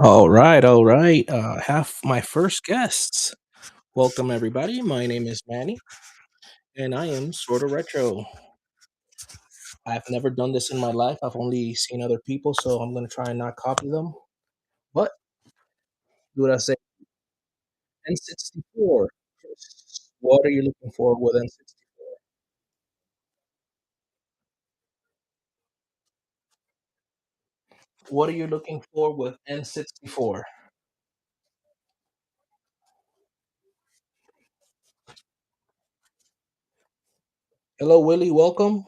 All right, all right. Have my first guests. Welcome, everybody. My name is Manny, and I am sort of retro. I've never done this in my life. I've only seen other people, so I'm gonna try and not copy them. But do what I say. N64. What are you looking for with N64? What are you looking for with N64? Hello, Willie. Welcome.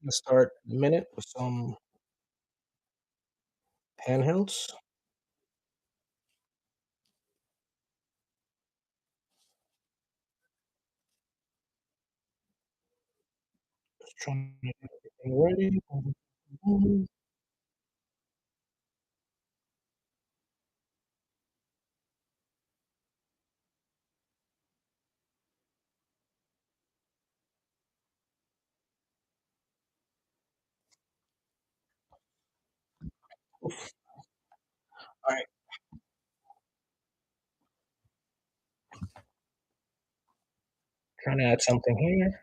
Let's start in a minute with some handhelds. Just trying to get everything ready. All right, trying to add something here.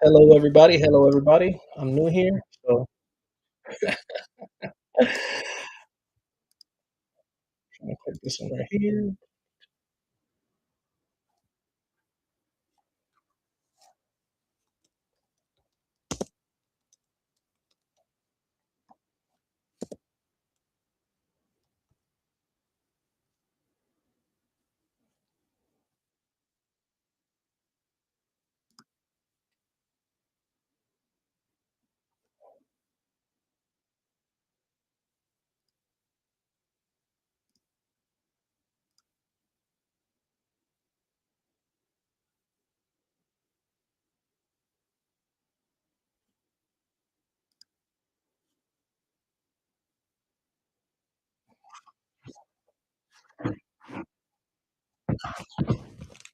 Hello, everybody. Hello, everybody. I'm new here, so I'm gonna put this one right here.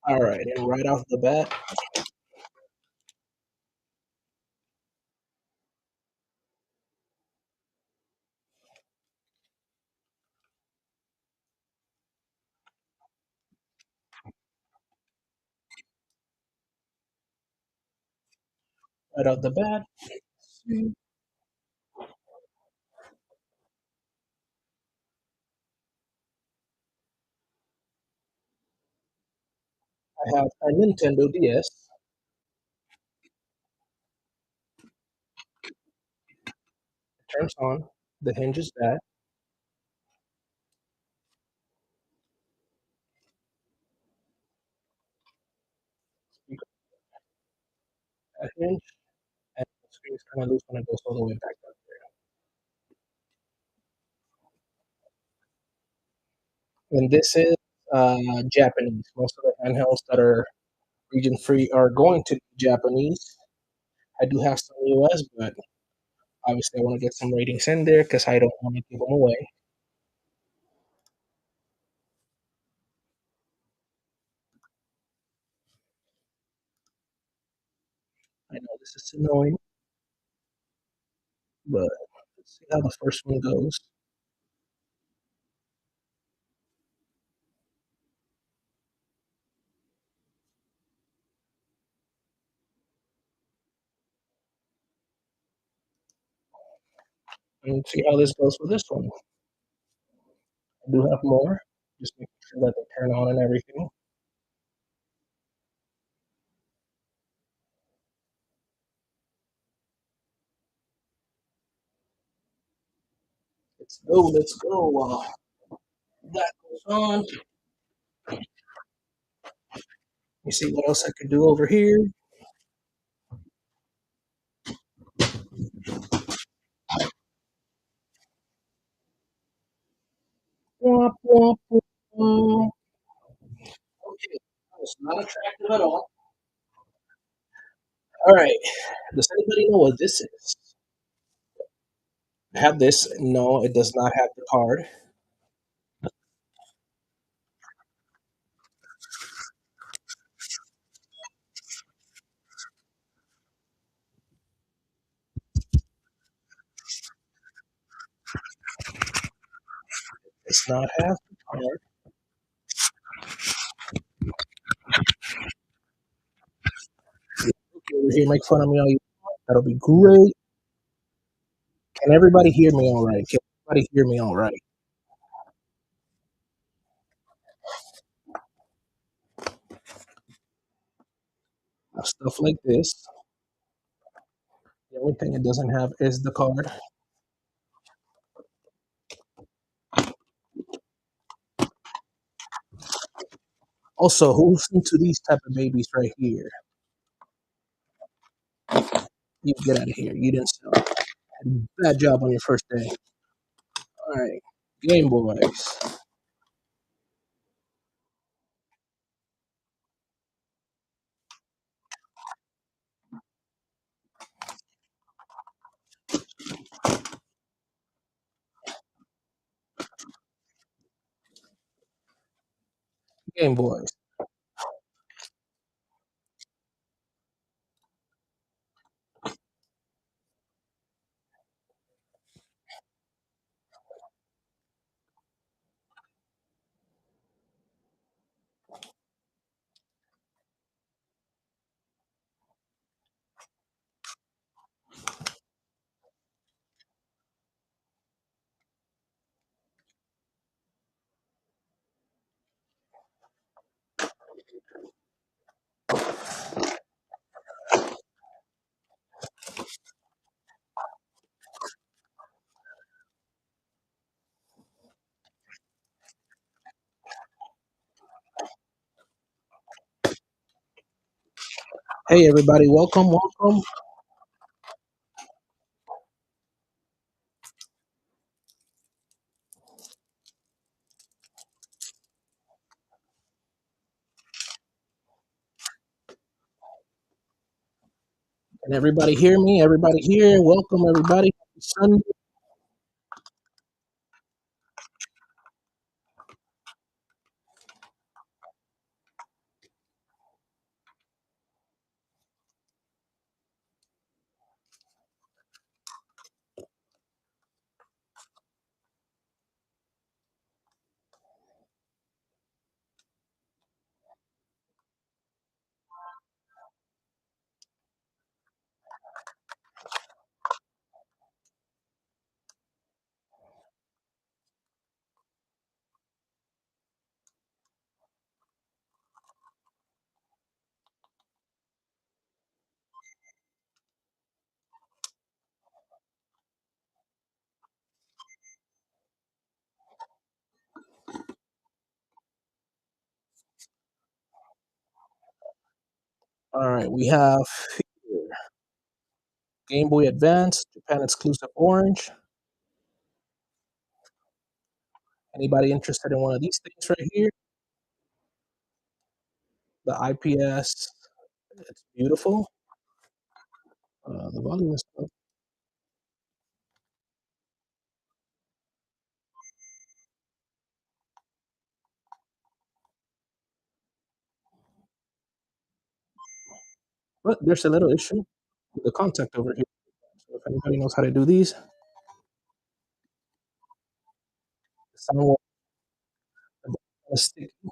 All right, and right off the bat, right off the bat, I have a Nintendo DS. It turns on. The hinge is that. You got that hinge, and the screen is kind of loose when it goes all the way back up there. And this is Japanese. Most of the handhelds that are region free are going to be Japanese. I do have some US, but obviously I want to get some ratings in there because I don't want to give them away. I know this is annoying, but let's see how the first one goes. And see how this goes with this one. I do have more, just making sure that they turn on and everything. Let's go, let's go. That goes on. Let me see what else I could do over here. Okay, that was not attractive at all. All right. Does anybody know what this is? I have this. No, it does not have the card. Does not have the card. Okay, over here, make fun of me all you want. That'll be great. Can everybody hear me all right? Can everybody hear me all right? Now, stuff like this. The only thing it doesn't have is the card. Also, who's into these type of babies right here? You get out of here. You didn't sell. Bad job on your first day. All right. Game Boys. Game Boys. Hey, everybody. Welcome. Welcome. Can everybody hear me? Everybody here? Welcome, everybody. Happy Sunday. All right. We have Game Boy Advance, Japan exclusive orange. Anybody interested in one of these things right here? The IPS. It's beautiful. The volume is up. But there's a little issue with the contact over here. So if anybody knows how to do these, the sound will stick the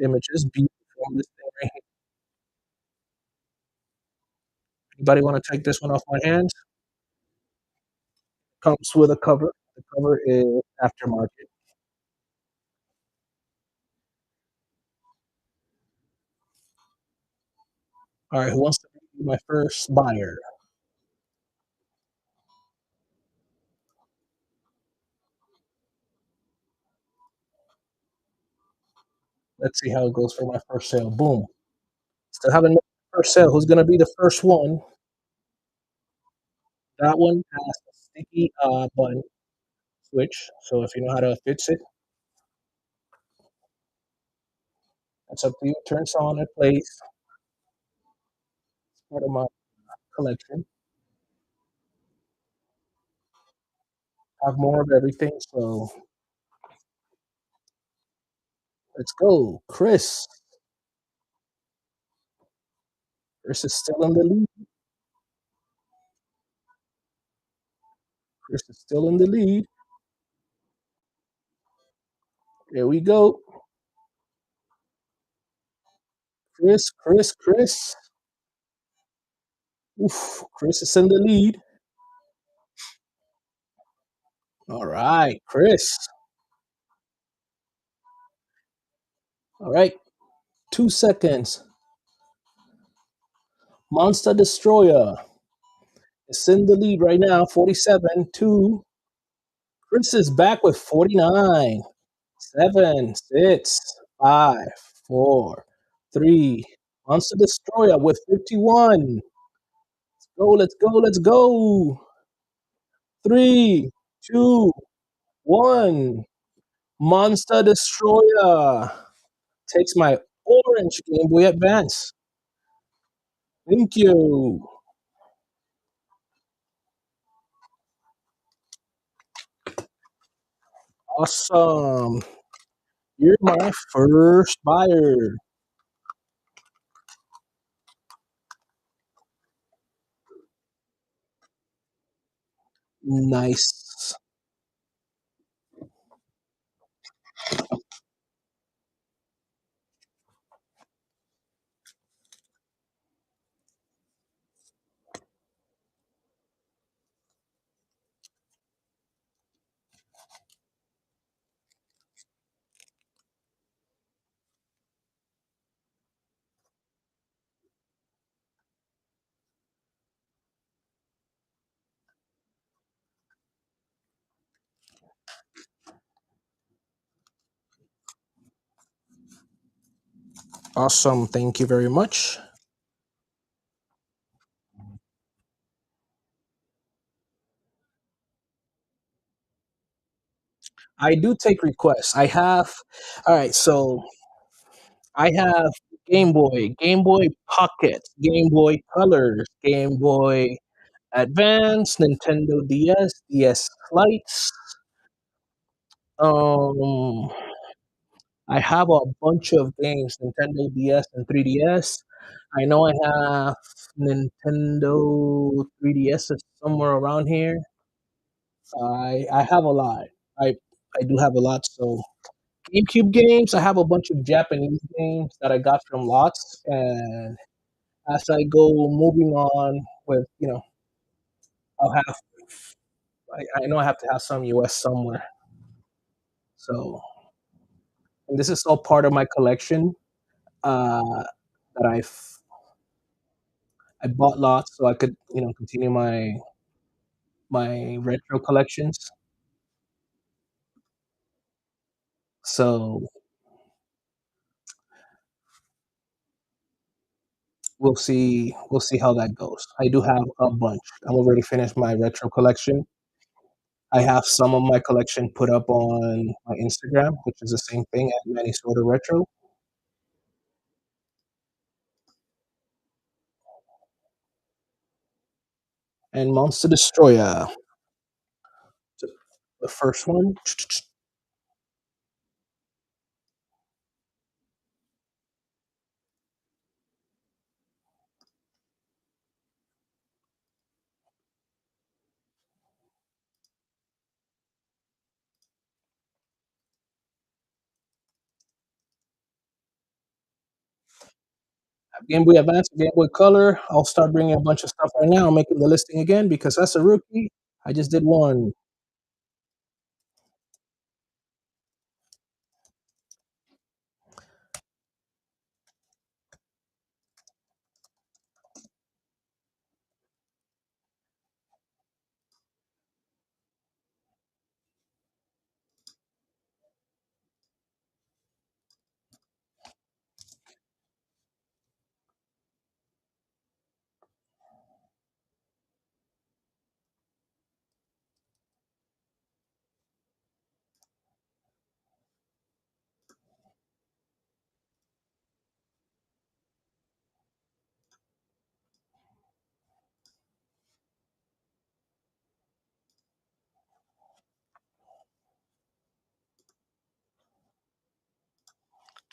images beautiful on this thing right here. Anybody want to take this one off my hands? Comes with a cover. The cover is aftermarket. All right, who wants to be my first buyer? Let's see how it goes for my first sale. Boom. Still haven't made the first sale. Who's gonna be the first one? That one has a sticky button. switch. So if you know how to fix it, that's up to you. Turns on, it plays. Part of my collection. Have more of everything. So let's go, Chris. Chris is still in the lead. Chris is still in the lead. There we go. Chris. Oof, Chris is in the lead. All right, Chris. All right, 2 seconds. Monster Destroyer is in the lead right now, 47 2. Chris is back with 49. 7, 6, 5, 4, 3. Monster Destroyer with 51. Let's go. 3, 2, 1. Monster Destroyer takes my orange Game Boy Advance. Thank you. Awesome. You're my first buyer. Nice. Awesome. Thank you very much. I do take requests. All right, so I have Game Boy Pocket, Game Boy Colors, Game Boy Advance, Nintendo DS, DS Lights. Um, I have a bunch of games, Nintendo DS and 3DS. I know I have Nintendo 3DS somewhere around here. I have a lot. I I do have a lot. So GameCube games, I have a bunch of Japanese games that I got from lots, and as I go moving on with, I'll have. I know I have to have some US somewhere. So, and this is all part of my collection that I bought lots so I could, continue my retro collections. So we'll see how that goes. I do have a bunch. I'm already finished my retro collection. I have some of my collection put up on my Instagram, which is the same thing at Manny Sorta Retro, and Monster Destroyer, the first one. Game Boy Advance, Game Boy Color. I'll start bringing a bunch of stuff right now. I'm making the listing again because that's a rookie. I just did one.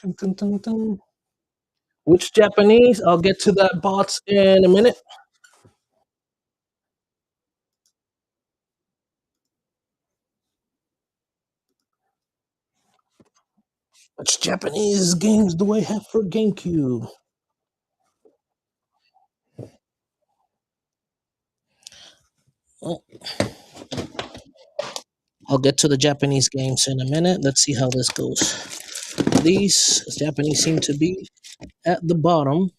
Dun, dun, dun, dun. Which Japanese? I'll get to that bots in a minute. Which Japanese games do I have for GameCube? Oh, I'll get to the Japanese games in a minute. Let's see how this goes. These Japanese seem to be at the bottom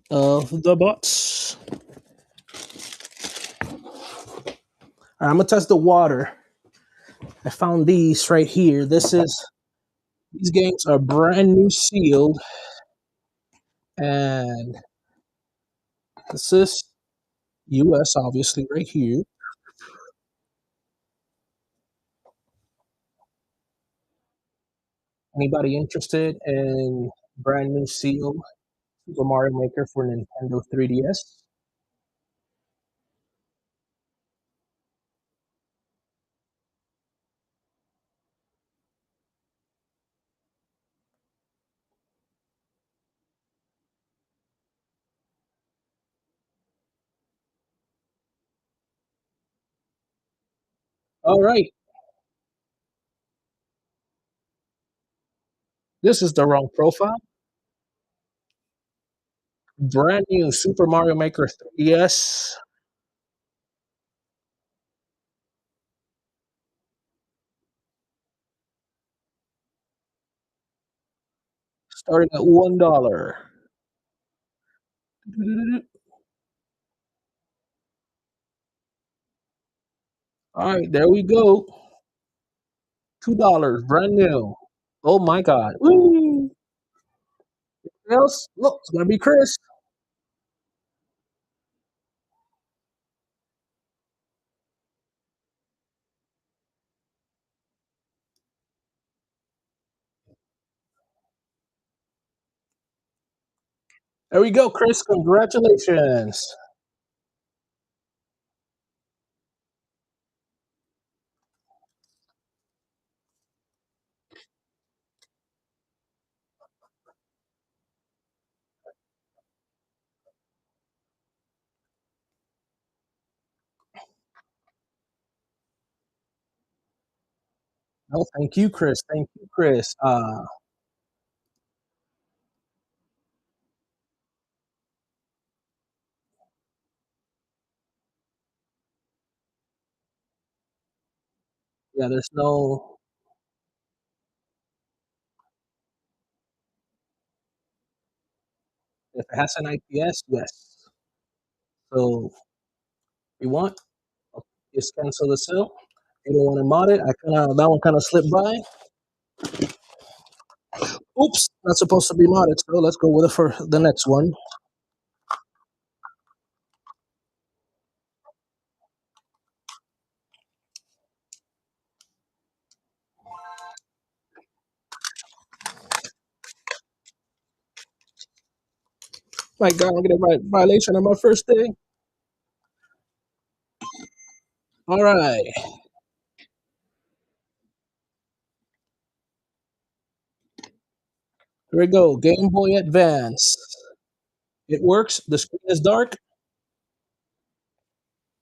of the bots. I'm gonna test the water. I found these right here. These games are brand new sealed, and this is US obviously right here. Anybody interested in brand new sealed Super Mario Maker for Nintendo 3DS? All right, this is the wrong profile. Brand new Super Mario Maker 3DS, starting at $1. All right, there we go. $2, brand new. Oh my God. Woo! Else, look, it's gonna be Chris. There we go, Chris. Congratulations. Oh, thank you, Chris. Thank you, Chris. Yeah, there's no. If it has an IPS, yes. So you want, just cancel the sale. You don't want to mod it. I kind of that one kind of slipped by. Oops, not supposed to be modded. So let's go with it for the next one. My God, I'm getting a violation on my first day. All right, here we go. Game Boy Advance. It works. The screen is dark.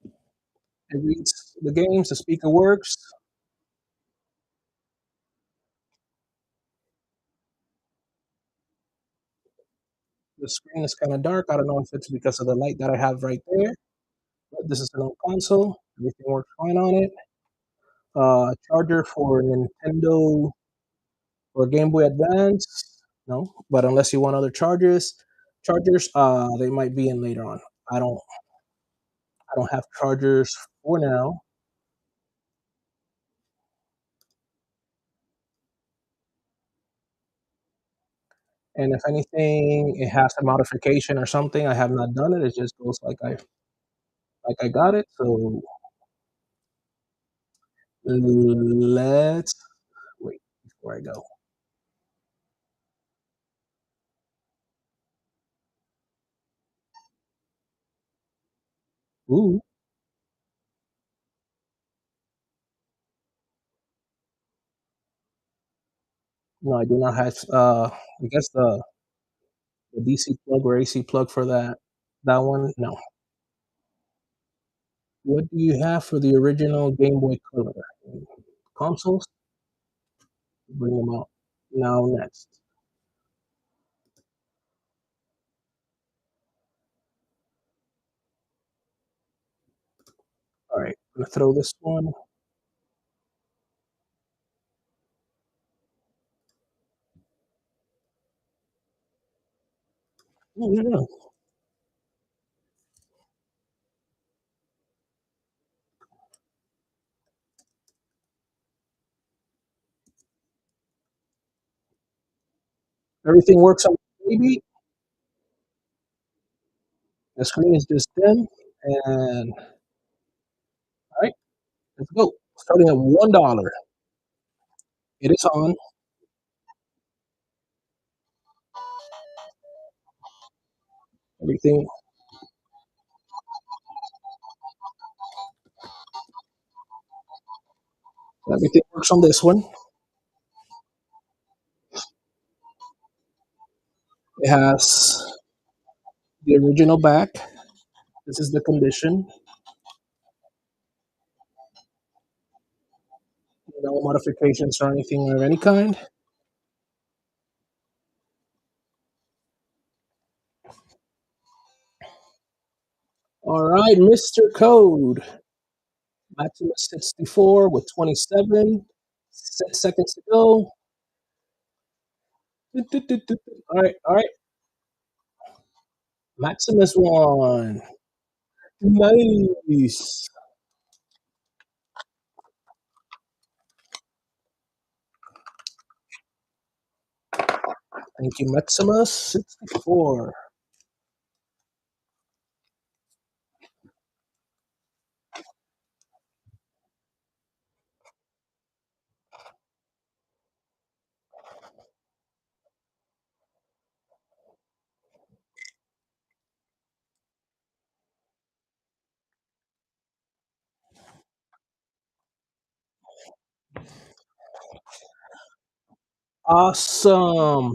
It reads the games. The speaker works. The screen is kind of dark. I don't know if it's because of the light that I have right there. But this is an old console. Everything works fine on it. Charger for Nintendo or Game Boy Advance. No, but unless you want other chargers, they might be in later on. I don't, I don't have chargers for now. And if anything, it has a modification or something. I have not done it. It just goes like I got it. So let's wait before I go. Ooh, No, I do not have, I guess the DC plug or AC plug for that one, no. What do you have for the original Game Boy Color? Consoles? Bring them out. Now next. Alright, I'm gonna throw this one. Oh, yeah. Everything works on the baby. The screen is just dim. And alright, let's go. Starting at $1. It is on. Everything everything works on this one. It has the original back. This is the condition. No modifications or anything of any kind. All right, Mr. Code. Maximus 64 with 27. 6 seconds to go. All right, all right. Maximus won. Nice. Thank you, Maximus 64. Awesome.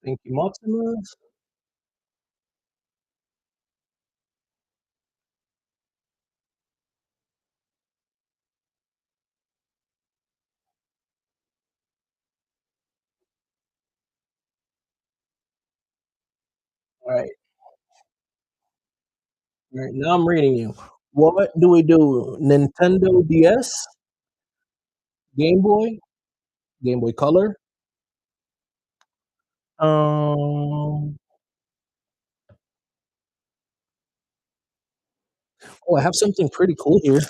Thank you, Maximus. All right, all right. Now I'm reading you. What do we do? Nintendo DS, Game Boy, Game Boy Color. Um. Oh, I have something pretty cool here.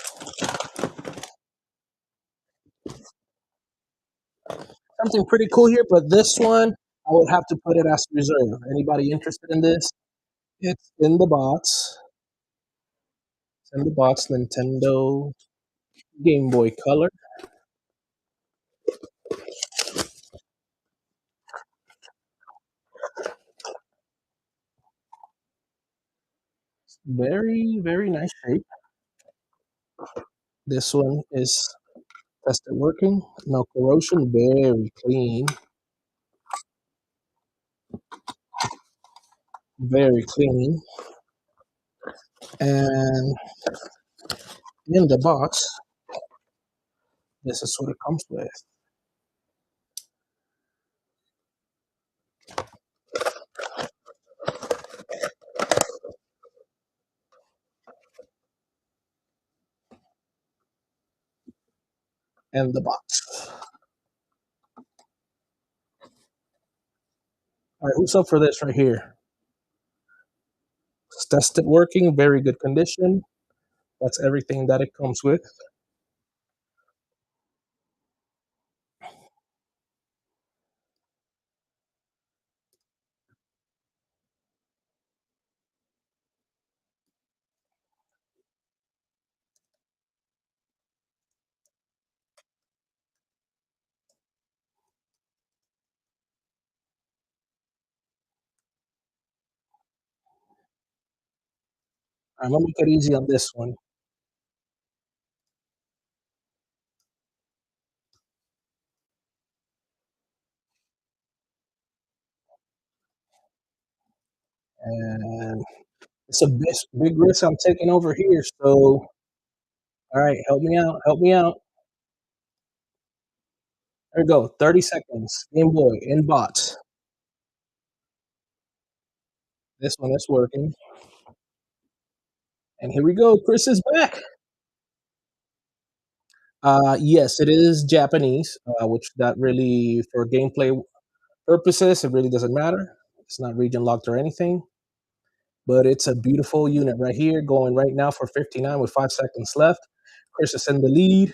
Something pretty cool here, but this one I would have to put it as reserve. Anybody interested in this? It's in the box. It's in the box. Nintendo Game Boy Color. Very, very nice shape. This one is tested working. No corrosion. Very clean. Very clean. And in the box, this is what it comes with. In the box. All right, who's up for this right here? It's tested working. Very good condition. That's everything that it comes with. I'm gonna make it easy on this one. And it's a big risk I'm taking over here. So, all right, help me out. Help me out. There we go. 30 seconds. Game Boy in bots. This one is working. And here we go. Chris is back. Yes, it is Japanese, which that really, for gameplay purposes, it really doesn't matter. It's not region locked or anything, but it's a beautiful unit right here, going right now for 59 with 5 seconds left. Chris is in the lead.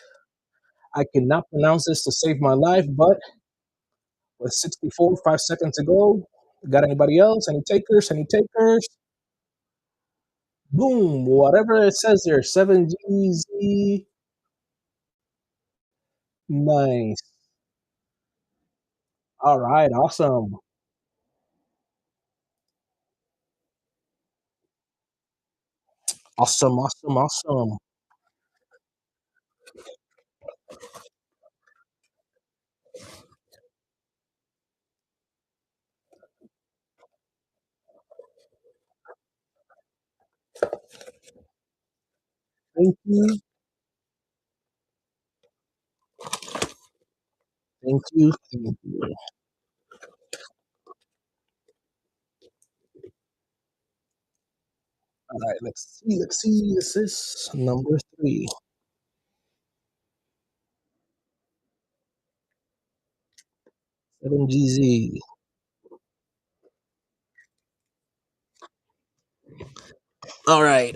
I cannot pronounce this to save my life, but with 64, 5 seconds to go, got anybody else? Any takers? Any takers? Boom! Whatever it says there, 7GZ. Nice. All right, awesome. Awesome, awesome, awesome. Thank you. Thank you. Thank you. All right, let's see. Let's see. This is number three. 7GZ. All right.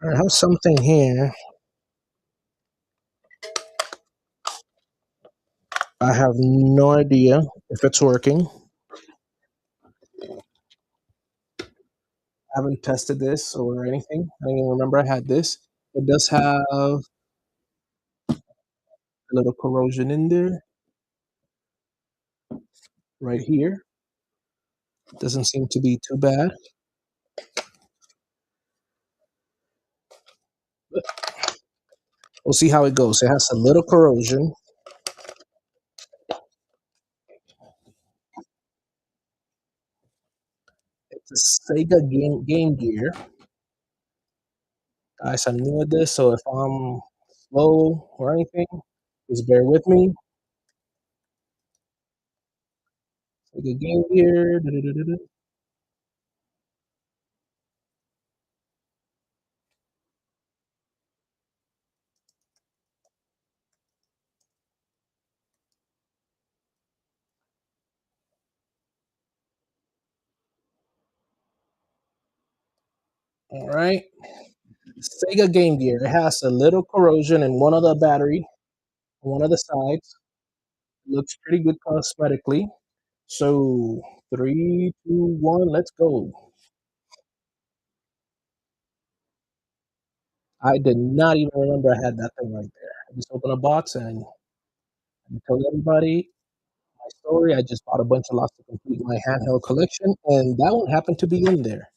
I have something here. I have no idea if it's working. I haven't tested this or anything. I don't even remember I had this. It does have a little corrosion in there right here. Doesn't seem to be too bad. We'll see how it goes. It has a little corrosion. It's a Sega Game Gear. Guys, I'm new at this, so if I'm slow or anything, just bear with me. Sega Game Gear. All right. Sega Game Gear. It has a little corrosion in one of the battery, on one of the sides. Looks pretty good cosmetically. So 3, 2, 1, let's go. I did not even remember I had that thing right there. I just opened a box and I told everybody my story. I just bought a bunch of lots to complete my handheld collection, and that one happened to be in there.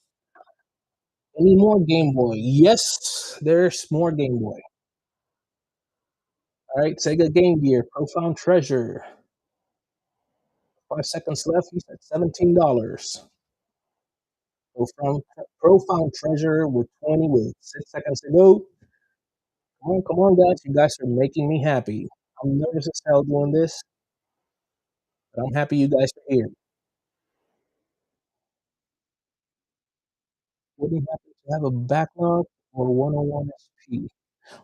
Any more Game Boy? Yes, there's more Game Boy. All right, Sega Game Gear, Profound Treasure. 5 seconds left. You said $17. Profound, Profound Treasure with 20 with 6 seconds to go. Come on, guys. You guys are making me happy. I'm nervous as hell doing this, but I'm happy you guys are here. Would you happen to have a backlog or 101 SP?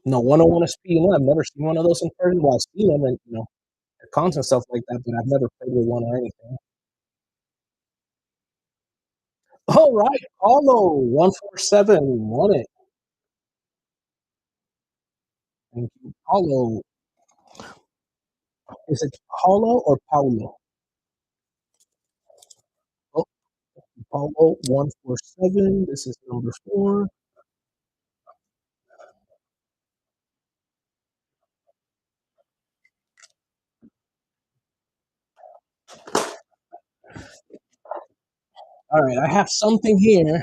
No, 101 SP. No, I've never seen one of those in person. Well, I've seen them and at cons and stuff like that, but I've never played with one or anything. All right, Paulo 147 won it. Thank you, Paulo. Is it Paulo or Paulo? Oh, Paulo 147. This is number four. All right, I have something here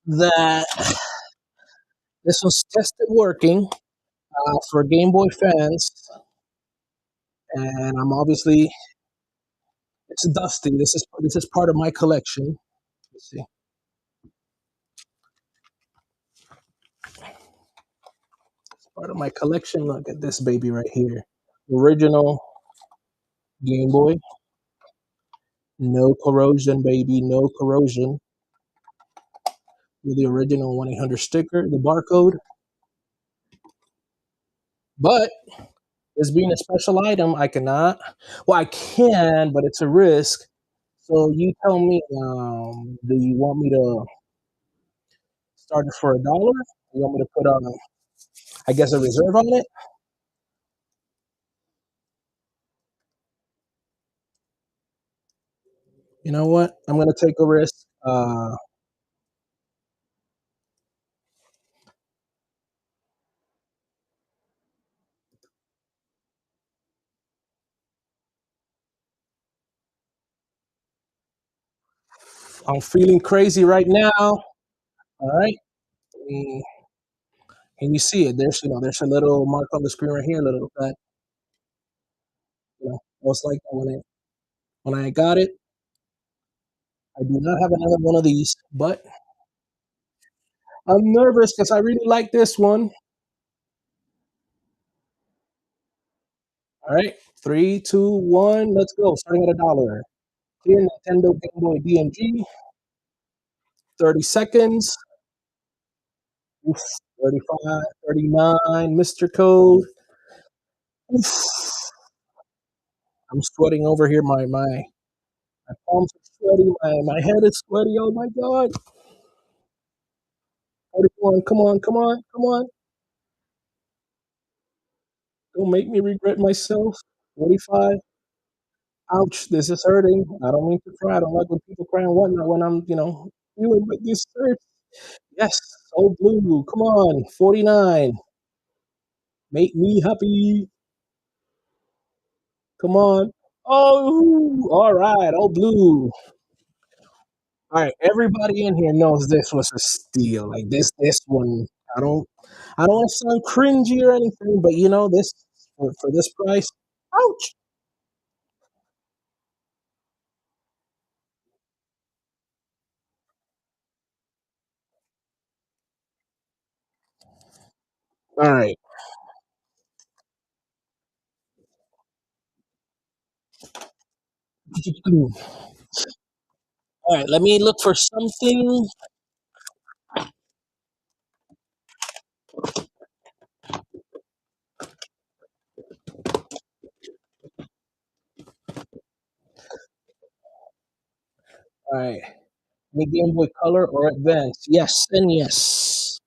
that this was tested working for Game Boy fans, and I'm obviously it's dusty. This is part of my collection. Let's see, part of my collection. Look at this baby right here, original Game Boy, no corrosion, baby, no corrosion. With the original 1-800 sticker, the barcode, but this being a special item, I cannot. Well, I can, but it's a risk. So you tell me, do you want me to start it for $1? You want me to put I guess a reserve on it? You know what? I'm gonna take a risk. I'm feeling crazy right now. All right. Mm, Can you see it? There's a little mark on the screen right here, a little that most like when I got it. I do not have another one of these, but I'm nervous because I really like this one. All right, three, two, one, let's go. Starting at $1. Here, Nintendo Game Boy DMG, 30 seconds. Oof, 35, 39, Mr. Code. Oof, I'm sweating over here. My palms are sweaty. My head is sweaty. Oh my God. 41, come on, come on, come on. Don't make me regret myself. 45. Ouch, this is hurting. I don't mean to cry. I don't like when people cry and whatnot when I'm feeling with this hurts. Yes, so blue. Come on, 49. Make me happy. Come on. Oh, all right. Oh, blue. All right. Everybody in here knows this was a steal. Like this one. I don't, I don't want to sound cringy or anything, but this for this price. Ouch. All right. All right. Let me look for something. All right. Any Game Boy Color or Advance? Yes and yes.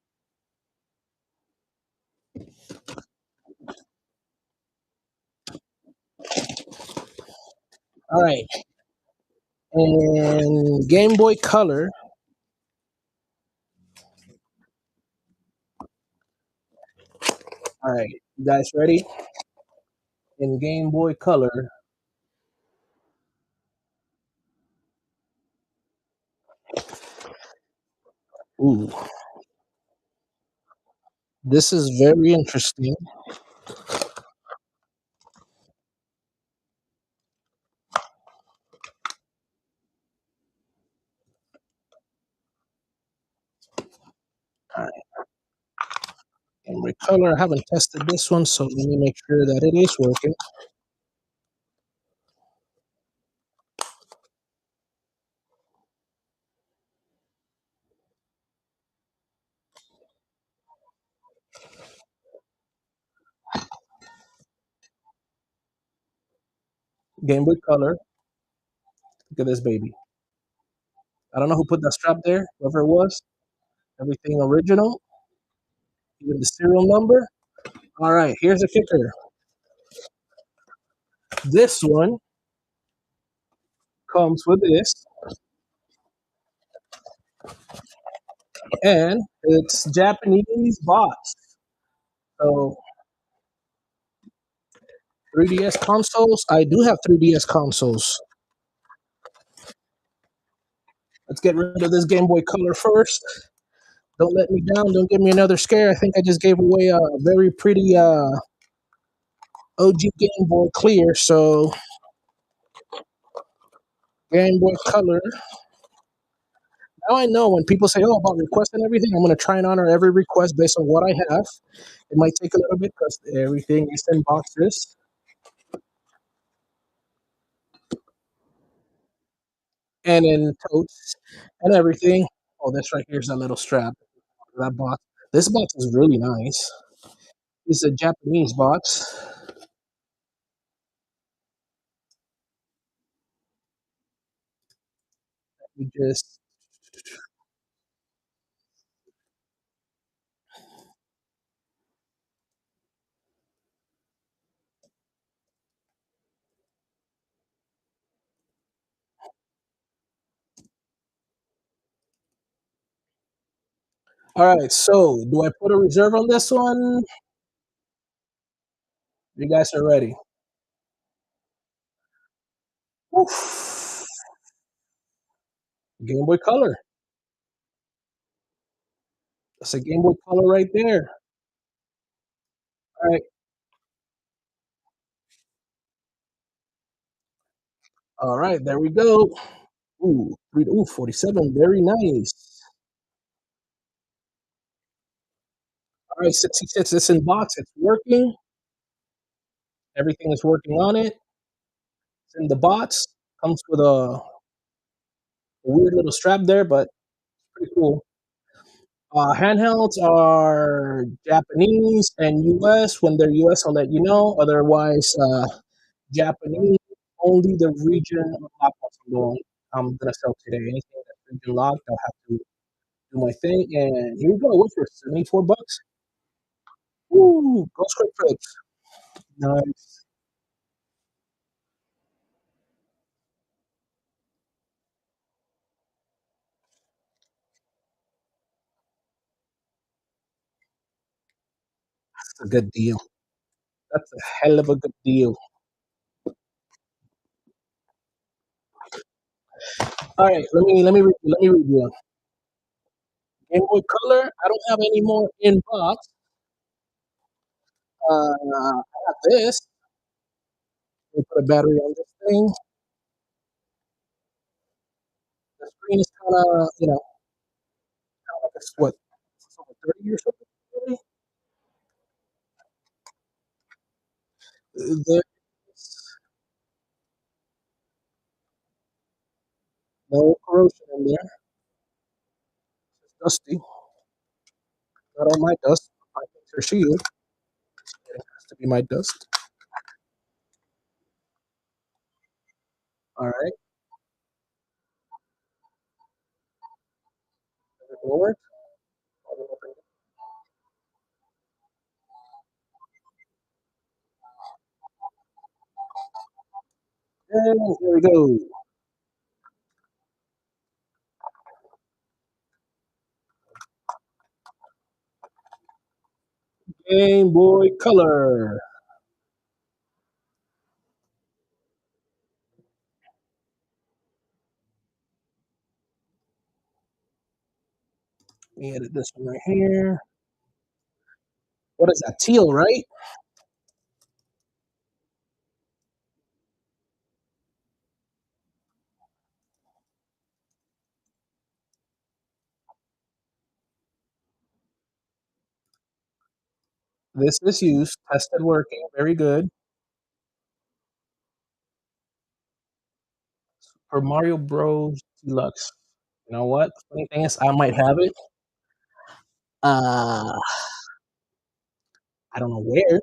All right. And Game Boy Color. All right. You guys ready? In Game Boy Color. Ooh, this is very interesting. All right. Game Boy Color. I haven't tested this one, so let me make sure that it is working. Game Boy Color. Look at this baby. I don't know who put that strap there, whoever it was. Everything original, even the serial number. All right, here's the kicker. This one comes with this, and it's Japanese box. So 3DS consoles. I do have 3DS consoles. Let's get rid of this Game Boy Color first. Don't let me down. Don't give me another scare. I think I just gave away a very pretty OG Game Boy Clear. So Game Boy Color. Now I know when people say, "Oh, about requests and everything," I'm going to try and honor every request based on what I have. It might take a little bit because everything is in boxes and in totes and everything. Oh, this right here is a little strap. That box. This box is really nice. It's a Japanese box. We just all right. So, do I put a reserve on this one? You guys are ready. Oof. Game Boy Color. That's a Game Boy Color right there. All right. All right. There we go. Ooh, 47. Very nice. All right, 66. It's in box. It's working. Everything is working on it. It's in the box. Comes with a weird little strap there, but pretty cool. Handhelds are Japanese and US. When they're US, I'll let you know. Otherwise, Japanese, only the region of laptops I'm gonna sell today. Anything that's region locked, I'll have to do my thing. And here we go. What's for 74 bucks? Woo! Go Squid Trips. Nice. That's a good deal. That's a hell of a good deal. All right, let me read you. Game Boy Color. I don't have any more in box. I have this. We put a battery on this thing. The screen is kind of, like what, it's over 30 years old. Really? There's no corrosion in there. It's dusty. Not all my dust. I think her shield. It has to be my dust. All right. Does it work? And here we go. Game Boy Color. Let me edit this one right here. What is that? Teal, right? This is used, tested working, very good. For Mario Bros. Deluxe. You know what? Funny thing is, I might have it. Uh, I don't know where,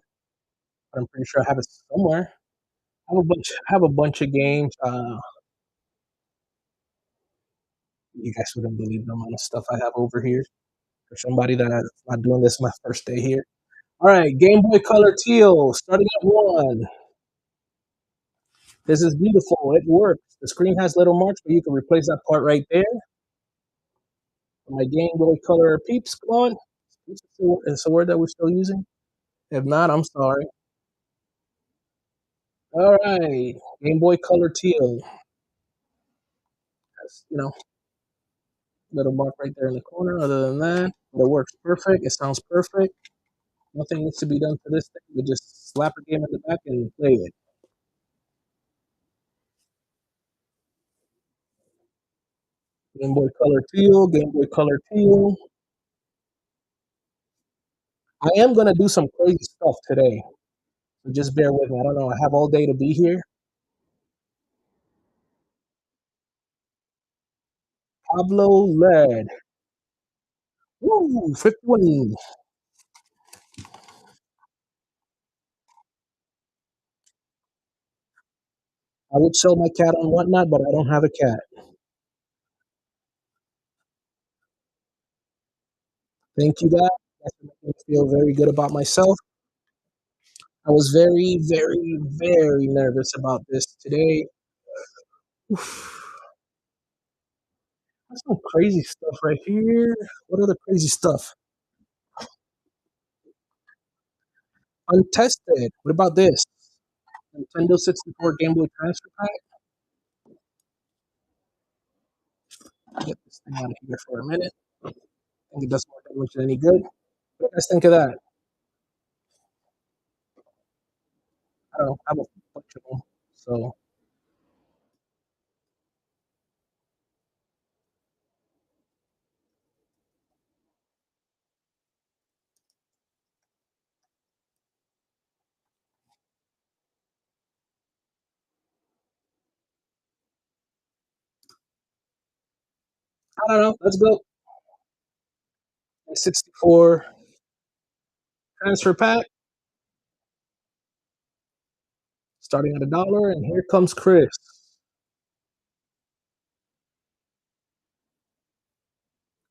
but I'm pretty sure I have it somewhere. I have a bunch of games. You guys wouldn't believe the amount of stuff I have over here. For somebody that's not doing this my first day here. All right, Game Boy Color Teal, starting at one. This is beautiful. It works. The screen has little marks, but you can replace that part right there. My Game Boy Color peeps, come on. Peeps is a word that we're still using. If not, I'm sorry. All right, Game Boy Color Teal. That's, Little mark right there in the corner. Other than that, it works perfect. It sounds perfect. Nothing needs to be done to this thing. We just slap a game in the back and play it. Game Boy Color Teal, Game Boy Color Teal. I am gonna do some crazy stuff today, so just bear with me. I don't know. I have all day to be here. Pablo Led. Woo, 51. I would sell my cat on whatnot, but I don't have a cat. Thank you, guys. That's what makes me feel very good about myself. I was very, very, very nervous about this today. That's some crazy stuff right here. What other crazy stuff? Untested. What about this? Nintendo 64 Game Boy Transfer Pack. Get this thing out of here for a minute. I think it doesn't look that much any good. What do you guys think of that? I don't know. I have a bunch of them. So I don't know. Let's go. 64 Transfer Pack. Starting at $1. And here comes Chris.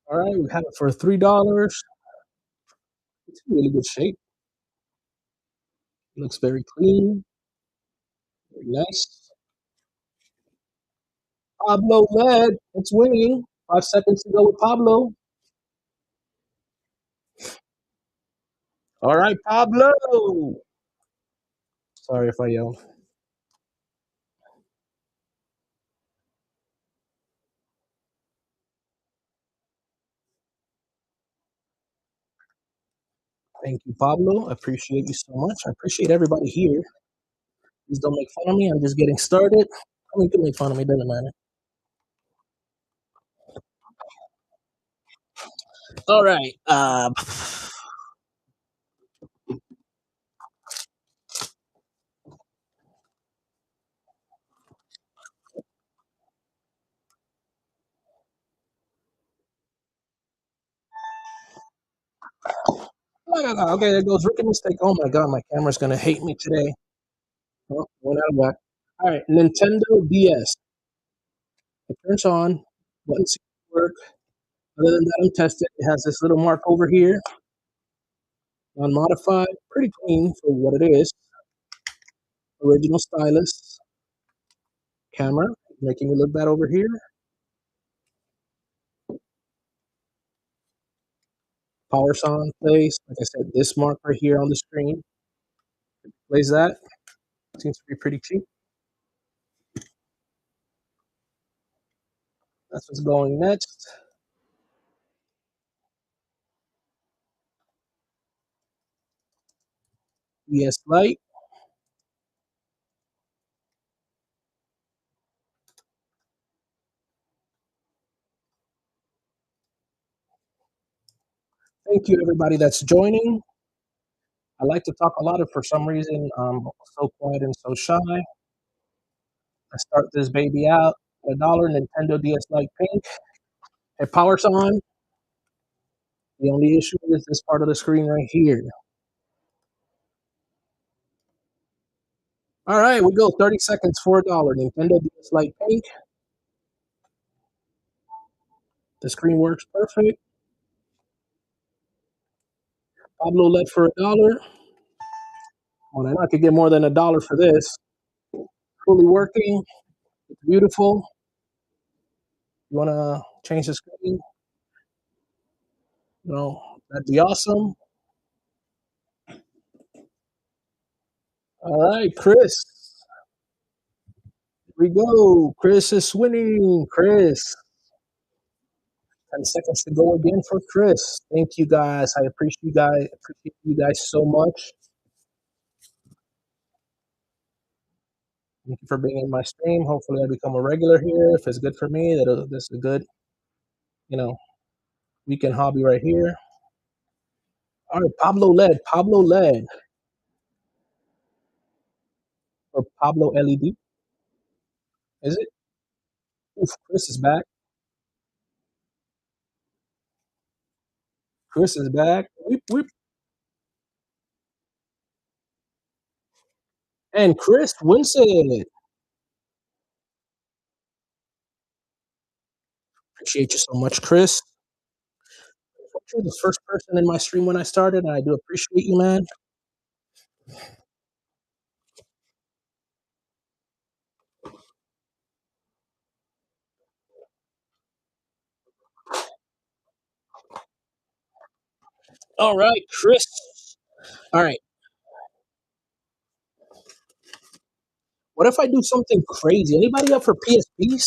All right. We have it for $3. It's in really good shape. Looks very clean. Very nice. Pablo led. It's winning. 5 seconds to go with Pablo. All right, Pablo. Sorry if I yelled. Thank you, Pablo. I appreciate you so much. I appreciate everybody here. Please don't make fun of me. I'm just getting started. I mean, you can make fun of me. Doesn't matter. All right. Okay, there goes rookie mistake. Oh my god, my camera's gonna hate me today. Oh, went out of whack. All right, Nintendo DS. It turns on. Buttons seem to work. Other than that, I'm tested. It has this little mark over here. Unmodified. Pretty clean for what it is. Original stylus. Camera. Making me look bad over here. Power song plays. Like I said, this mark right here on the screen plays that. Seems to be pretty cheap. That's what's going next. DS Lite. Thank you, everybody that's joining. I like to talk a lot, and for some reason, I'm so quiet and so shy. I start this baby out at $1. Nintendo DS Lite Pink. It powers on. The only issue is this part of the screen right here. All right, we go 30 seconds for $1. Nintendo DS Lite Pink. The screen works perfect. Pablo led for $1. Well, I could get more than $1 for this. Fully working. It's beautiful. You want to change the screen? That'd be awesome. All right, Chris. Here we go. Chris is winning. Chris. 10 seconds to go again for Chris. Thank you guys. I appreciate you guys so much. Thank you for being in my stream. Hopefully I become a regular here. If it's good for me, this is a good, you know, weekend hobby right here. All right, Pablo Led, or Pablo LED. Is it? Oof, Chris is back. Chris is back. Weep, weep. And Chris wins it. Appreciate you so much, Chris. You're the first person in my stream when I started, and I do appreciate you, man. All right, Chris. All right. What if I do something crazy? Anybody up for PSPs?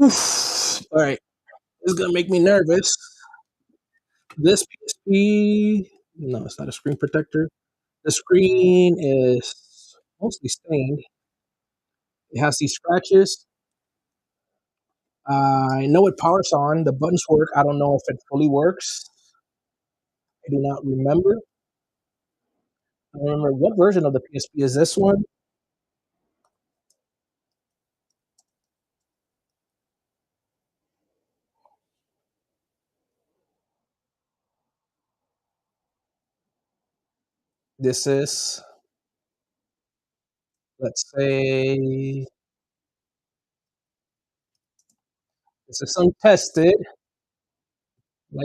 Oof. All right. This is gonna make me nervous. This PSP, no, it's not a screen protector. The screen is mostly stained. It has these scratches. I know it powers on. The buttons work. I don't know if it fully works. I do not remember. I don't remember what version of the PSP is this one. This is, let's say, this is untested. I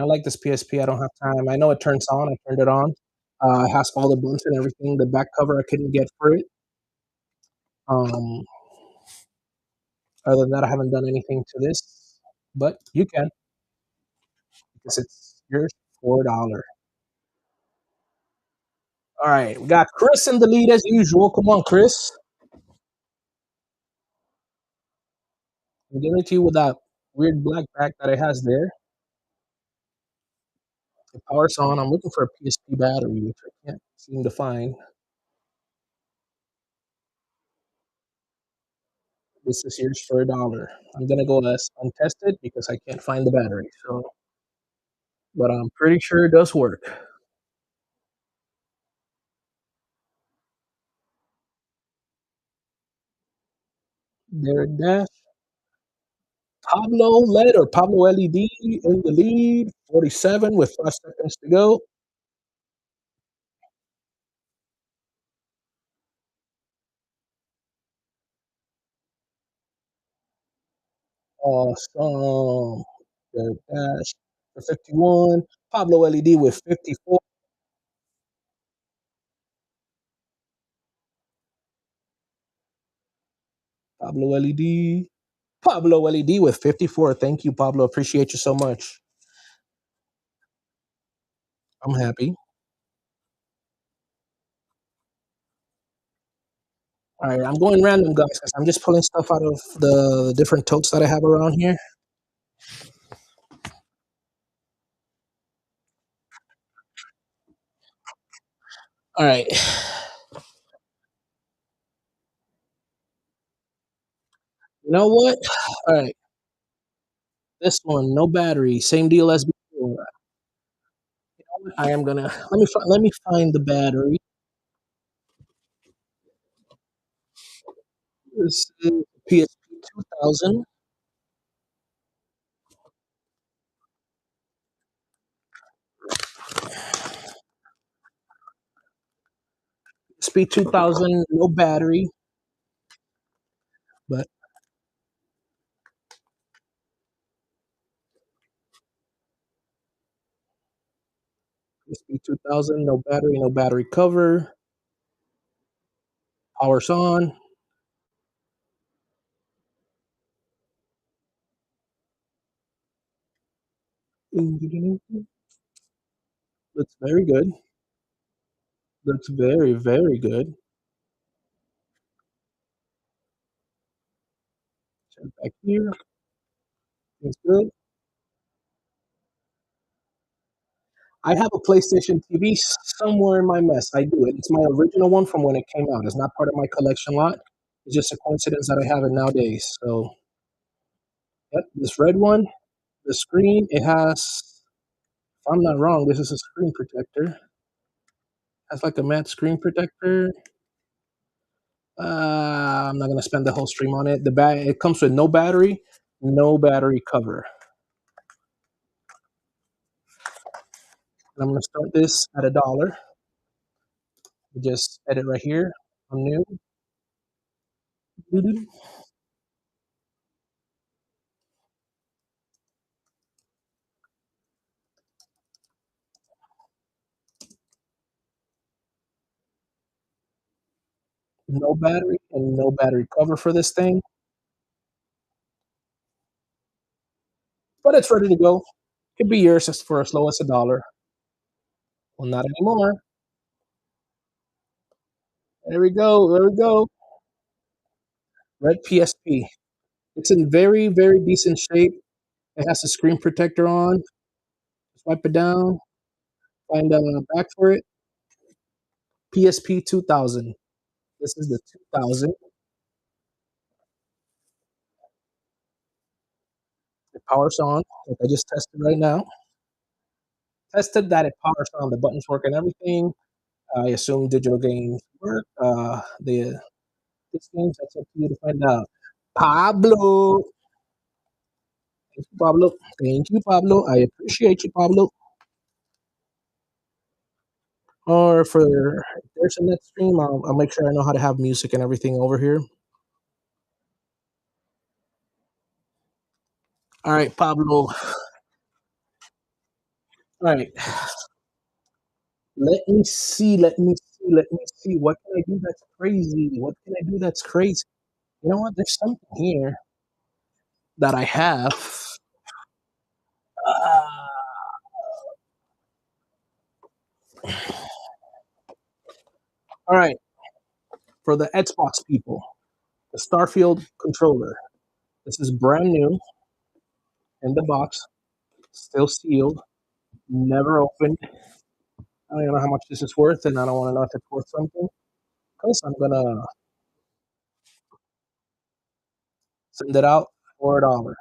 like this PSP. I don't have time. I know it turns on. I turned it on. It has all the buttons and everything. The back cover I couldn't get for it. Um, Other than that, I haven't done anything to this, but you can because it's yours $4. All right, we got Chris in the lead as usual. Come on, Chris. I'm giving it to you with that weird black back that it has there. The power's on. I'm looking for a PSP battery, which I can't seem to find. This is yours for $1. I'm gonna go as untested because I can't find the battery. So, but I'm pretty sure it does work. There it dash. Pablo led or Pablo LED in the lead. 47 with 5 seconds to go. Awesome. There it dash for 51. Pablo LED with 54. Pablo LED. Pablo LED with 54. Thank you, Pablo. Appreciate you so much. I'm happy. All right, I'm going random, guys, because I'm just pulling stuff out of the different totes that I have around here. All right. You know what? All right. This one, no battery. Same deal as before. I am gonna let me find the battery. This is PSP 2000. PSP 2000, no battery, but PSP 2000, no battery cover. Power's on. Looks very good. Looks very, very good. Check back here. Looks good. I have a PlayStation TV somewhere in my mess. I do it. It's my original one from when it came out. It's not part of my collection lot. It's just a coincidence that I have it nowadays. So, yep, this red one, the screen, it has, if I'm not wrong, this is a screen protector. Has like a matte screen protector. I'm not gonna spend the whole stream on it. It comes with no battery, no battery cover. And I'm gonna start this at $1. Just edit right here on new. No battery and no battery cover for this thing, but it's ready to go. Could be yours just for as low as $1. Well, not anymore. There we go. There we go. Red PSP. It's in very, very decent shape. It has a screen protector on. Swipe it down. Find a back for it. PSP 2000. This is the 2000. It powers on. Like I just tested right now. Tested that it powers on. The buttons work and everything. I assume digital games work. The this games, that's up to you to find out. Pablo. Thank you, Pablo. Thank you, Pablo. I appreciate you, Pablo. Or for if there's a next stream, I'll make sure I know how to have music and everything over here. All right, Pablo. All right. Let me see. Let me see. Let me see. What can I do that's crazy? What can I do that's crazy? You know what? There's something here that I have. Uh, all right. For the Xbox people, the Starfield controller. This is brand new in the box, still sealed, never opened. I don't even know how much this is worth, and I don't want to know if it's worth something. Because I'm gonna send it out for $1.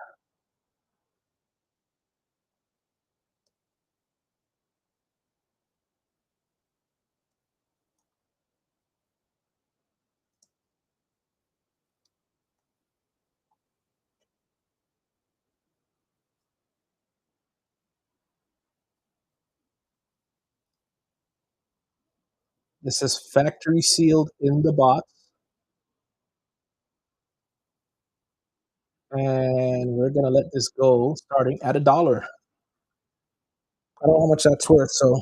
This is factory sealed in the box, and we're gonna let this go starting at $1. I don't know how much that's worth, so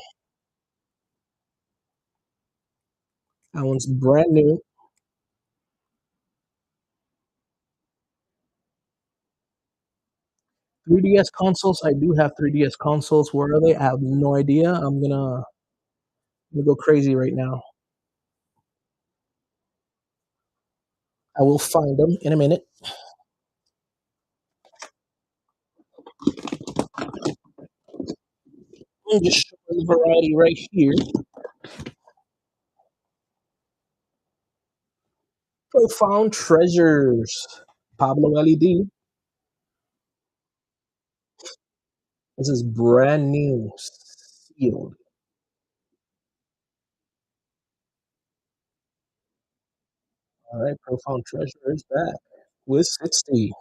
that one's brand new. 3DS consoles. I do have 3DS consoles. Where are they? I have no idea. I'm gonna go crazy right now. I will find them in a minute. I'm just showing the variety right here. Profound treasures. Pablo LED. This is brand new, sealed. All right, Profound Treasure is back with 60.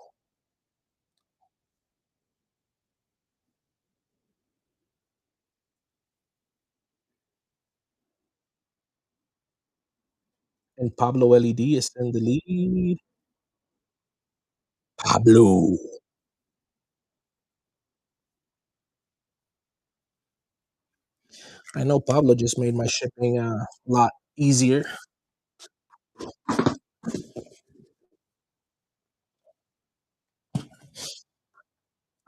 And Pablo LED is in the lead. Pablo. I know Pablo just made my shipping a lot easier.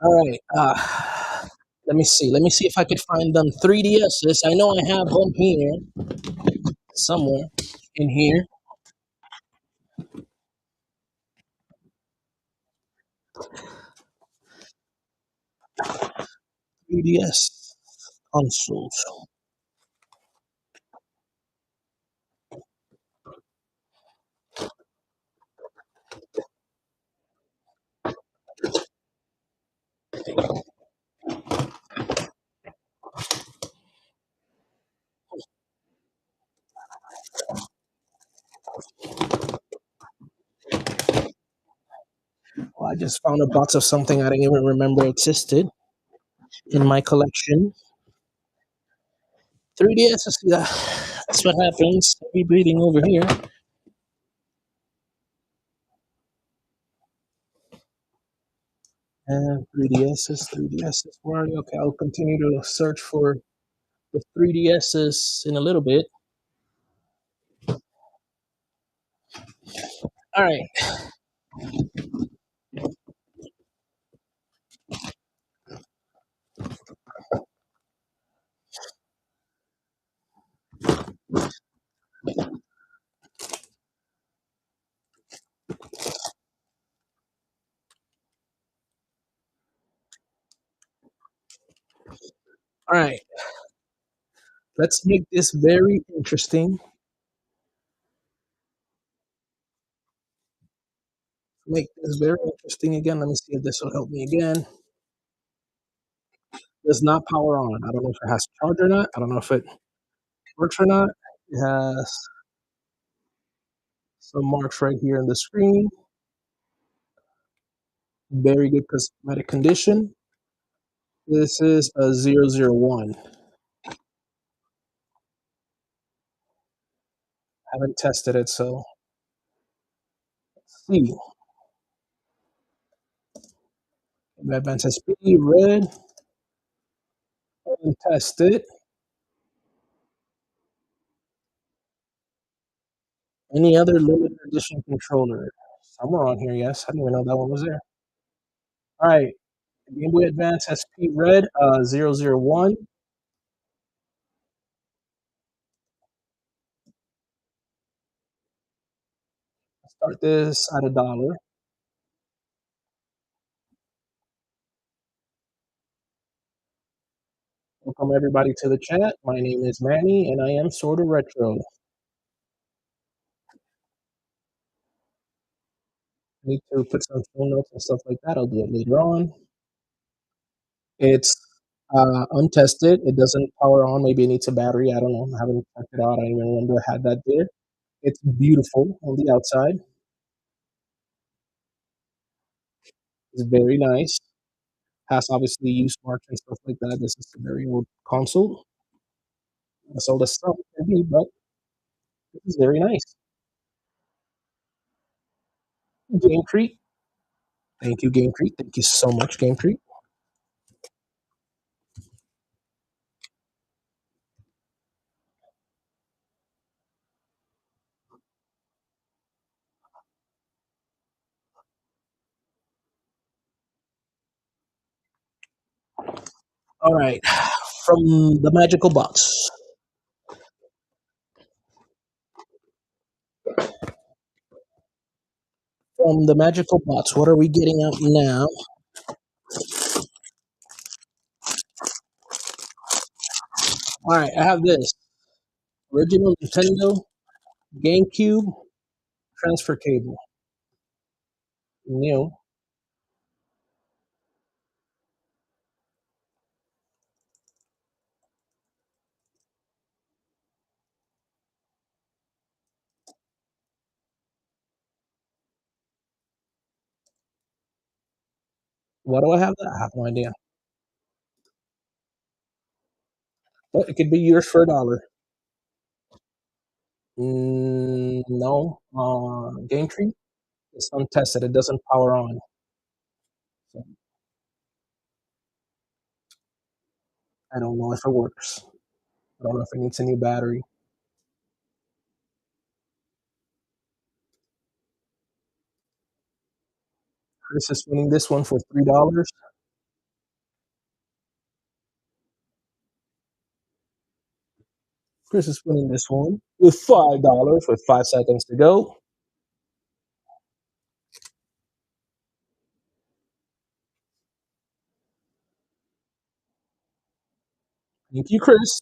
All right. Let me see. Let me see if I could find them 3DSs. I know I have one here somewhere in here. 3DS consoles. Well, I just found a box of something I didn't even remember existed in my collection. 3DSs. Yeah, that's what happens. Heavy breathing over here. And 3DSs, 3DSs. Where are you? Okay, I'll continue to search for the 3DSs in a little bit. All right, all right. Let's make this very interesting. Make this very interesting again. Let me see if this will help me again. Does not power on. I don't know if it has charge or not. I don't know if it works or not. It has some marks right here in the screen. Very good cosmetic condition. This is a 001. Haven't tested it, so let's see. Advanced SP, red, and test it. Any other limited edition controller? Somewhere on here, yes. I didn't even know that one was there. All right, Game Boy Advance SP Red 001. Start this at $1. Welcome everybody to the chat. My name is Manny, and I am sort of retro. Need to put some show notes and stuff like that. I'll do it later on. It's untested. It doesn't power on. Maybe it needs a battery. I don't know. I haven't checked it out. I don't even remember I had that there. It's beautiful on the outside. It's very nice. Has obviously used marks and stuff like that. This is a very old console. That's all the stuff can be, but this is very nice. Game Creek. Thank you, Game Creek. Thank you so much, Game Creek. All right. From the magical box. From the magical box. What are we getting out now? All right, I have this original Nintendo GameCube transfer cable. New. Why do I have that? I have no idea. But it could be yours for $1. No. Game Tree. It's untested. It doesn't power on. So I don't know if it works. I don't know if it needs a new battery. Chris is winning this one for $3. Chris is winning this one with $5 with 5 seconds to go. Thank you, Chris.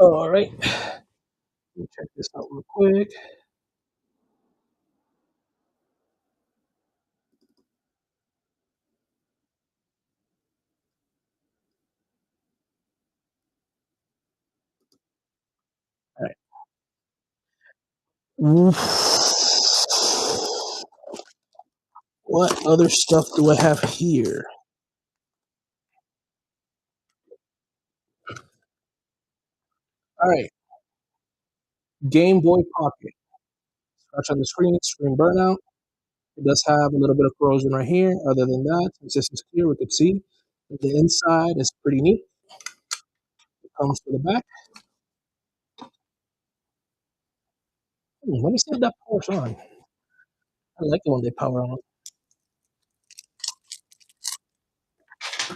All right. Let me check this out real quick. All right. What other stuff do I have here? All right. Game Boy Pocket. Scratch on the screen burnout. It does have a little bit of corrosion right here. Other than that, since this is clear, we can see that the inside is pretty neat. It comes to the back. Let me see if that powers on. I like it when they power on.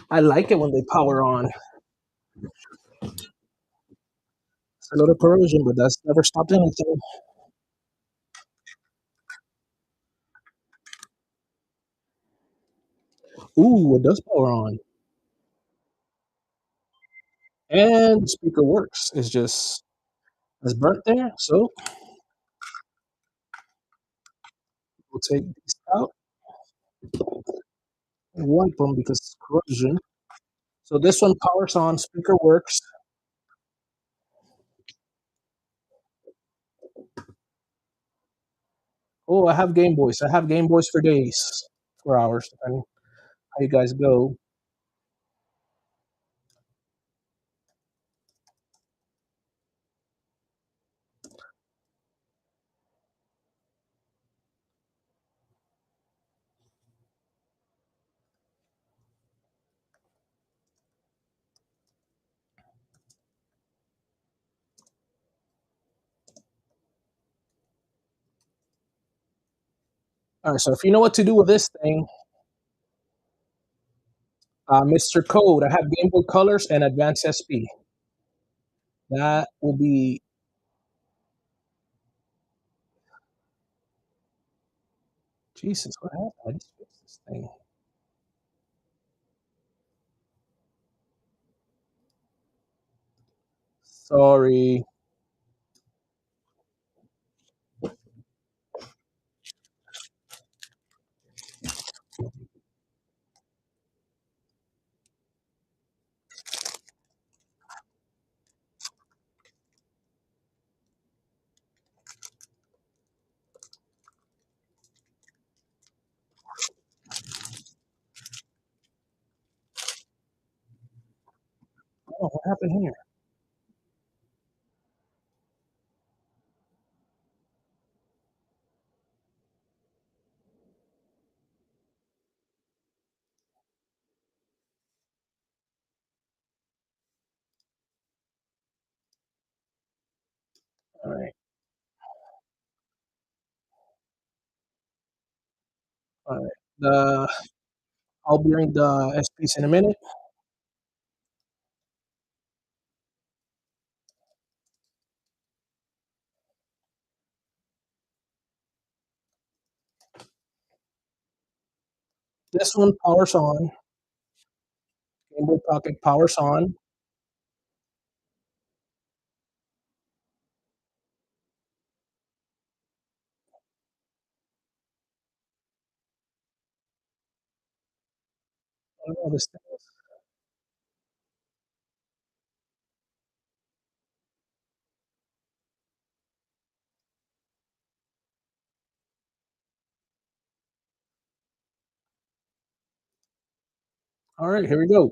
I like it when they power on. It's a little corrosion, but that's never stopped anything. Ooh, it does power on. And the speaker works. It's burnt there. So we'll take these out and wipe them because it's corrosion. So this one powers on, speaker works. Oh, I have Game Boys. I have Game Boys for days, for hours, depending how you guys go. All right, so if you know what to do with this thing, Mr. Code, I have Game Boy Colors and Advanced SP. That will be Jesus. What happened? I just fixed this thing. Sorry. Oh, what happened here? All right. All right. The I'll bring the SPs in a minute. This one powers on. Game Boy Pocket powers on. I don't know this thing. All right, here we go.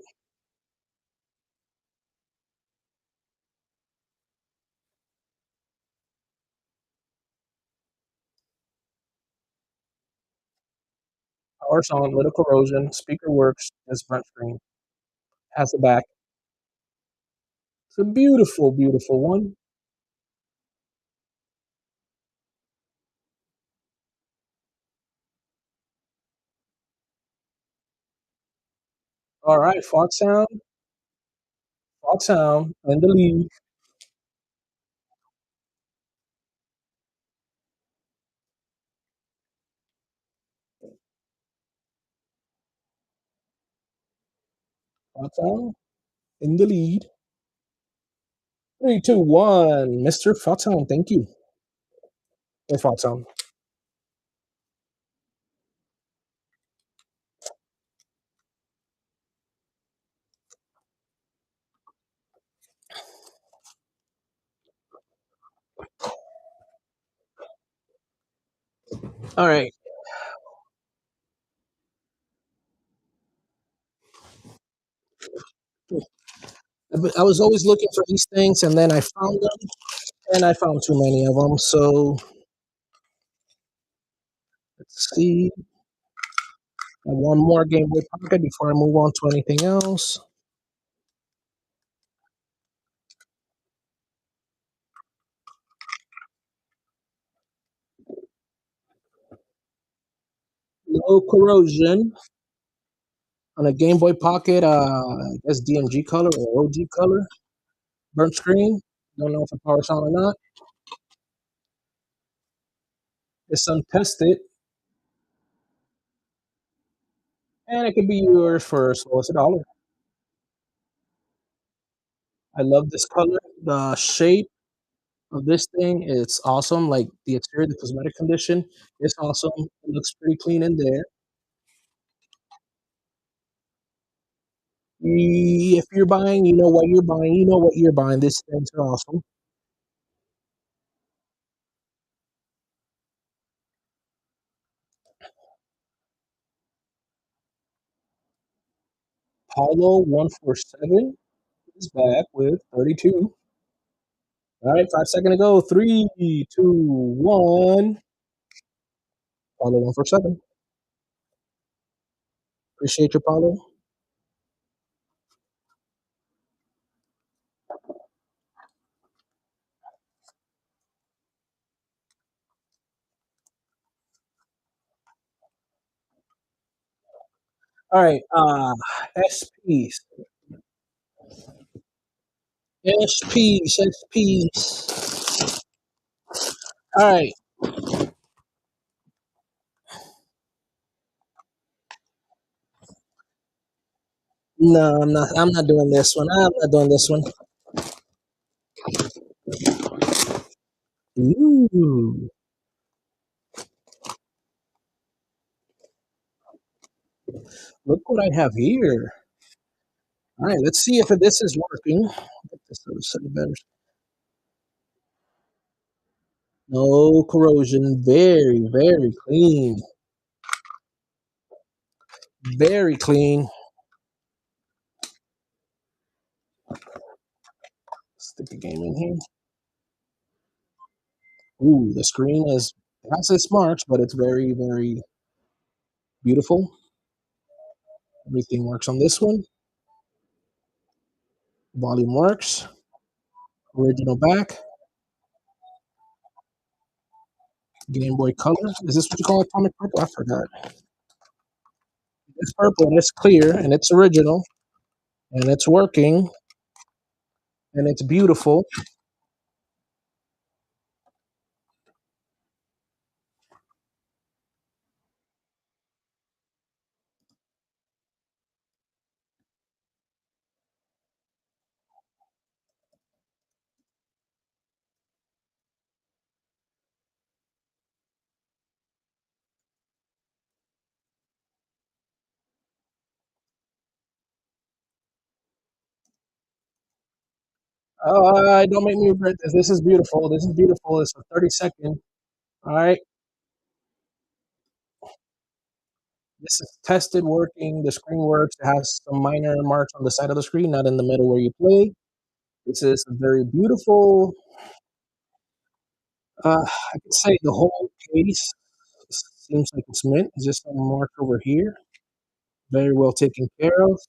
Power on, little corrosion, speaker works, this front screen. Has the back. It's a beautiful, beautiful one. All right, Fox Sound in the lead. Fox Sound in the lead. Three, two, one. Mr. Fox Sound, thank you. Hey, Fox Sound. All right. I was always looking for these things, and then I found them, and I found too many of them. So let's see. One more Game Boy Pocket before I move on to anything else. Low corrosion on a Game Boy Pocket. I guess DMG color or OG color. Burnt screen. Don't know if it powers on or not. It's untested, and it could be yours for as low as $1. I love this color. The shape of this thing is awesome. Like the exterior, the cosmetic condition, it's awesome. It looks pretty clean in there. If you're buying, you know what you're buying. You know what you're buying. This thing's awesome. Paulo 147 is back with 32. All right, 5 seconds to go. Three, two, one. Paulo 147. Appreciate you, Paulo. All right, SPs, SPs. All right, no, I'm not. I'm not doing this one. I'm not doing this one. Ooh, look what I have here. All right, let's see if this is working. Get this other set of better. No corrosion. Very, very clean. Very clean. Stick a game in here. Ooh, the screen is it has its marks, but it's very, very beautiful. Everything works on this one. Volume works. Original back. Game Boy Color. Is this what you call atomic purple? I forgot. It's purple and it's clear and it's original and it's working and it's beautiful. Don't make me regret this. This is beautiful. This is beautiful. It's a 30-second. All right. This is tested working. The screen works. It has some minor marks on the side of the screen, not in the middle where you play. This is a very beautiful. I could say the whole case. Seems like it's mint. Is this some mark over here? Very well taken care of.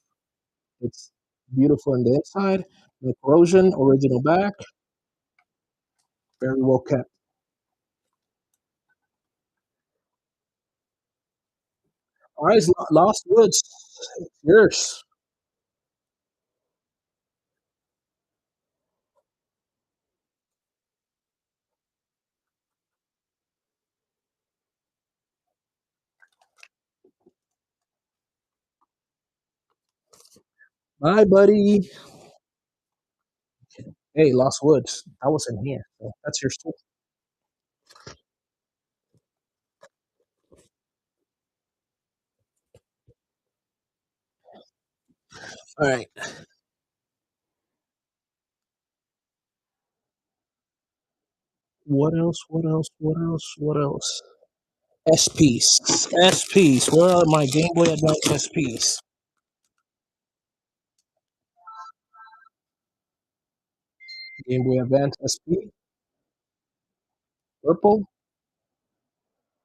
It's beautiful on the inside. No corrosion, original back. Very well kept. All right, Lost Woods. It's yours. Bye, buddy. Hey, Lost Woods. I was in here. So that's your story. All right. What else? What else? What else? What else? SPs. SPs. Where are my Game Boy Advance SPs? Game Boy Advance SP. Purple.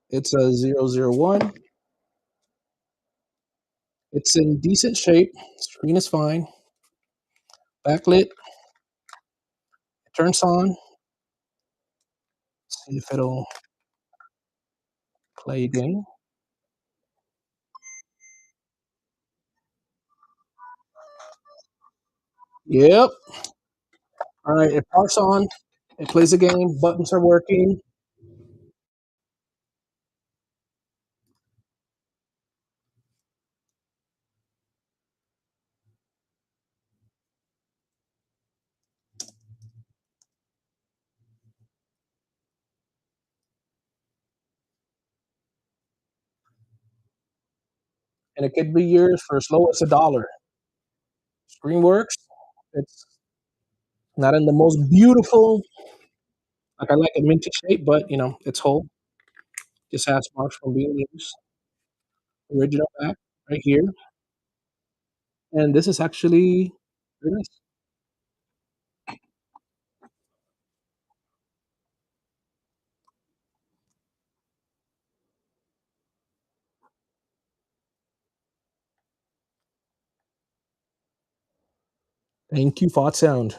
It's a 001. It's in decent shape. Screen is fine. Backlit. It turns on. See if it'll play again. Yep. All right. It parks on. It plays a game. Buttons are working. And it could be yours for as low as $1. Screen works. It's not in the most beautiful, like I like a minty shape, but it's whole. Just has marks from being used. Original back right here. And this is actually very nice. Thank you, Fought Sound.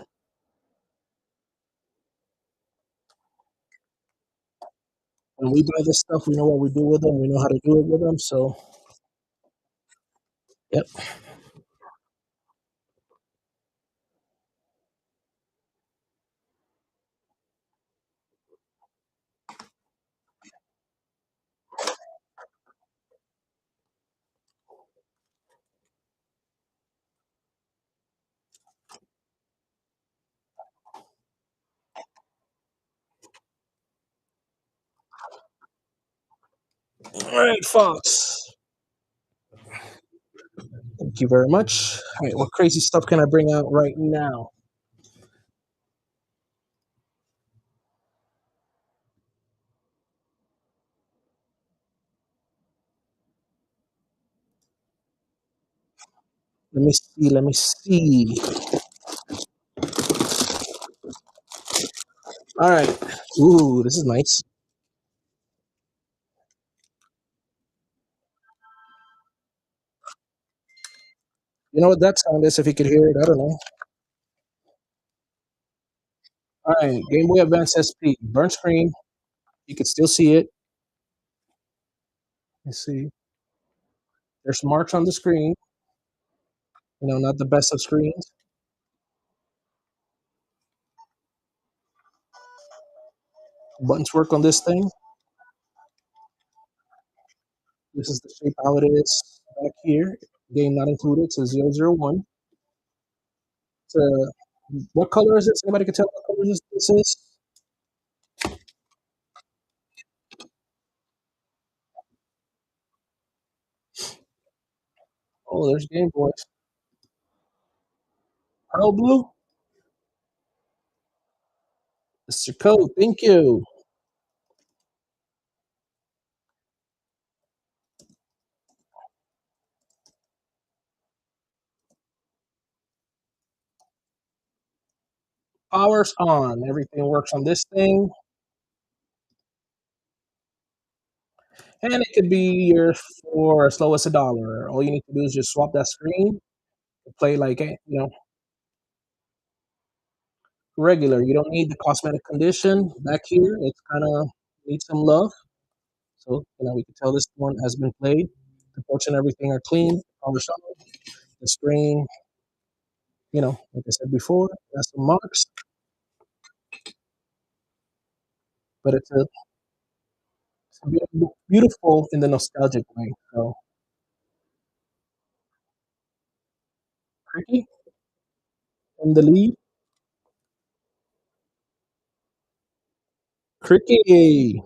When we buy this stuff, we know what we do with them. We know how to do it with them. So, yep. All right, Fox. Thank you very much. All right, what crazy stuff can I bring out right now? Let me see. Let me see. All right. Ooh, this is nice. You know what that sound is? If you could hear it, I don't know. All right, Game Boy Advance SP, burnt screen. You can still see it. Let's see. There's marks on the screen. Not the best of screens. Buttons work on this thing. This is the shape how it is back here. Game not included. It's a 001. It's a, what color is this? Anybody can tell what color this is? Oh, there's Game Boy. Pearl blue. Mr. Code. Thank you. Power's on. Everything works on this thing. and it could be yours for as low as $1. All you need to do is just swap that screen, play like regular. You don't need the cosmetic condition back here. It's kind of needs some love. So we can tell this one has been played. The ports and everything are clean. Power solid. The screen, like I said before, has some marks, but it's beautiful in the nostalgic way. So Cricky in the lead. Cricky.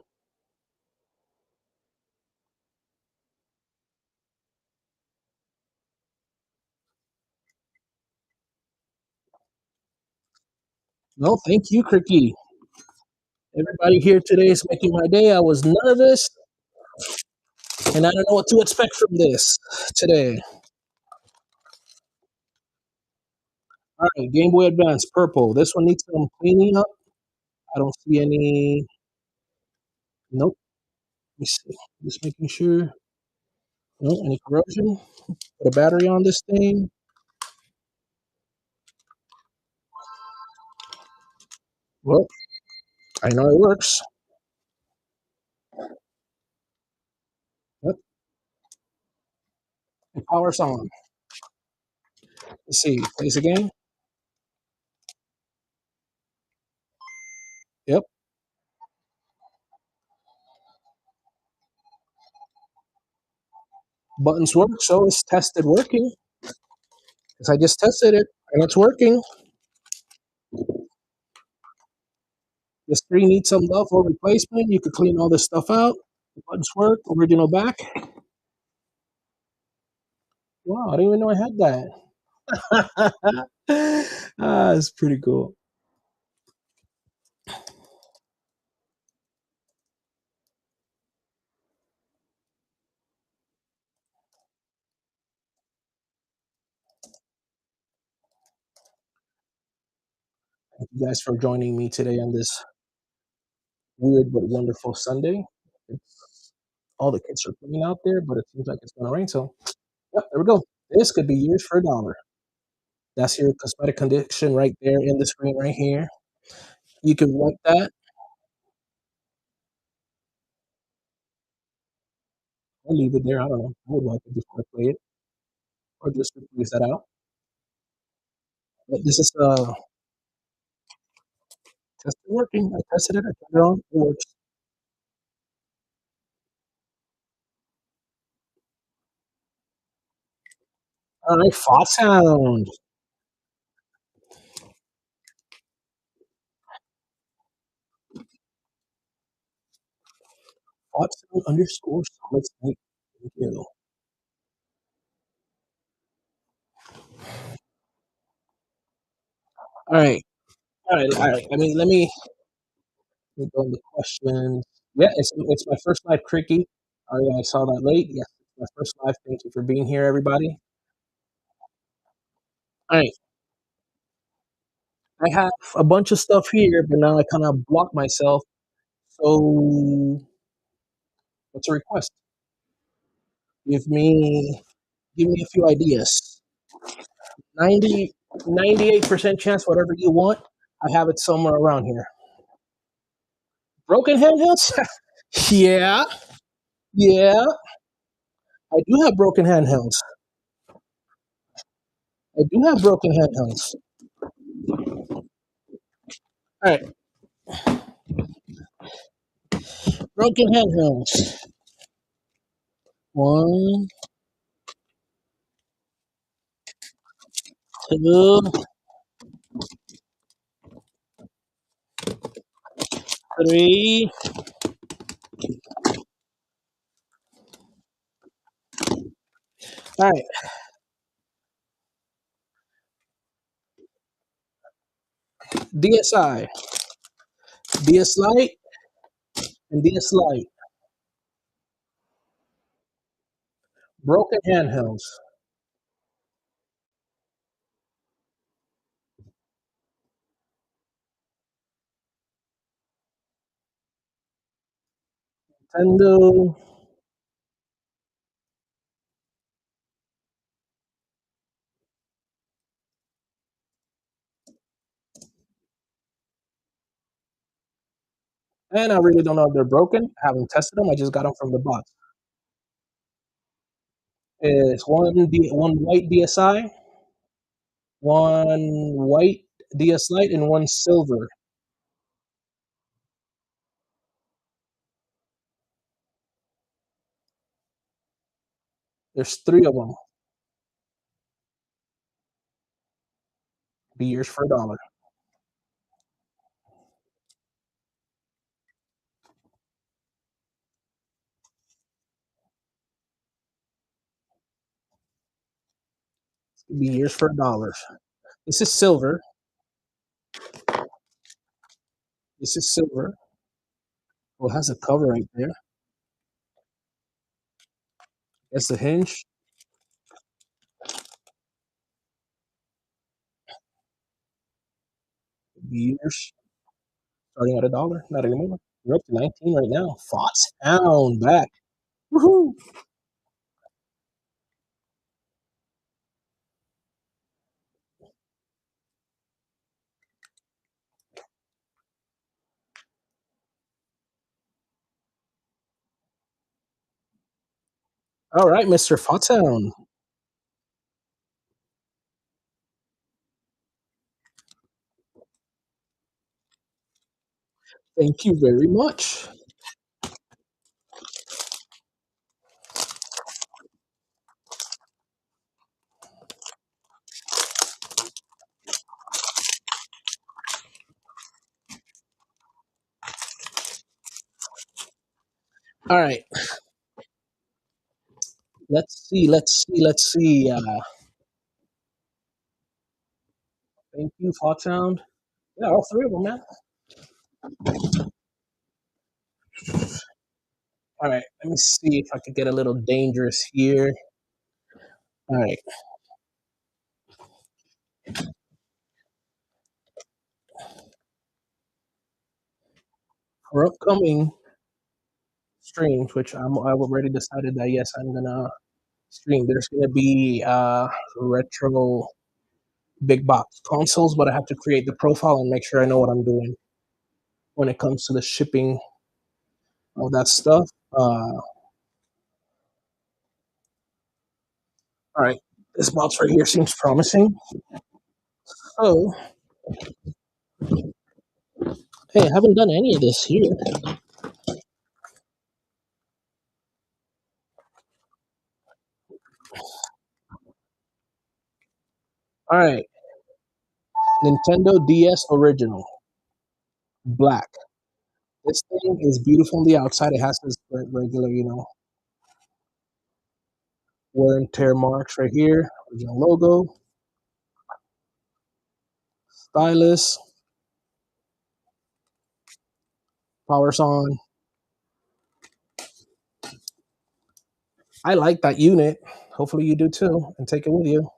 No, thank you, Cricky. Everybody here today is making my day. I was nervous, and I don't know what to expect from this today. All right, Game Boy Advance, purple. This one needs some cleaning up. I don't see any. Nope. Let me see. Just making sure. No, any corrosion. Put a battery on this thing. Well, I know it works. Yep, the power's on. Let's see. Plays the game. Yep. Buttons work, so it's tested working. Because I just tested it and it's working. The screen needs some love or replacement. You could clean all this stuff out. The buttons work. Original back. Wow, I didn't even know I had that. It's pretty cool. Thank you guys for joining me today on this weird but wonderful Sunday. All the kids are playing out there, but it seems like it's going to rain. So, yep, there we go. This could be yours for $1. That's your cosmetic condition right there in the screen right here. You can wipe that or leave it there. I don't know. I would wipe it before I play it or just replace that out. But this is tested working. I tested it. I turned it on. It works. All right, font sound. Font sound underscore solid snake. Thank you. All right. All right. All right. Let me go into questions. Yeah, it's my first live cricket. Oh yeah, I saw that late. Yes, it's my first live. Thank you for being here, everybody. All right, I have a bunch of stuff here, but now I kind of block myself. So, what's a request? Give me, give me a few ideas. 98% chance, whatever you want, I have it somewhere around here. Broken handhelds? Yeah, yeah, I do have broken handhelds. I do have broken handhelds. All right, broken handhelds. One, two, three. All right, DSi, DS Lite, and DS Lite. Broken handhelds. Nintendo. And I really don't know if they're broken. I haven't tested them. I just got them from the box. It's one white DSI, one white DS Lite, and one silver. There's 3 of them. Be yours for $1. Be yours for $1. This is silver. This is silver. Well, it has a cover right there. That's the hinge. Be yours starting at $1. Not anymore. We're up to 19 right now. Thoughts Town back. Woohoo! All right, Mr. Foxhound. Thank you very much. All right, let's see. Thank you, Foxhound. Yeah, all 3 of them, man. All right, let me see if I could get a little dangerous here. All right, for upcoming streams, which I've already decided that yes, I'm gonna stream. There's gonna be retro big box consoles, but I have to create the profile and make sure I know what I'm doing when it comes to the shipping of that stuff. All right, this box right here seems promising. So, hey, I haven't done any of this here. All right, Nintendo DS original, black. This thing is beautiful on the outside. It has this regular, wear and tear marks right here. Original logo, stylus, power's on. I like that unit. Hopefully you do too, and take it with you.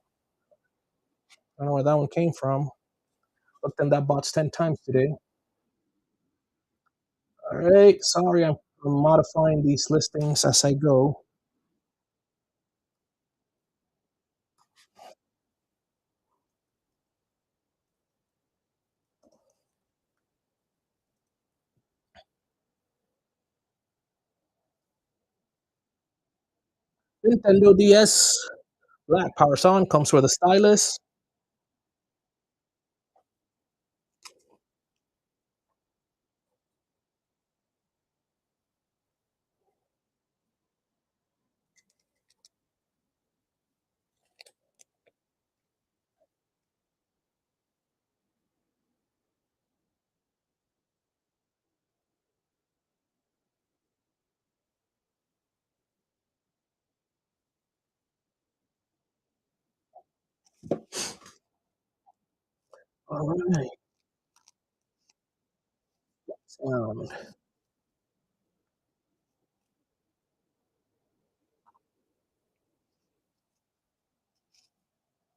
I don't know where that one came from. Looked in that box 10 times today. All right, sorry, I'm modifying these listings as I go. Nintendo DS, black, power's on, comes with a stylus. All right, sound.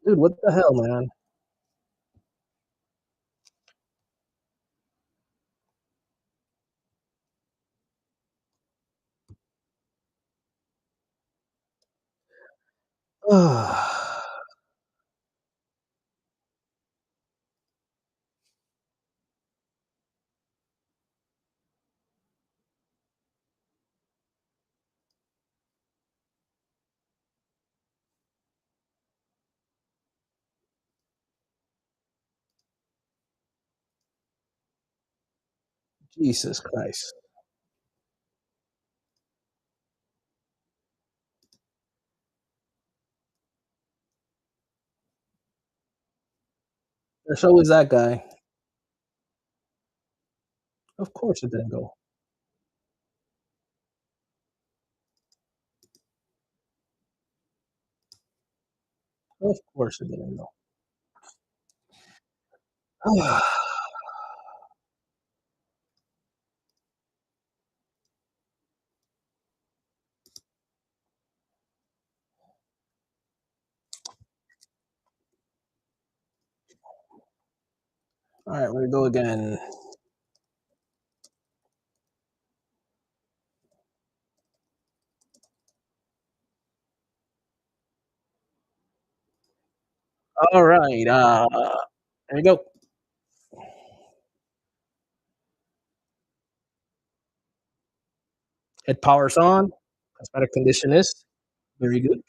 Dude, what the hell, man? Jesus Christ. There's always that guy. Of course it didn't go. Of course it didn't go. All right, we go again. All right. There you go. It powers on. Cosmetic condition is very good.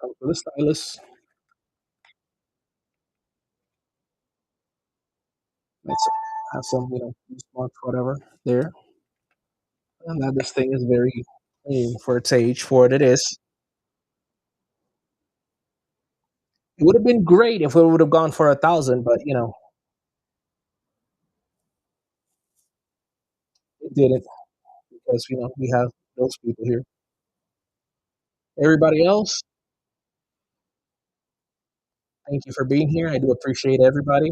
Comes with a stylus. Let's have some, use marks, whatever there. And that this thing is very clean for its age, for what it is. It would have been great if it would have gone for 1,000, but it didn't because we have those people here. Everybody else, thank you for being here. I do appreciate everybody.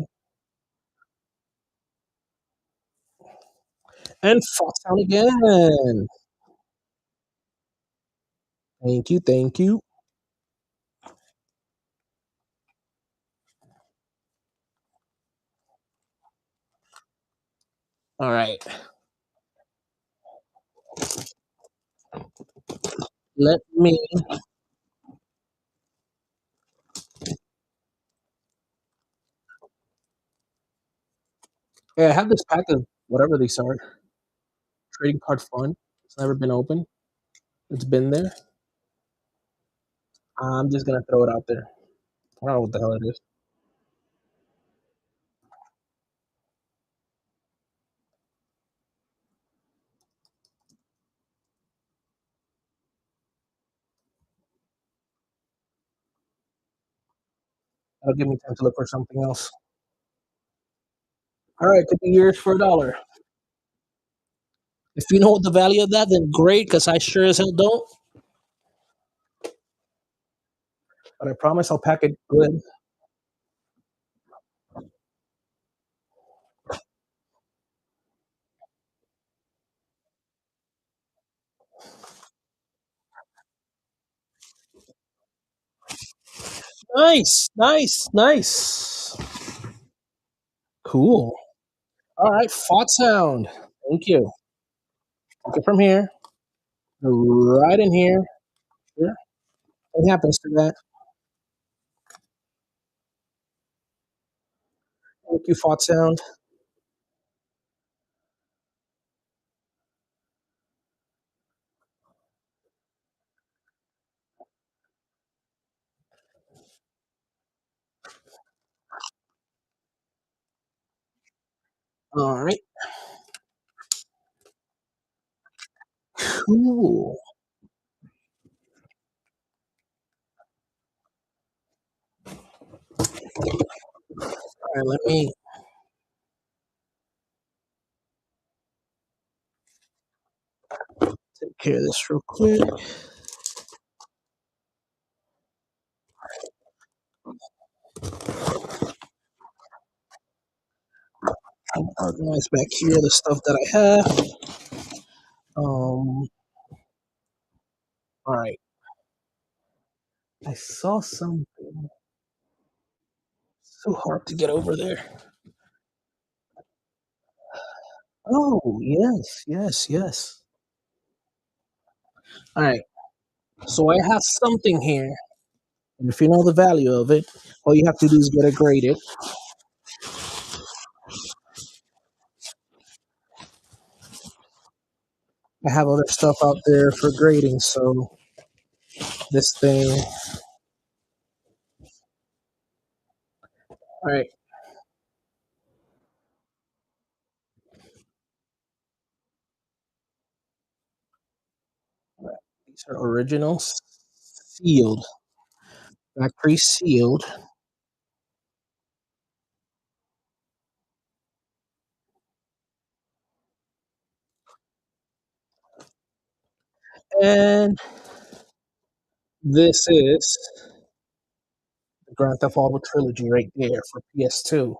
And Fox out again. Thank you, thank you. All right, let me. Yeah, I have this pack of whatever these are. Trading card fun. It's never been open. It's been there. I'm just gonna throw it out there. I don't know what the hell it is. That'll give me time to look for something else. All right, could be yours for $1. If you know what the value of that, then great, because I sure as hell don't. But I promise I'll pack it good. Nice, nice, nice. Cool. All right, fought sound. Thank you. Take it from here. Right in here. Sure. What happens to that? Thank you, fought sound. All right. Cool. All right, let me take care of this real quick. I'll organize back here the stuff that I have. All right. I saw something so hard to get over there. Oh, yes, yes, yes. All right. So I have something here. And if you know the value of it, all you have to do is get it graded. I have other stuff out there for grading, so this thing. All right. original sealed, factory sealed. And this is the Grand Theft Auto trilogy right there for PS2.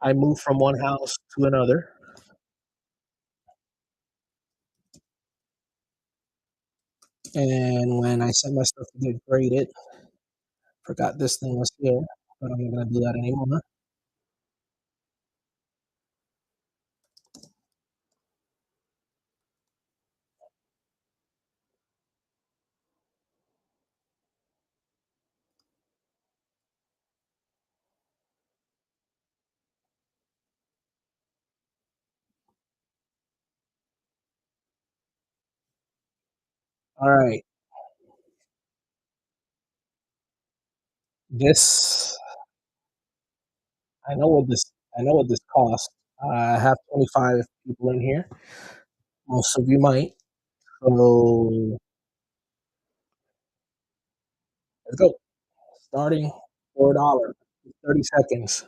I moved from one house to another, and when I sent my stuff to get graded, forgot this thing was here, but I'm not gonna do that anymore. All right, this I know what this I know what this costs. I have 25 people in here. Most of you might. So let's go. Starting $4, 30 seconds.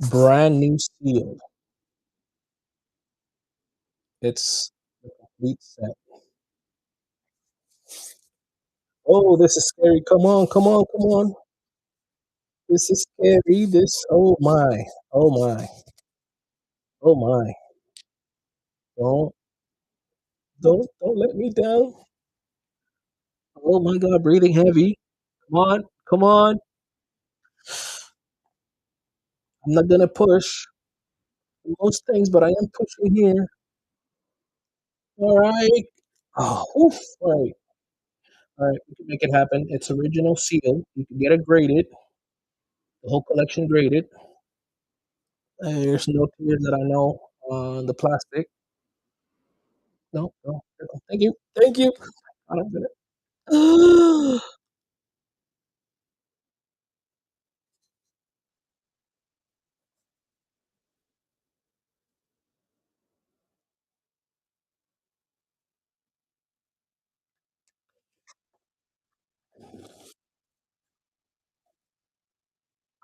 Brand new sealed. It's the complete set. Oh, this is scary. Come on, come on, come on. This is scary. This, oh my, oh my, oh my. Don't, don't let me down. Oh my God, breathing heavy. Come on, come on. I'm not gonna push most things, but I am pushing here. All right. Oh, oof. All right. We can make it happen. It's original seal. You can get it graded. The whole collection graded. There's no tears that I know on the plastic. No, no. No. Thank you. Thank you. I don't get it.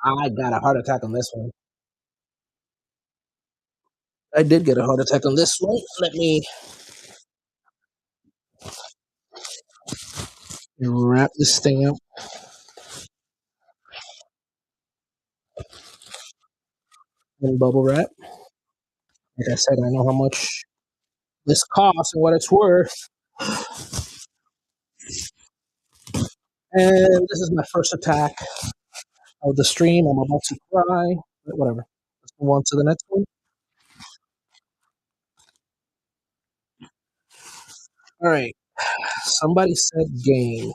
I got a heart attack on this one. I did get a heart attack on this one. Let me wrap this thing up in bubble wrap. Like I said, I know how much this costs and what it's worth. And this is my first attack of the stream. I'm about to cry. But whatever. Let's move on to the next one. All right. Somebody said games.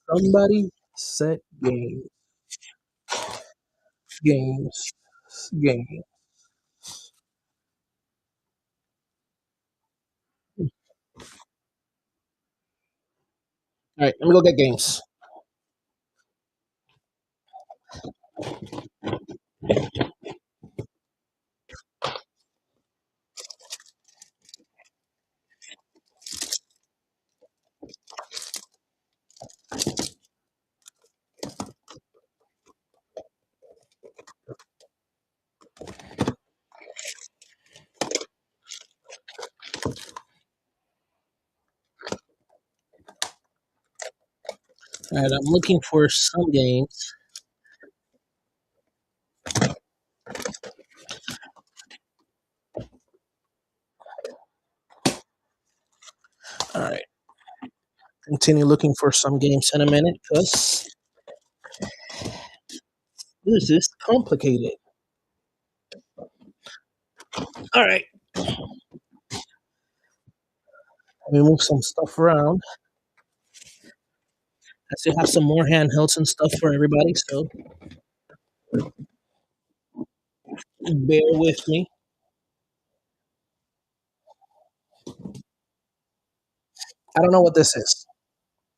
Somebody said games. Games. Games. All right. Let me look at games. All right. I'm looking for some games. All right. Continue looking for some games in a minute because this is complicated. All right. Let me move some stuff around. I still have some more handhelds and stuff for everybody, so bear with me. I don't know what this is.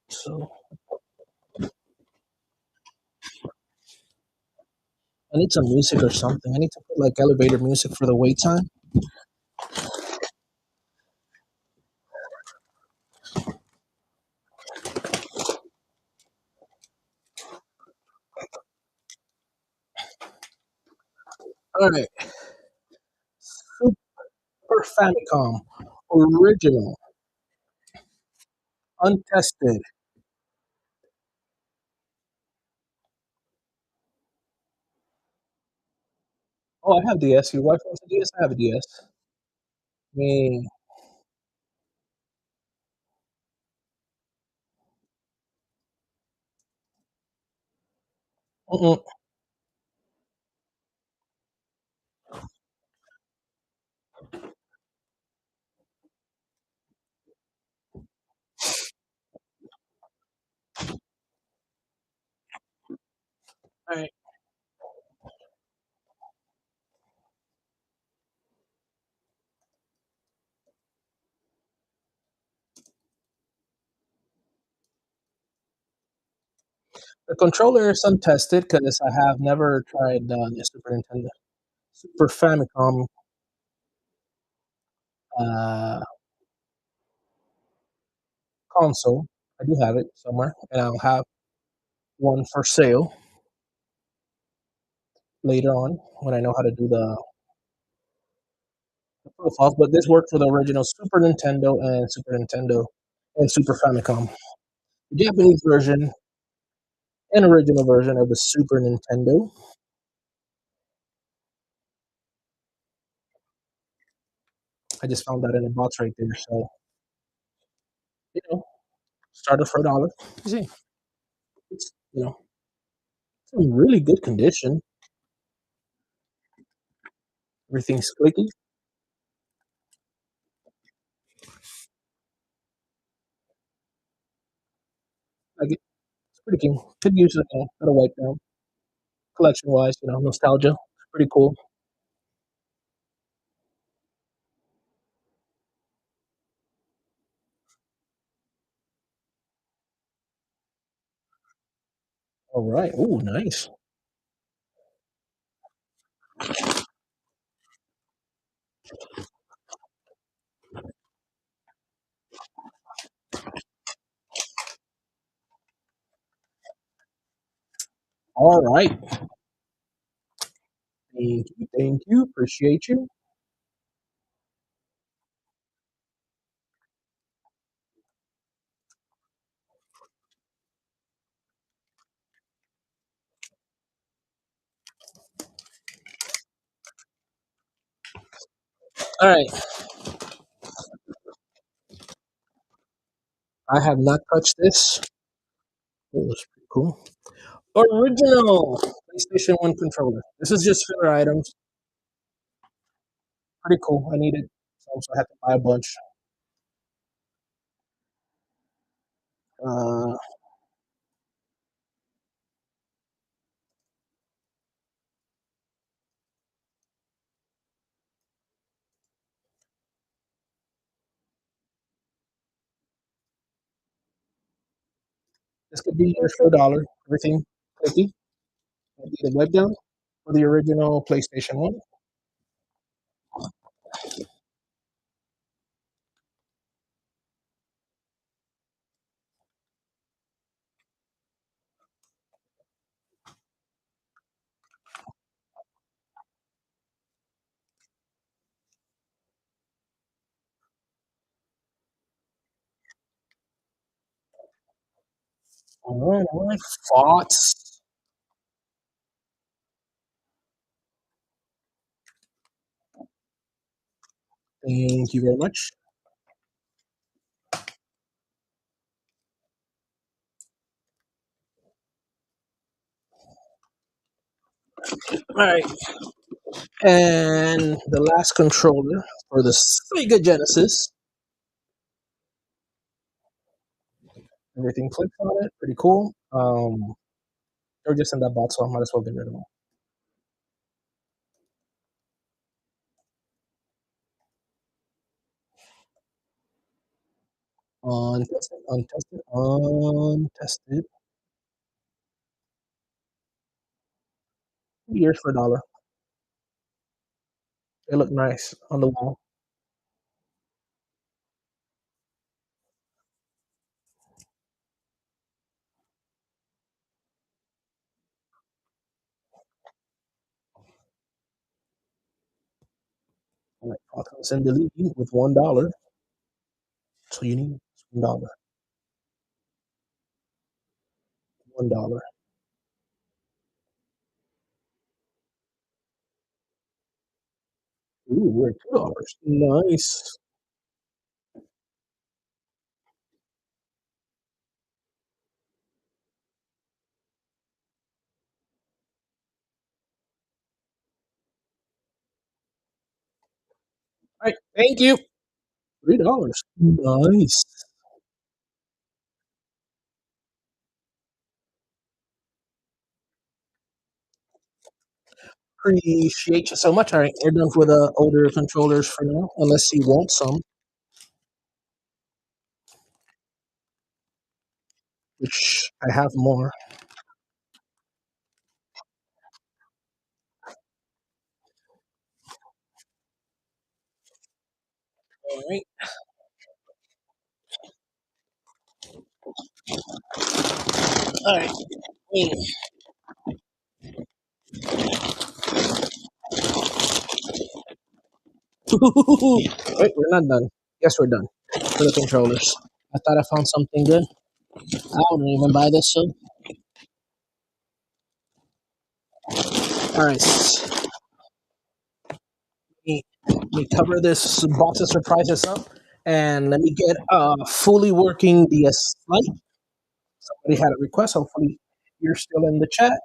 So I need some music or something. I need to put like elevator music for the wait time. All right, Super Famicom, original, untested. Oh, I have DS. Your wife wants a DS. I have a DS. Me. Mm-mm. All right. The controller is untested because I have never tried the Super Nintendo, Super Famicom uh, console. I do have it somewhere, and I'll have one for sale later on when I know how to do the profiles. But this worked for the original Super Nintendo and Super Famicom. The Japanese version and original version of the Super Nintendo. I just found that in a box right there. So, you know, started for $1. You see, it's in really good condition. Everything's squeaky. Like it's pretty cool. Could use a wipe down. Collection wise, nostalgia. Pretty cool. All right. Oh, nice. All right. Thank you. Thank you. Appreciate you. All right. I have not touched this. Oh, that's pretty cool. Original PlayStation 1 controller. This is just filler items. Pretty cool. I need it. So I had to buy a bunch. Uh, this could be yours for $1. Everything clicky. Maybe the web down for the original PlayStation 1. All right. All right. Thoughts. Thank you very much. All right. And the last controller for the Sega Genesis. Everything clicks on it. Pretty cool. They're just in that box, so I might as well get rid of them. Untested, untested, untested. Years for a dollar. They look nice on the wall. All right, I'll send the lead with $1. So you need $1. $1. Ooh, we're at $2. Nice. All right, thank you. $3. Nice. Appreciate you so much. All right, we're done for the older controllers for now, unless you want some, which I have more. All right. All right. Wait, we're not done. Yes, we're done for the controllers. I thought I found something good. I wouldn't even buy this, so. All right. Let me cover this box of surprises up, and let me get fully working DS Lite. Somebody had a request. Hopefully, you're still in the chat.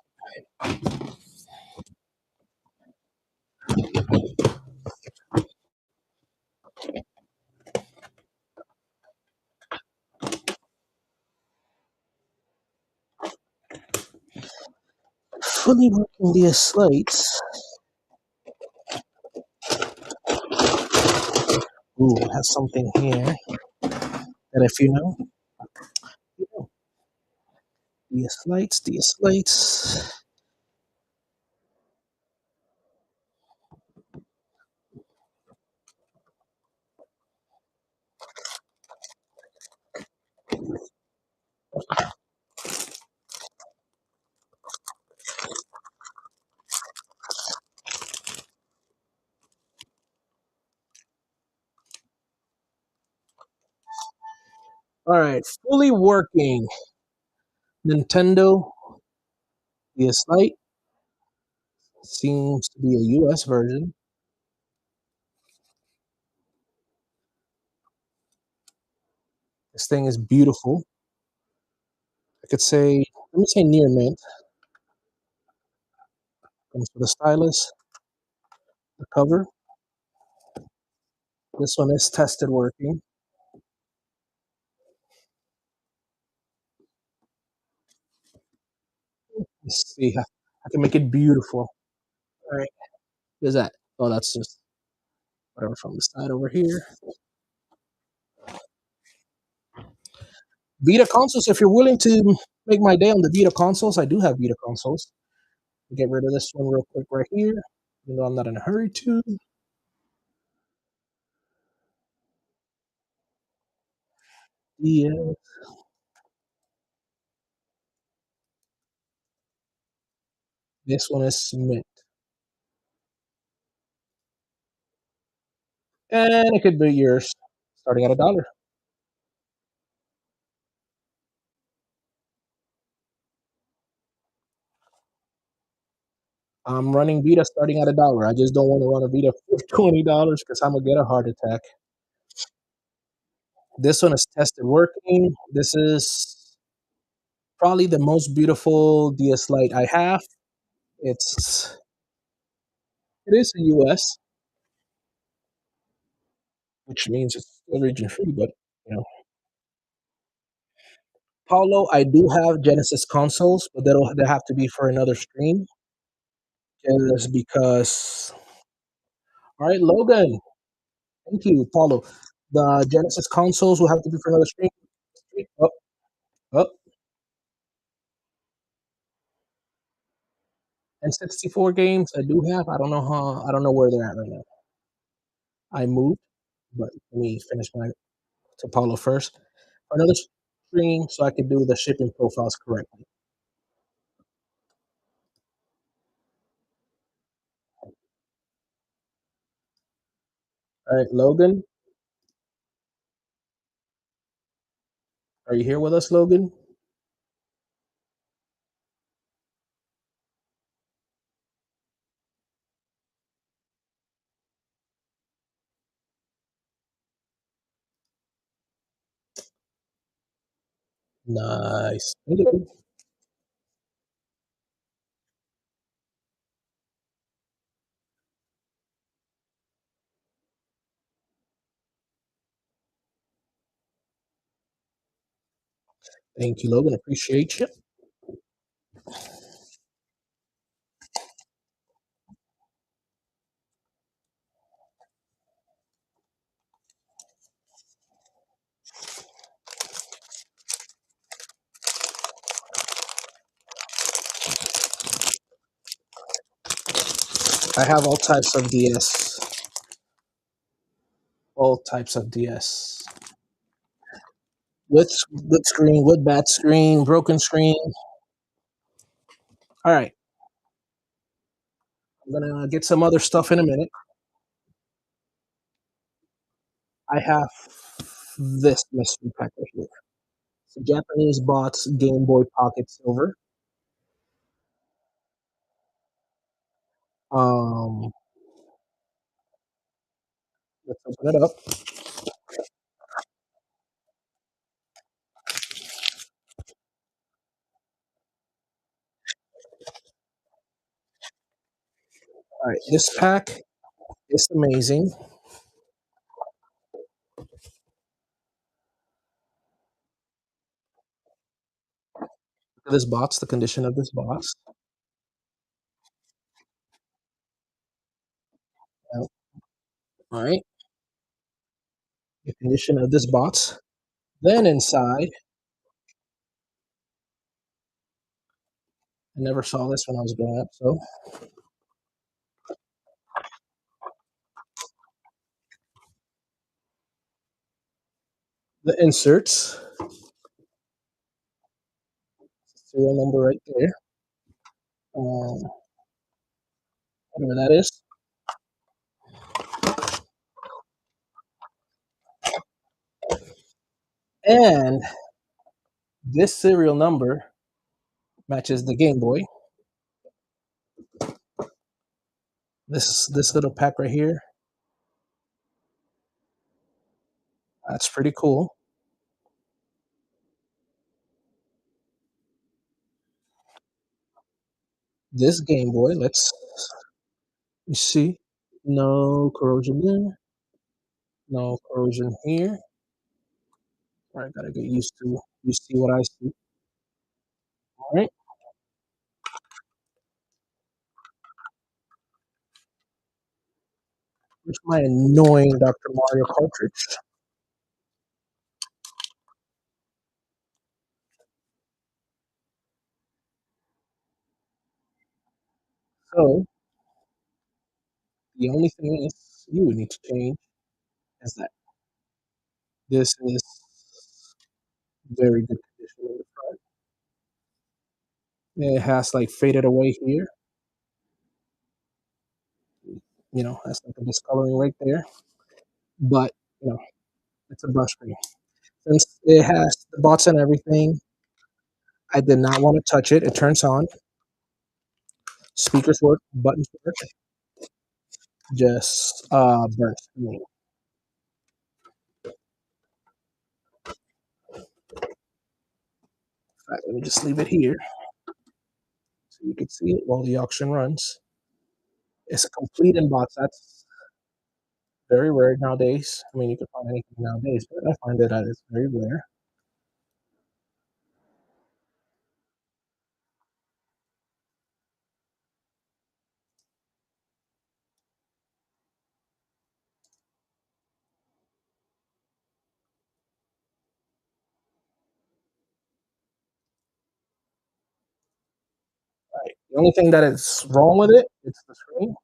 Fully working DS Lights. Ooh, has something here that if you know, DS Lights, DS Lights. All right, fully working Nintendo DS Lite. Seems to be a US version. This thing is beautiful. I could say, let me say near mint. Comes with a stylus, the cover. This one is tested working. Let's see. I can make it beautiful. All right. What is that? Oh, that's just whatever from the side over here. Vita consoles. If you're willing to make my day on the Vita consoles, I do have Vita consoles. Get rid of this one real quick right here, even though I'm not in a hurry to. Yeah, this one is mint. And it could be yours starting at $1. I'm running Vita starting at $1. I just don't want to run a Vita for $20 because I'm gonna get a heart attack. This one is tested working. This is probably the most beautiful DS Lite I have. It is a US, which means it's still region free, but you know. Paulo, I do have Genesis consoles, but they have to be for another stream. Just because. All right, Logan. Thank you, Paulo. The Genesis consoles will have to be for another stream. Oh, oh, and 64 games I do have. I don't know how. I don't know where they're at right now. I moved, but let me finish my to Paulo first. For another stream, so I could do the shipping profiles correctly. All right, Logan, are you here with us, Logan? Nice. Thank you, Logan. Appreciate you. I have all types of DS. All types of DS. With good screen, with bad screen, broken screen. All right, I'm gonna get some other stuff in a minute. I have this mystery pack right here. It's a Japanese box Game Boy Pocket Silver. Um, let's open it up. All right, this pack is amazing. Look at this box, the condition of this box. All right, the condition of this box. Then inside, I never saw this when I was growing up. So the inserts, serial number right there. Whatever that is. And this serial number matches the Game Boy. This little pack right here, that's pretty cool. This Game Boy, let's you see, no corrosion there, no corrosion here. All right, gotta get used to you see what I see. All right, here's my annoying Dr. Mario cartridge. So the only thing is you would need to change is that this is very good condition in the front. It has like faded away here, that's like a discoloring right there. But you know, it's a brush screen. Since it has the bots and everything, I did not want to touch it. It turns on. Speakers work, buttons work. Just burnt screen. All right, let me just leave it here so you can see it while the auction runs. It's a complete in box. That's very rare nowadays. I mean, you can find anything nowadays, but I find that it's very rare. The only thing that is wrong with it, it's the screen,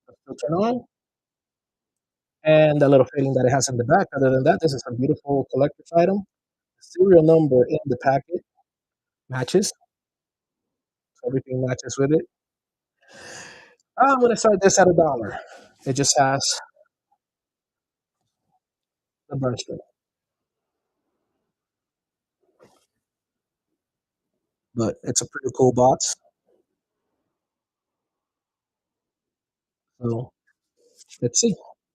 the filter on, and the little fitting that it has in the back. Other than that, this is a beautiful collector's item. The serial number in the packet matches, so everything matches with it. I'm gonna start this at $1. It just has the burn strip, but it's a pretty cool box. So let's see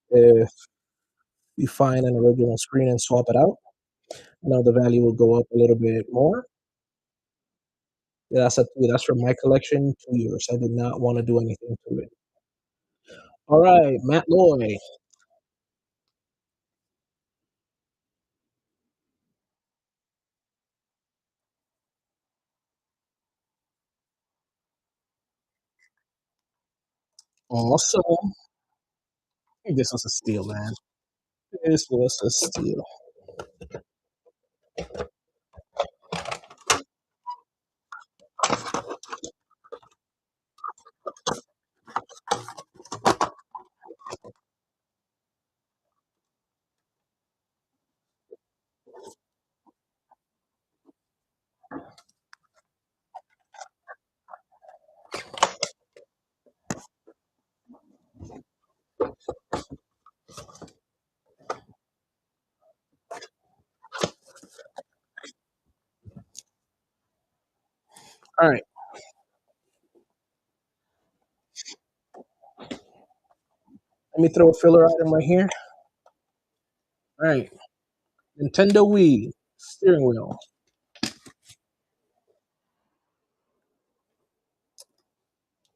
if we find an original screen and swap it out. Now the value will go up a little bit more. Yeah, that's up to you. That's from my collection, 2 years. I did not want to do anything to it. All right, Matt Loy. Awesome. This was a steal, man. This was a steal. All right, let me throw a filler item right here. All right, Nintendo Wii steering wheel.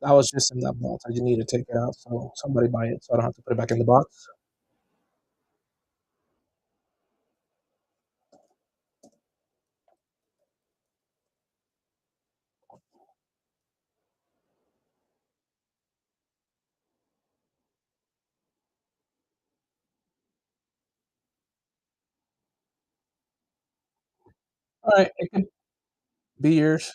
That was just in that box. I just need to take it out so somebody buy it so I don't have to put it back in the box. All right, it could be yours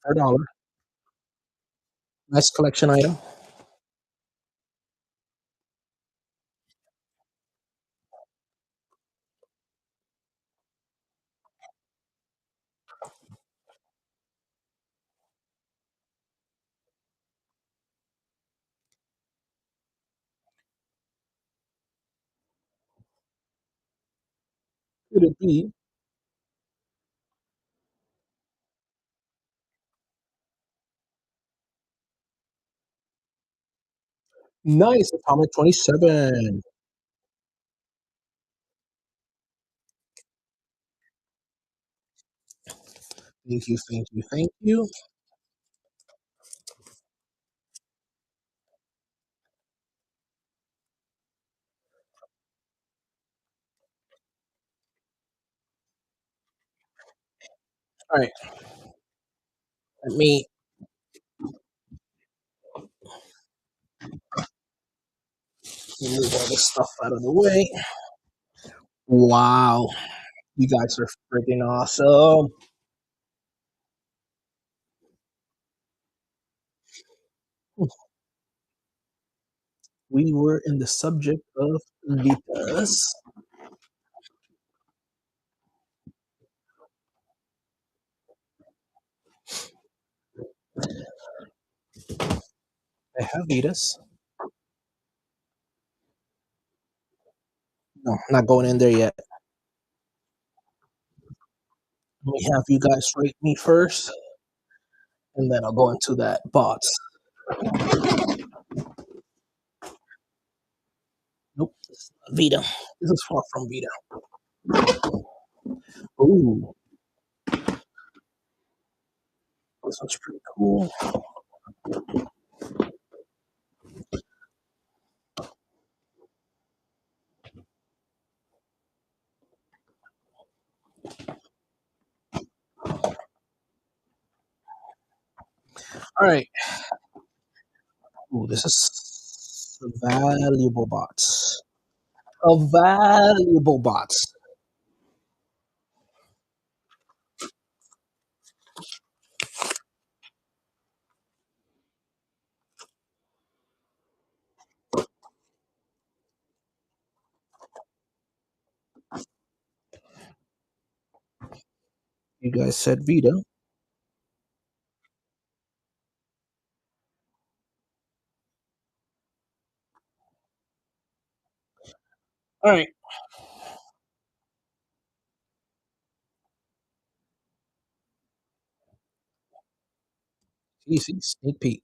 for $1. Nice collection item. Could it be nice Atomic 27? Thank you, thank you, thank you. All right, let me move all this stuff out of the way. Wow, you guys are freaking awesome. We were in the subject of Vitas. I have Vitas. No, not going in there yet. Let me have you guys rate me first, and then I'll go into that bots. Nope, this is not Vita. This is far from Vita. Ooh, this one's pretty cool. All right. Ooh, this is valuable bots. A valuable bots. You guys said Vita. All right. Easy. Sneak peek.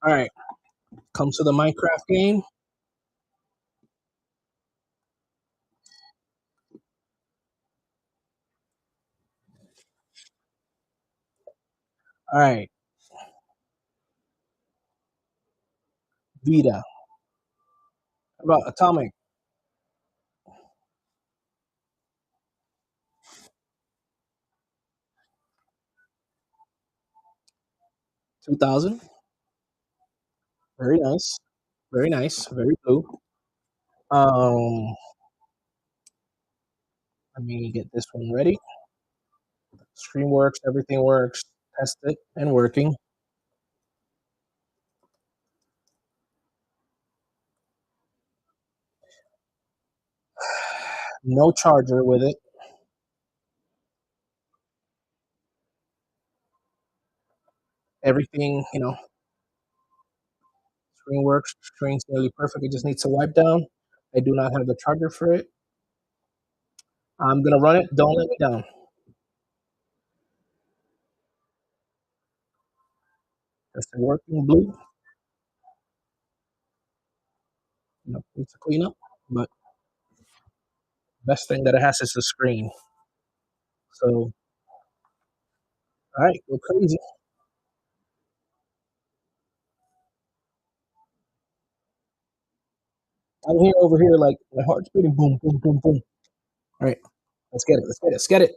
All right. Comes to the Minecraft game. All right. Vita. How about Atomic? 2000. Very nice. Very nice. Very blue. Um, Let me get this one ready. Screen works. Everything works. Test it and working. No charger with it. Everything, screen works. Screen's nearly perfect. It just needs a wipe down. I do not have the charger for it. I'm gonna run it. Don't let me down. It's working blue. Needs to clean up, but best thing that it has is the screen. So, all right, go crazy. I'm here over here like my heart's beating. Boom, boom, boom, boom. All right, let's get it. Let's get it. Let's get it.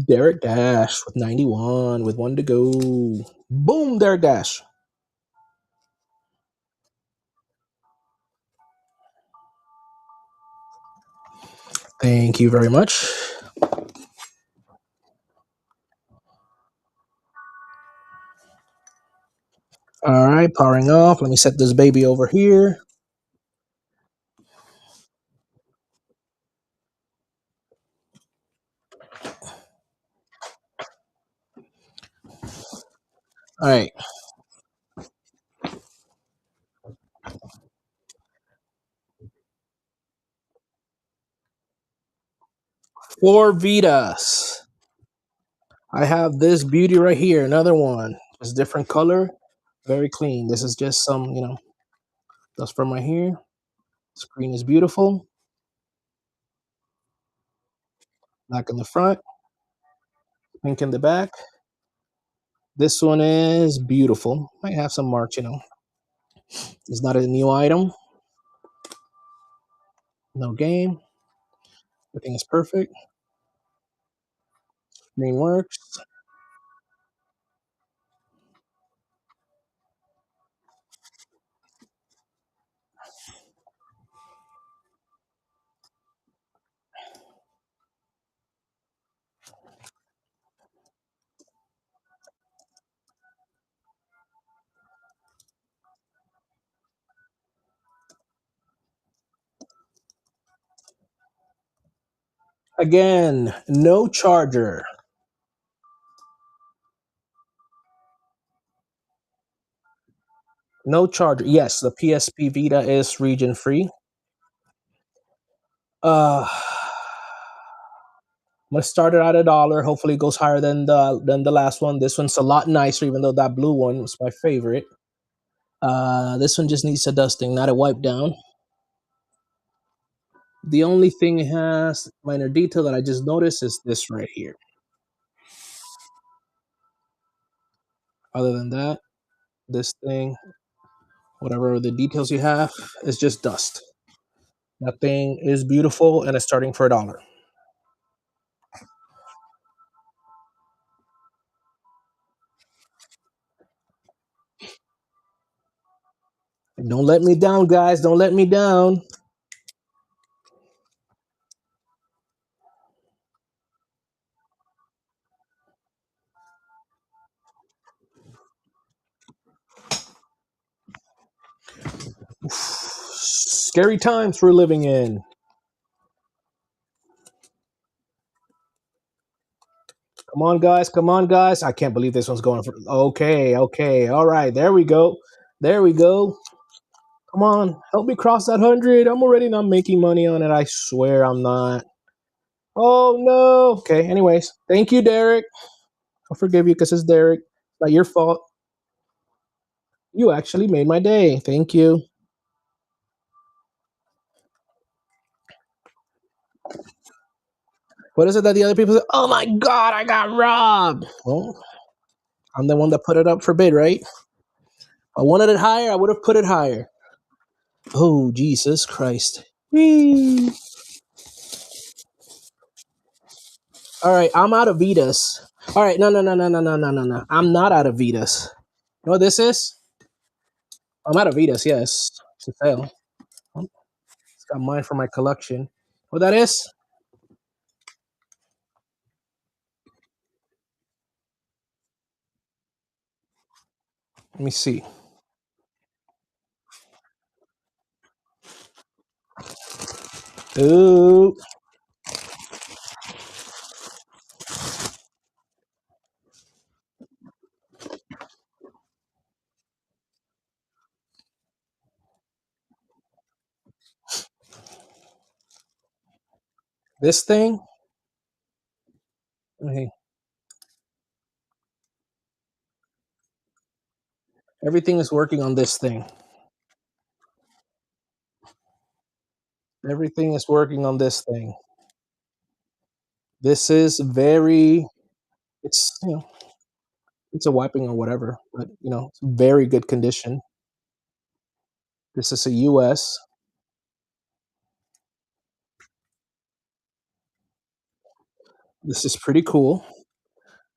Derek Dash with 91 with one to go. Boom, Derek Dash. Thank you very much. All right, powering off. Let me set this baby over here. All right, 4 Vitas. I have this beauty right here. Another one. It's different color. Very clean. This is just some, dust from right here. Screen is beautiful. Black in the front, pink in the back. This one is beautiful. Might have some marks. It's not a new item. No game. Everything is perfect. Screen works. Again, no charger. No charger. Yes, the PSP Vita is region free. I'm gonna start it at $1. Hopefully, it goes higher than the last one. This one's a lot nicer, even though that blue one was my favorite. This one just needs a dusting, not a wipe down. The only thing it has minor detail that I just noticed is this right here. Other than that, this thing, whatever the details you have, is just dust. That thing is beautiful and it's starting for $1. Don't let me down, guys. Don't let me down. Scary times we're living in. Come on, guys. Come on, guys. I can't believe this one's going for. Okay, okay. All right. There we go. There we go. Come on. Help me cross that 100. I'm already not making money on it. I swear I'm not. Oh, no. Okay. Anyways, thank you, Derek. I'll forgive you because it's Derek. Not your fault. You actually made my day. Thank you. What is it that the other people say? Oh my God, I got robbed. Well, I'm the one that put it up for bid, right? If I wanted it higher, I would have put it higher. Oh, Jesus Christ. Whee. All right, I'm out of Vitas. All right, no, no, no, no, no, no, no, no, no. I'm not out of Vitas. You know what this is? I'm out of Vitas, yes. To sale. Oh, it's got mine for my collection. What that is? Let me see. Ooh, this thing. Okay. Everything is working on this thing. Everything is working on this thing. This is very. It's it's a wiping or whatever, but it's very good condition. This is a US. This is pretty cool.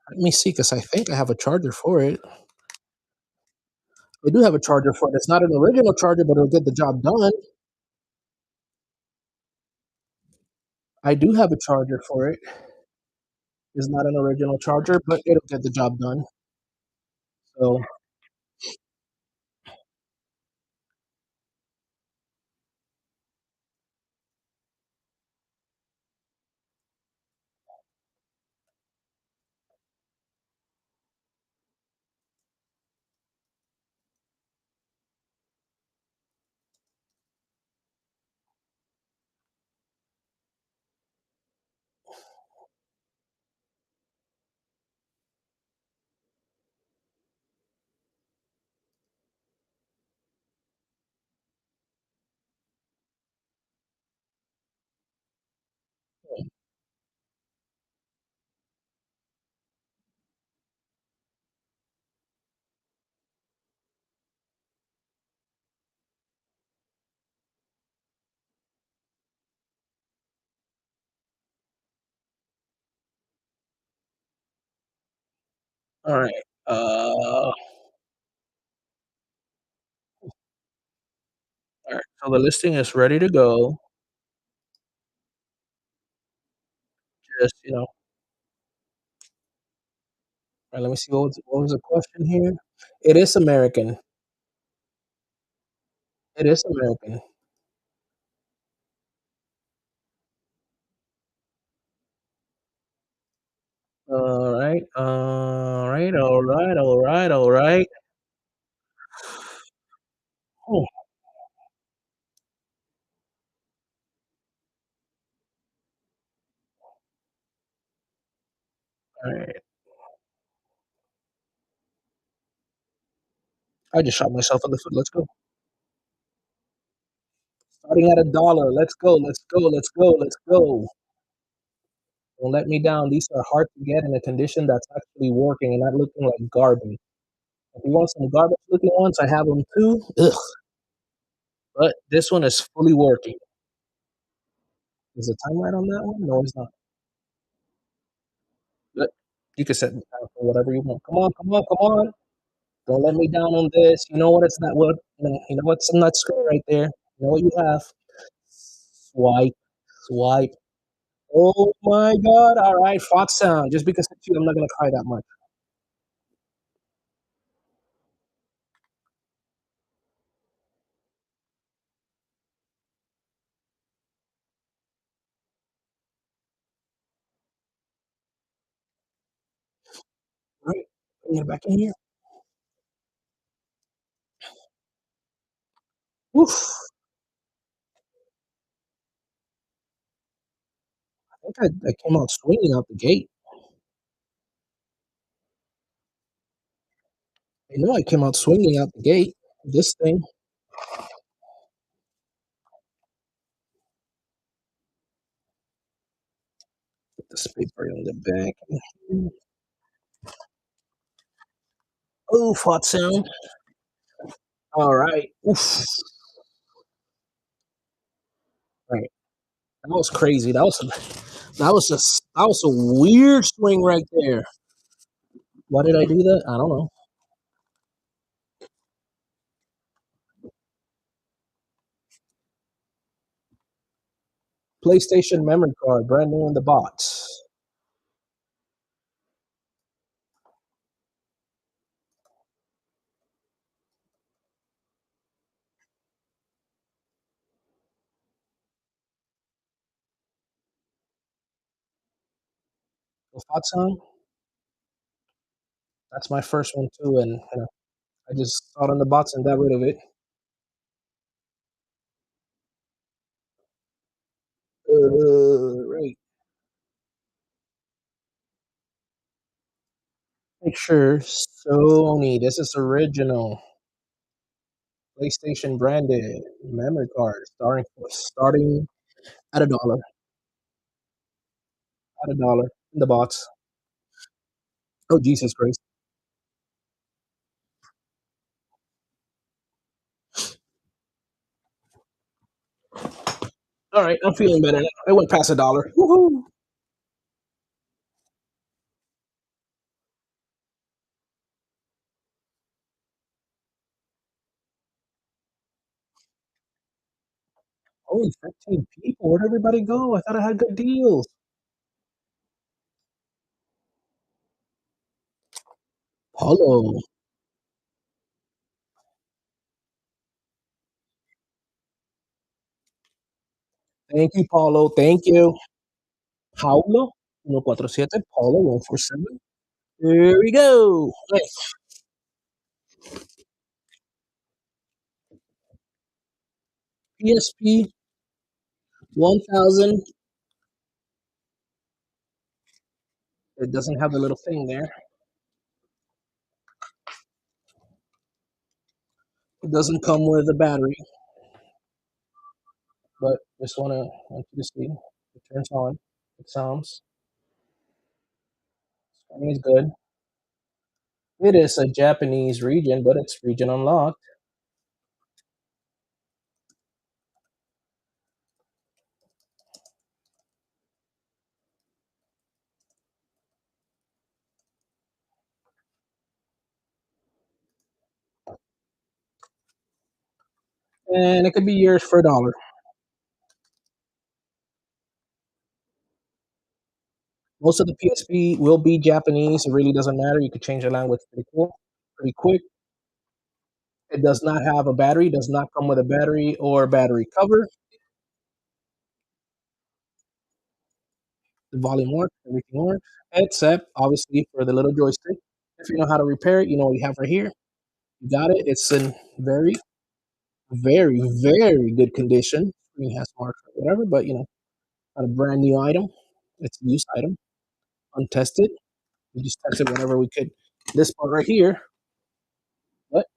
Let me see, because I think I have a charger for it. I do have a charger for it. It's not an original charger, but it'll get the job done. I do have a charger for it. It's not an original charger, but it'll get the job done. So, all right. All right. So the listing is ready to go. Just all right, let me see what was the question here. It is American. It is American. All right. All right. All right. All right. All right. Oh, all right. I just shot myself in the foot. Let's go. Starting at $1. Let's go. Let's go. Let's go. Let's go. Don't let me down. These are hard to get in a condition that's actually working and not looking like garbage. If you want some garbage looking ones, I have them too. Ugh. But this one is fully working. Is the time right on that one? No, it's not. But you can set the time for whatever you want. Come on, come on, come on. Don't let me down on this. You know what? It's not what You know what's a nut screen right there? You know what you have? Swipe, swipe. Oh my god, alright, Fox Sound. Just because it's you, I'm not gonna cry that much. Right, bring it back in here. Oof, I think I came out swinging out the gate. I know I came out swinging out the gate. This thing, put this paper on the back. Oof, hot sound. Alright, oof. Right, that was crazy. That was a weird swing right there. Why did I do that? I don't know. PlayStation memory card, brand new in the box. The hot sound. That's my first one too, and I just saw it in the box and got rid of it. Right. Picture Sony. This is original PlayStation branded memory card, starting at $1 in the box. Oh Jesus Christ! All right, I'm feeling better now. I went past $1. Woohoo! Only 15 people. Where'd everybody go? I thought I had good deals. Paulo. Thank you, Paulo. Thank you. Paulo 147, Paulo 147. Here we go. Nice. PSP 1000. It doesn't have the little thing there. It doesn't come with a battery, but just want you to see. It turns on. It sounds. Screen is good. It is a Japanese region, but it's region unlocked. And it could be yours for $1. Most of the PSP will be Japanese. It really doesn't matter. You could change the language pretty cool, pretty quick. It does not have a battery, does not come with a battery or battery cover. The volume works, everything works, except obviously for the little joystick. If you know how to repair it, you know what you have right here. You got it. It's in very, very, very good condition. Screen has marks or whatever, but not a brand new item. It's a used item, untested. We just tested whatever we could. This part right here, but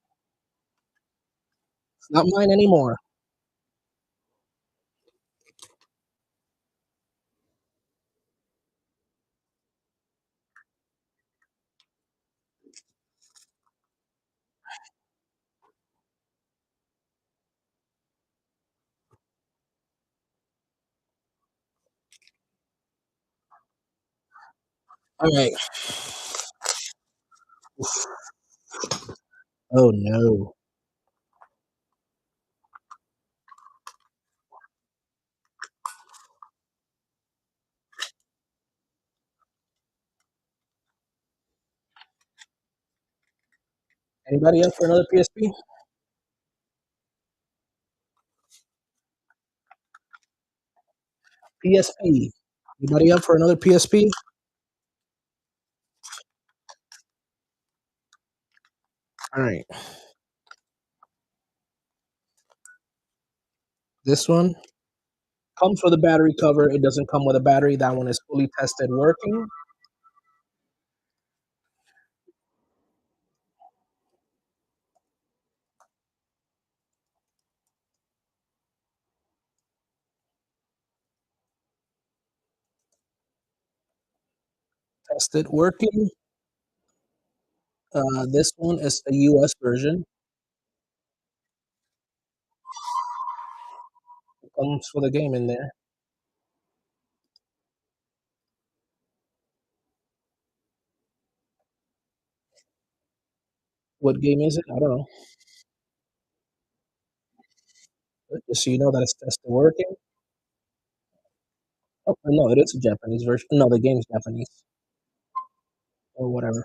it's not mine anymore. All right. Oh no. Anybody up for another PSP? PSP. Anybody up for another PSP? All right. This one comes with a battery cover. It doesn't come with a battery. That one is fully tested working. Tested working. This one is the US version. It comes with a game in there. What game is it? I don't know. But just so you know that it's tested working. Oh, no, it is a Japanese version. No, the game's Japanese or whatever.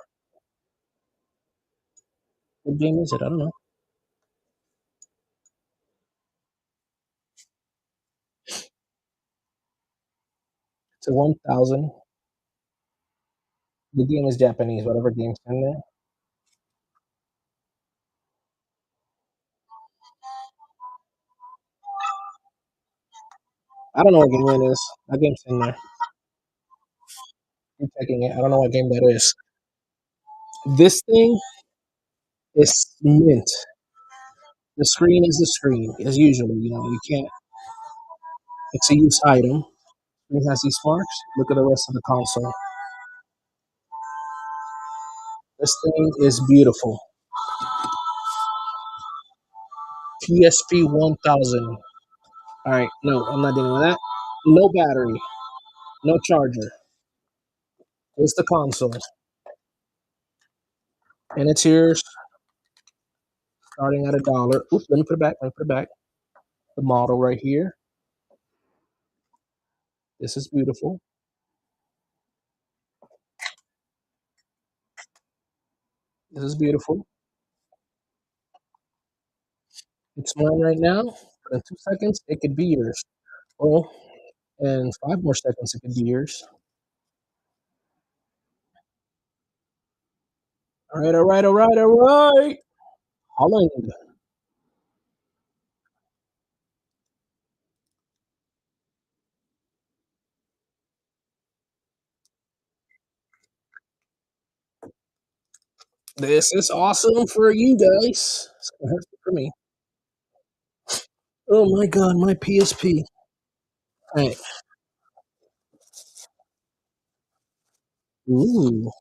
What game is it? I don't know. It's a 1000. The game is Japanese, whatever game's in there. I don't know what game it is. That game's in there. I'm checking it. I don't know what game that is. This thing is mint. The screen is the screen, as usually. You know, you can't. It's a use item. It has these marks. Look at the rest of the console. This thing is beautiful. PSP 1000. All right, no, I'm not dealing with that. No battery, no charger. It's the console, and it's here starting at $1. Oops, let me put it back. Let me put it back. The model right here. This is beautiful. This is beautiful. It's mine right now. In 2 seconds, it could be yours. Oh, in 5 more seconds, it could be yours. All right, all right, all right, all right. Holland. This is awesome for you guys. It's gonna hurt for me. Oh my god, my PSP. All right. Ooh.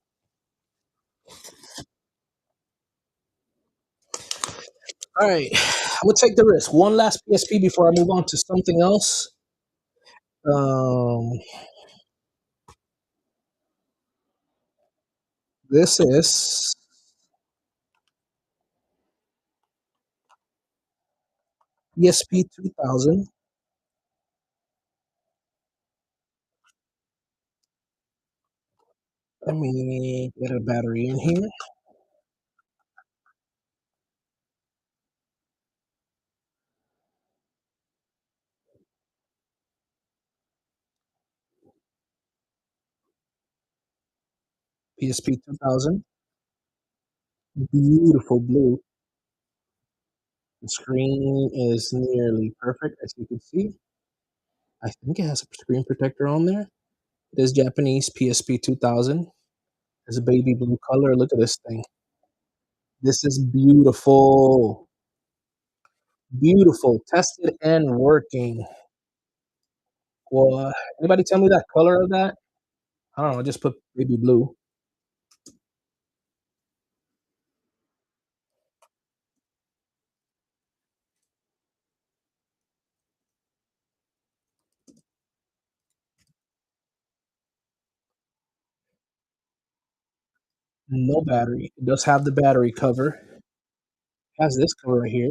All right. I'm gonna take the risk. One last PSP before I move on to something else. Um, this is ESP 2000. Let me get a battery in here. PSP 2000. Beautiful blue. The screen is nearly perfect, as you can see. I think it has a screen protector on there. It is Japanese PSP 2000. It's a baby blue color. Look at this thing. This is beautiful. Beautiful. Tested and working. Well, anybody tell me that color of that? I don't know. Just put baby blue. No battery. It does have the battery cover. Has this cover right here.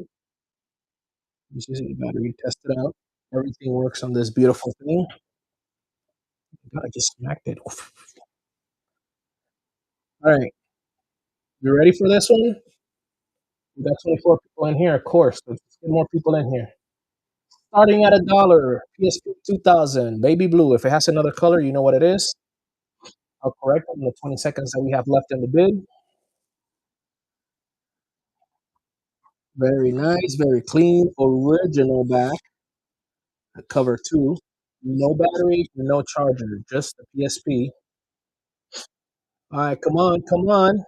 This is the battery. Test it out. Everything works on this beautiful thing. God, I just smacked it. All right. You ready for this one? We got 24 people in here, of course. Let's get more people in here. Starting at $1, PSP 2000, baby blue. If it has another color, you know what it is. I'll correct it in the 20 seconds that we have left in the bid. Very nice, very clean, original back. Cover two. No battery, no charger, just the PSP. All right, come on, come on.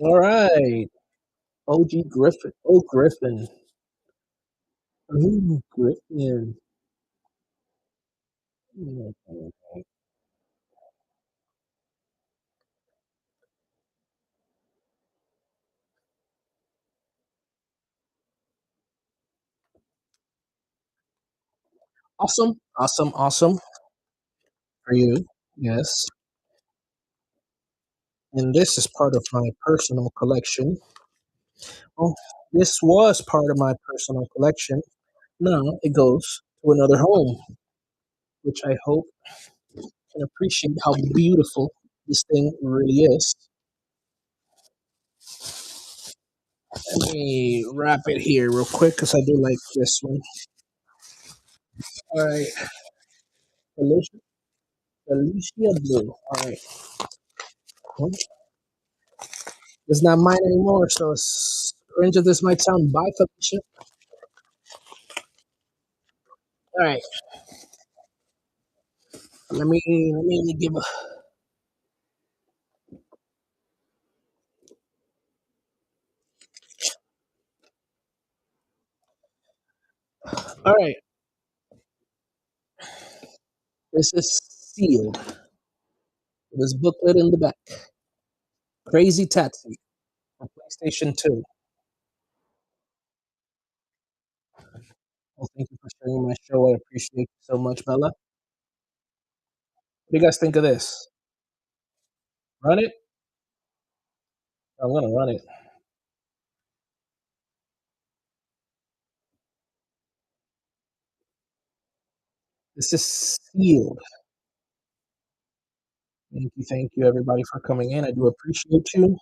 All right. OG Griffin. Oh, Griffin. Ooh, Griffin. Awesome, awesome, awesome for you. Yes. And this is part of my personal collection. Well, this was part of my personal collection. Now it goes to another home, which I hope can appreciate how beautiful this thing really is. Let me wrap it here real quick because I do like this one. All right, Felicia, Felicia Blue. All right, well, it's not mine anymore, so as cringe as this might sound, bye, Felicia. All right, let me give a. All right, this is sealed. This booklet in the back. Crazy Taxi for PlayStation 2. Well, thank you for sharing my show. I appreciate you so much, Bella. What do you guys think of this? Run it? I'm gonna run it. This is sealed. Thank you, everybody, for coming in. I do appreciate you.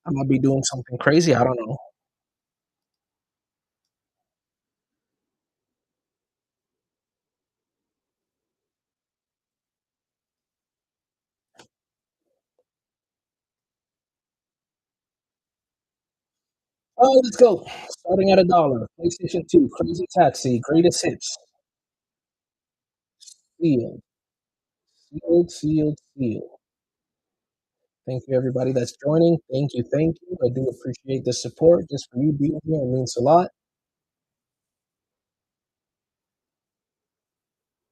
I might be doing something crazy. I don't know. Oh, let's go. Starting at $1. PlayStation 2, Crazy Taxi, Greatest Hits, sealed, sealed, sealed, sealed. Thank you, everybody that's joining. Thank you, thank you. I do appreciate the support. Just for you being here, it means a lot.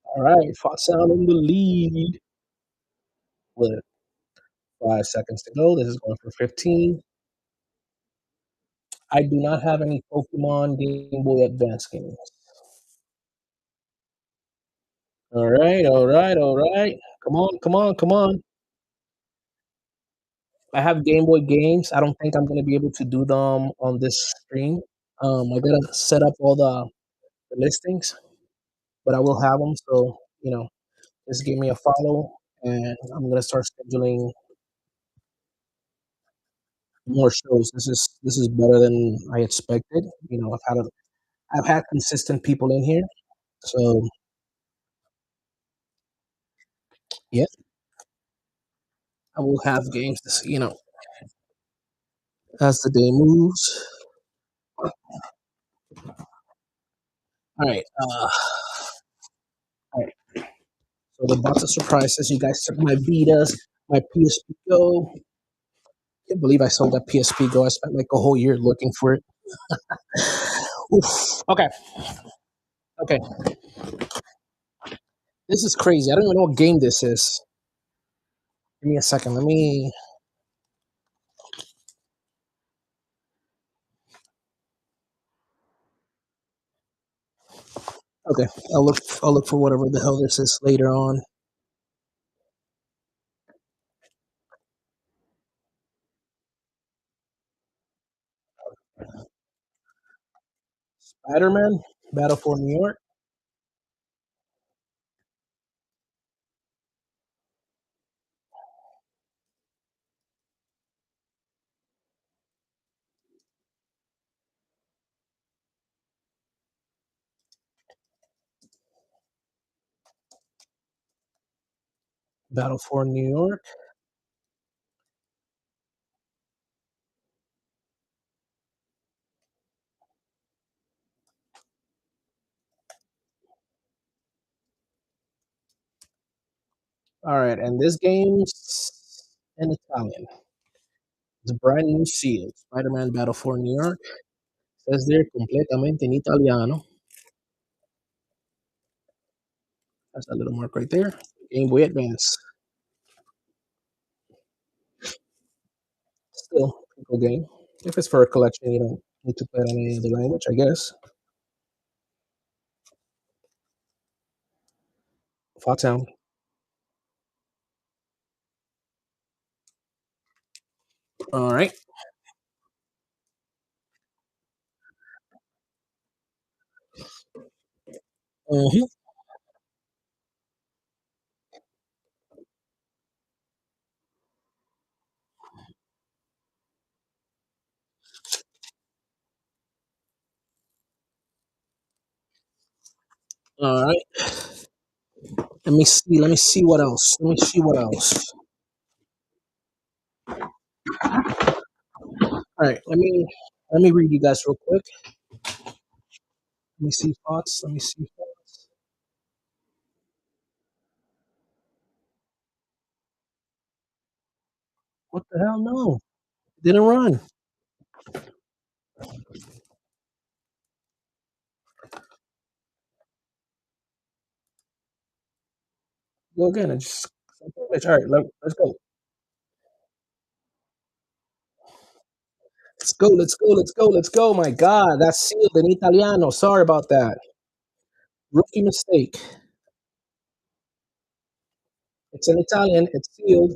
All right, Fox Sound in the lead with 5 seconds to go. This is going for 15. I do not have any Pokemon Game Boy Advance games. All right, all right, all right. Come on, come on, come on. I have Game Boy games. I don't think I'm gonna be able to do them on this stream. I gotta set up all the listings, but I will have them. So just give me a follow, and I'm gonna start scheduling more shows. This is better than I expected. I've had consistent people in here, so yeah, I will have games this. As the day moves. All right. All right. So the box of surprises. You guys took my Vitas, my PSP Go. Can't believe I sold that PSP Go. I spent like a whole year looking for it. Oof. Okay. Okay. This is crazy. I don't even know what game this is. Give me a second. Let me. Okay, I'll look for whatever the hell this is later on. Spider-Man, Battle for New York, Battle for New York. All right, and this game's in Italian. It's a brand new seal. Spider-Man Battle for New York. Says there completamente in Italiano. That's a little mark right there. Game Boy Advance. Still a cool game. If it's for a collection, you don't need to play it in any other language, I guess. Fought Sound. All right. Mm-hmm. All right. Let me see. Let me see what else. Let me see what else. All right. Let me read you guys real quick. Let me see thoughts. Let me see thoughts. What the hell? No, it didn't run. Go again. I just all right. Let's go. Let's go. Let's go. Let's go. Let's go. My God, that's sealed in Italiano. Sorry about that. Rookie mistake. It's in Italian. It's sealed.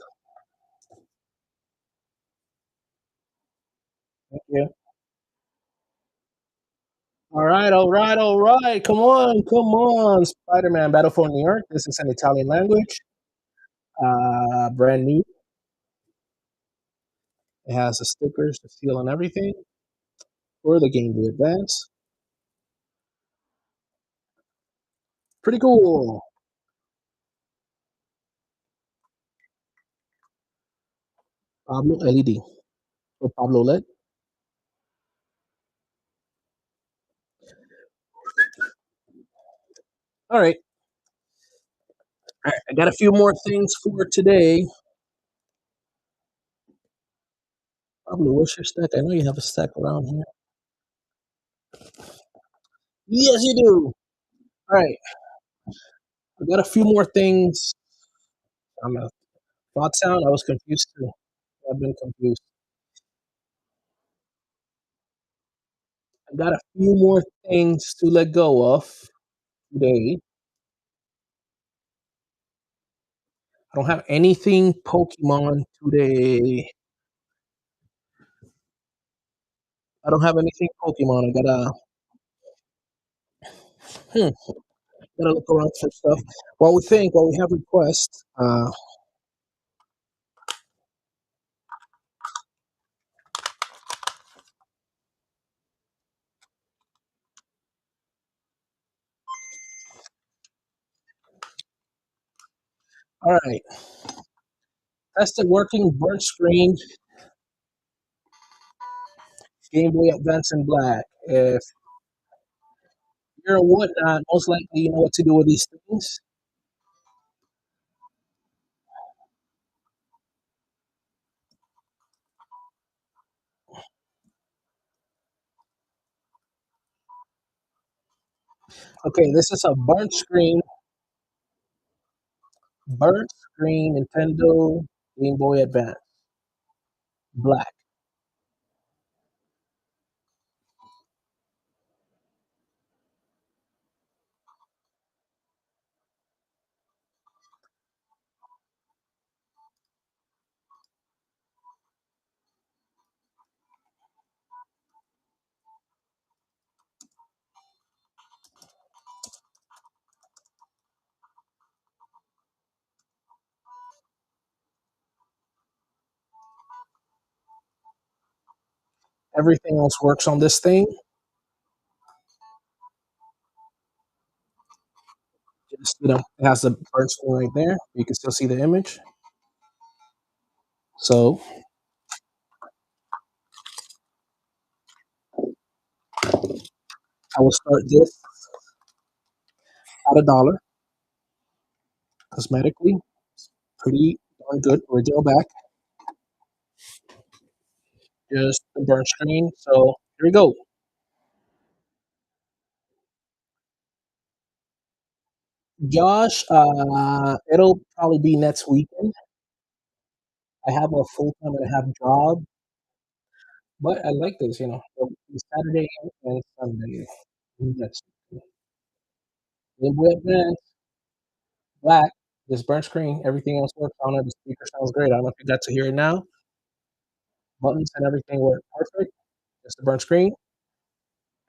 Thank you. All right. All right. All right. Come on. Come on. Spider-Man Battle for New York. This is an Italian language. Brand new. It has the stickers, the seal, and everything for the Game Boy Advance. Pretty cool. Pablo LED or Pablo LED. All right. All right. I got a few more things for today. Pablo, what's your stack? I know you have a stack around here. Yes, you do. All right. I got a few more things. I'm a thought sound. I was confused too. I've been confused. I got a few more things to let go of today. I don't have anything Pokemon today. I don't have anything Pokemon. Hmm, gotta look around for stuff. While we have requests. All right. Tested working burnt screen, Game Boy Advance in black. If you're a whatnot, most likely you know what to do with these things. Okay, this is a burnt screen Nintendo Game Boy Advance, black. Everything else works on this thing. Just, it has the burn screen right there. You can still see the image. So I will start this at $1 cosmetically. Pretty darn good. Original back. Just the burn screen. So here we go. Josh, it'll probably be next weekend. I have a full time and a half job, but I like this, it'll be Saturday and Sunday. That's Game Advance, black, this burnt screen, everything else works on it. The speaker sounds great. I don't know if you got to hear it now. Buttons and everything work perfect. Just the burnt screen.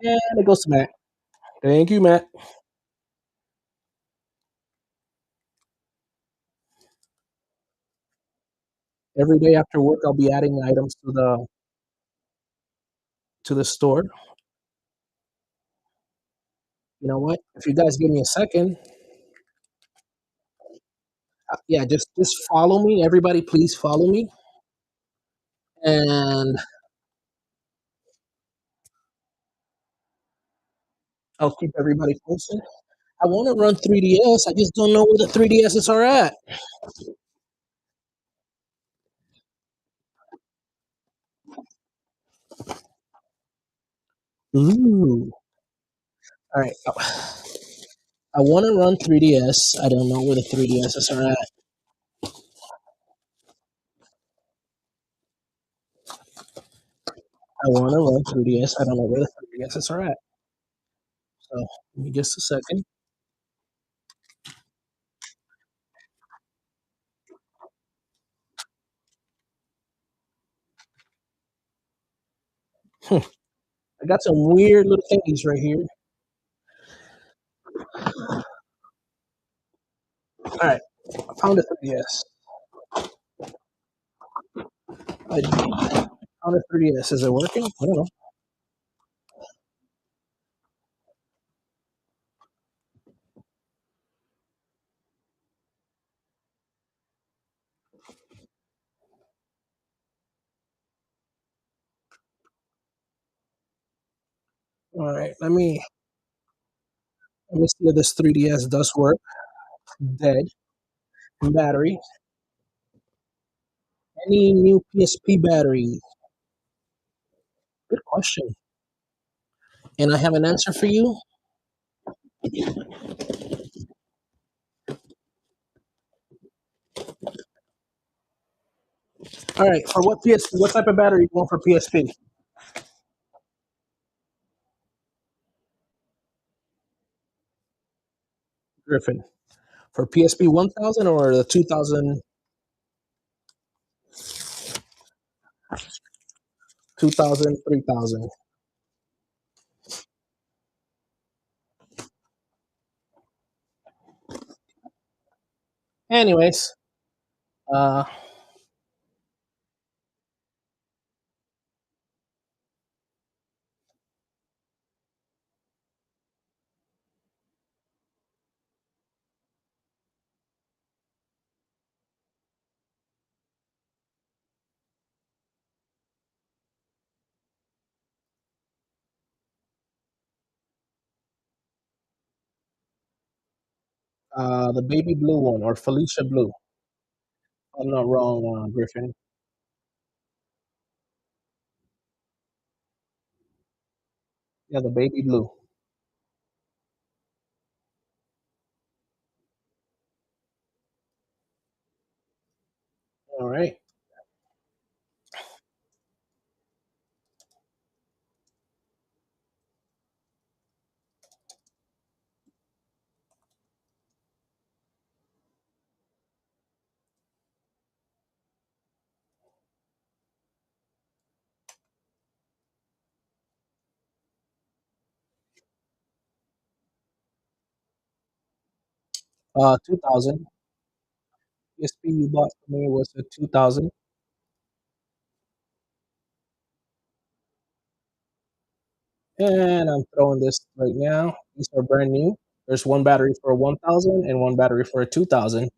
And it goes to Matt. Thank you, Matt. Every day after work I'll be adding items to the store. You know what? If you guys give me a second, yeah, just follow me. Everybody please follow me. And I'll keep everybody posted. I want to run 3DS. I just don't know where the 3DSs are at. Ooh. All right. I want to run 3DS. I don't know where the 3DSs are at. I want to run 3DS. I don't know where the 3DSs are at. So give me just a second. I got some weird little thingies right here. All right. I found a 3DS. I found a 3DS. Is it working? I don't know. All right. Let me see if this 3DS does work. Dead. Battery. Any new PSP battery? Good question. And I have an answer for you. All right. For what PSP? What type of battery you want for PSP? Griffin. For PSP 1000 or the 2000, 2000, 3000. Anyways, uh, the baby blue one or Felicia blue. I'm not wrong, Griffin. Yeah, the baby blue. All right. 2000. PSP you bought for me was a 2000. And I'm throwing this right now. These are brand new. There's one battery for a 1000 and one battery for a 2000.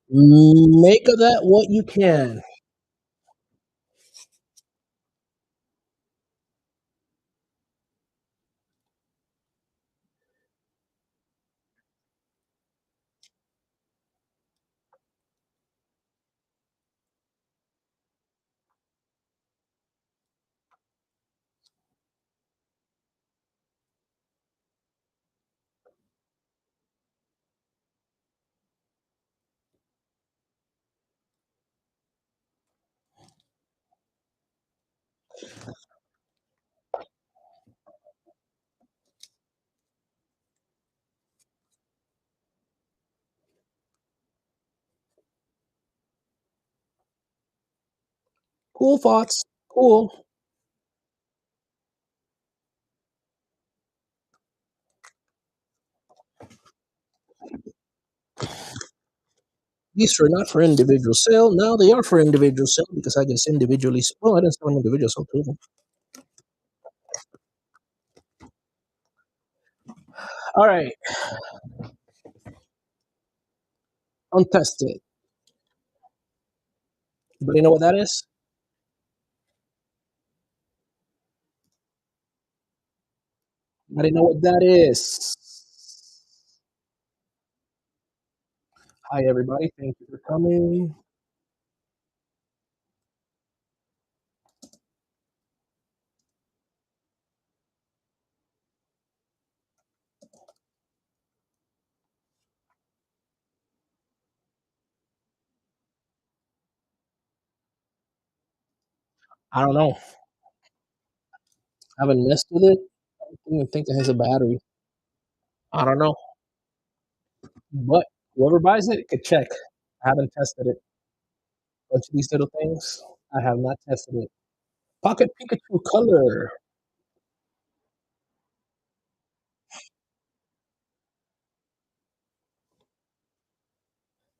Make of that what you can. Cool thoughts. Cool. These are not for individual sale. Now they are for individual sale because I just individually. Well, I didn't sell them individual, so two of them. All right, untested. But you know what that is? I didn't know what that is. Hi, everybody. Thank you for coming. I don't know. I haven't messed with it. I don't even think it has a battery. I don't know. But whoever buys it could check. I haven't tested it. Bunch of these little things. I have not tested it. Pocket Pikachu color.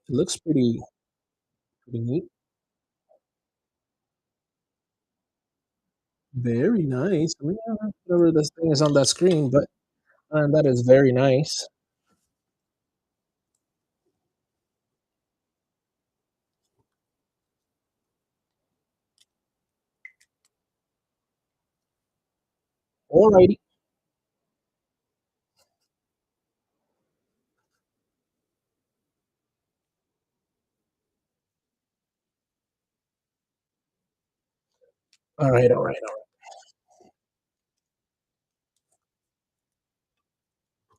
It looks pretty neat. Very nice. Yeah, whatever this thing is on that screen, but that is very nice. Alrighty. All right.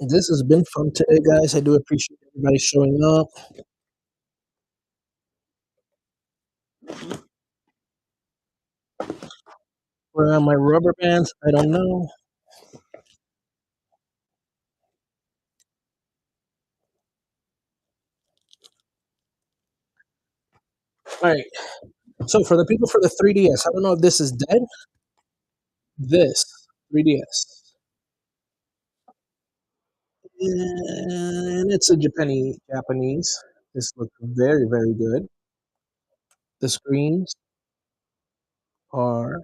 This has been fun today, guys. I do appreciate everybody showing up. Where are my rubber bands? I don't know. All right. So for the people for the 3DS, I don't know if this is dead. This 3DS, and it's a Japanese. This looks very good. The screens are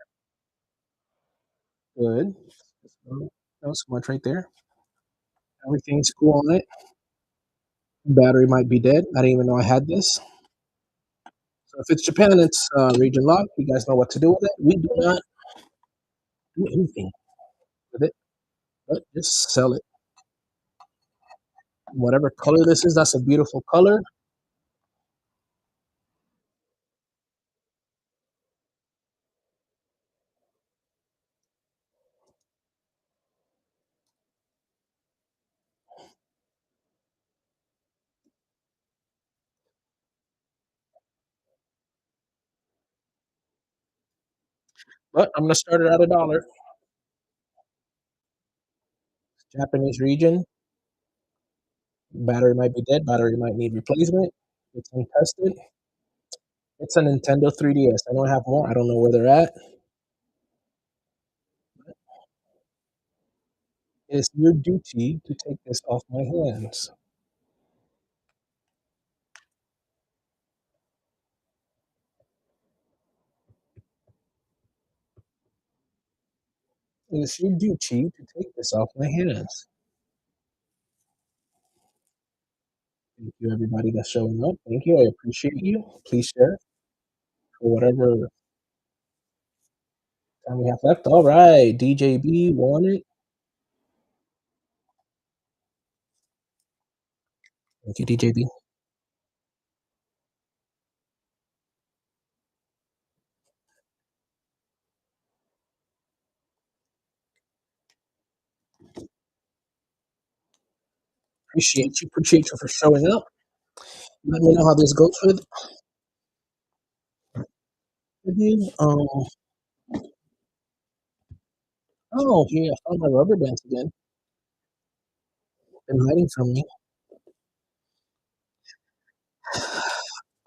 good. So, not so much right there. Everything's cool on it. Battery might be dead. I didn't even know I had this. So if it's Japan, it's region lock. You guys know what to do with it. We do not do anything with it, but just sell it. Whatever color this is, that's a beautiful color. But I'm gonna start it at $1. Japanese region. Battery might be dead. Battery might need replacement. It's untested. It's a Nintendo 3DS. I don't have more. I don't know where they're at. It's your duty to take this off my hands. It's your duty to take this off my hands. Thank you, everybody that's showing up. Thank you. I appreciate you. Please share for whatever time we have left. All right. DJB won it. Thank you, DJB. Appreciate you. Appreciate you for showing up. Let me know how this goes with you. Oh, yeah. I found my rubber bands again. Been hiding from me.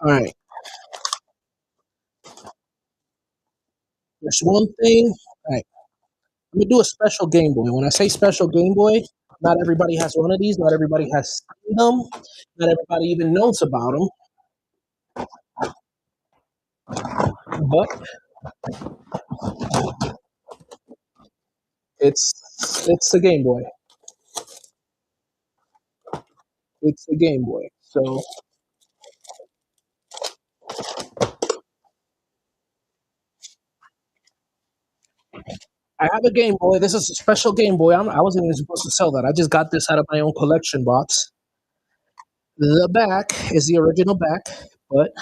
All right. There's one thing. All right. Let me do a special Game Boy. When I say special Game Boy, not everybody has one of these. Not everybody has seen them. Not everybody even knows about them. But it's a Game Boy. It's a Game Boy. So I have a Game Boy. This is a special Game Boy. I wasn't even supposed to sell that. I just got this out of my own collection box. The back is the original back, but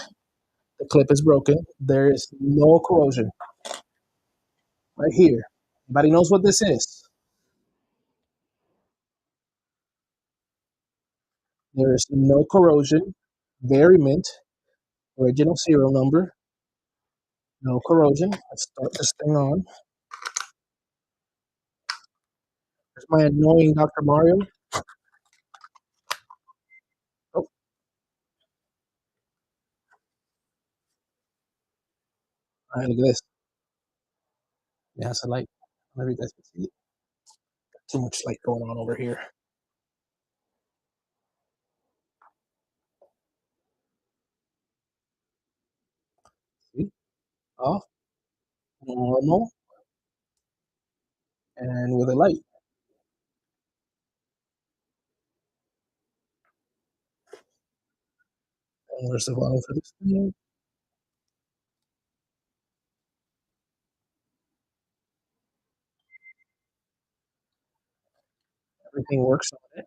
the clip is broken. There is no corrosion right here. Everybody knows what this is. There is no corrosion. Very mint. Original serial number. No corrosion. Let's start this thing on. There's my annoying Dr. Mario. Oh, all right, look at this. It has a light. Maybe you guys can see it. Too much light going on over here. See? Off, normal, and with a light. And where's the volume for this thing? Everything works on it.